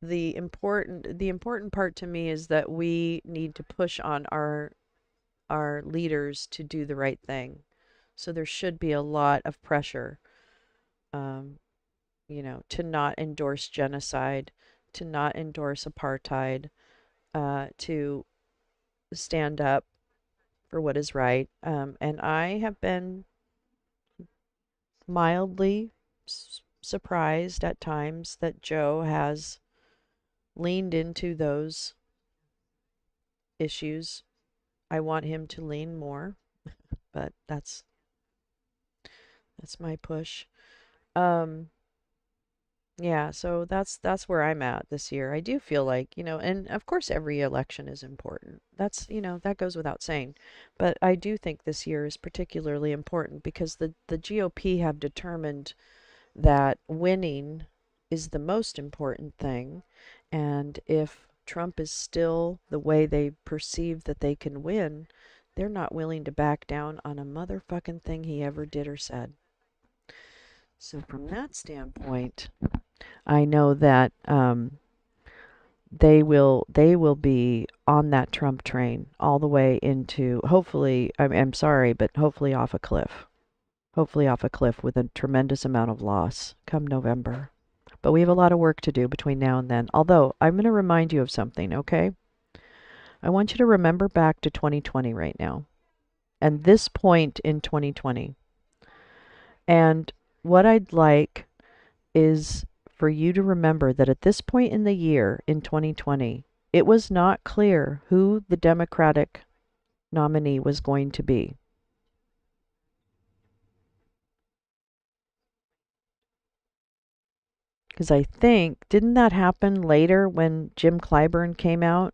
the important part to me is that we need to push on our leaders to do the right thing. So there should be a lot of pressure, to not endorse genocide, to not endorse apartheid, to stand up for what is right. And I have been mildly surprised at times that Joe has leaned into those issues. I want him to lean more, but that's my push. Yeah, so that's where I'm at this year. I do feel like, and of course every election is important. That's, that goes without saying. But I do think this year is particularly important because the GOP have determined that winning is the most important thing. And if Trump is still the way they perceive that they can win, they're not willing to back down on a motherfucking thing he ever did or said. So from that standpoint, I know that they will be on that Trump train all the way into, hopefully, I'm sorry, but hopefully off a cliff. Hopefully off a cliff with a tremendous amount of loss come November. But we have a lot of work to do between now and then. Although, I'm going to remind you of something, okay? I want you to remember back to 2020 right now. And this point in 2020. And what I'd like is for you to remember that at this point in the year, in 2020, it was not clear who the Democratic nominee was going to be. Because I think, didn't that happen later when Jim Clyburn came out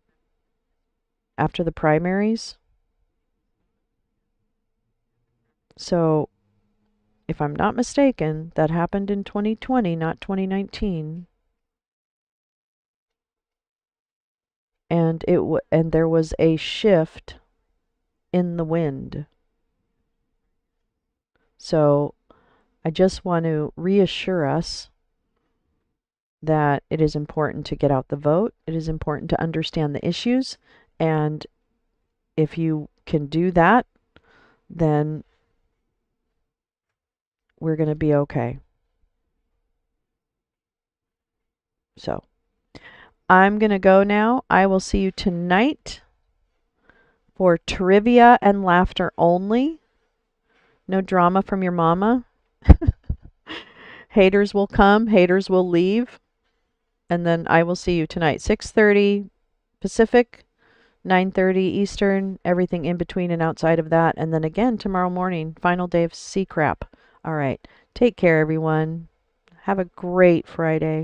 after the primaries? So, if I'm not mistaken, that happened in 2020, not 2019. And and there was a shift in the wind. So, I just want to reassure us that it is important to get out the vote. It is important to understand the issues. And if you can do that, then we're going to be okay. So, I'm going to go now. I will see you tonight for trivia and laughter only. No drama from your mama. Haters will come, haters will leave, and then I will see you tonight, 6:30 Pacific, 9:30 Eastern, everything in between and outside of that, and then again tomorrow morning, final day of CCRAP. All right, take care, everyone. Have a great Friday.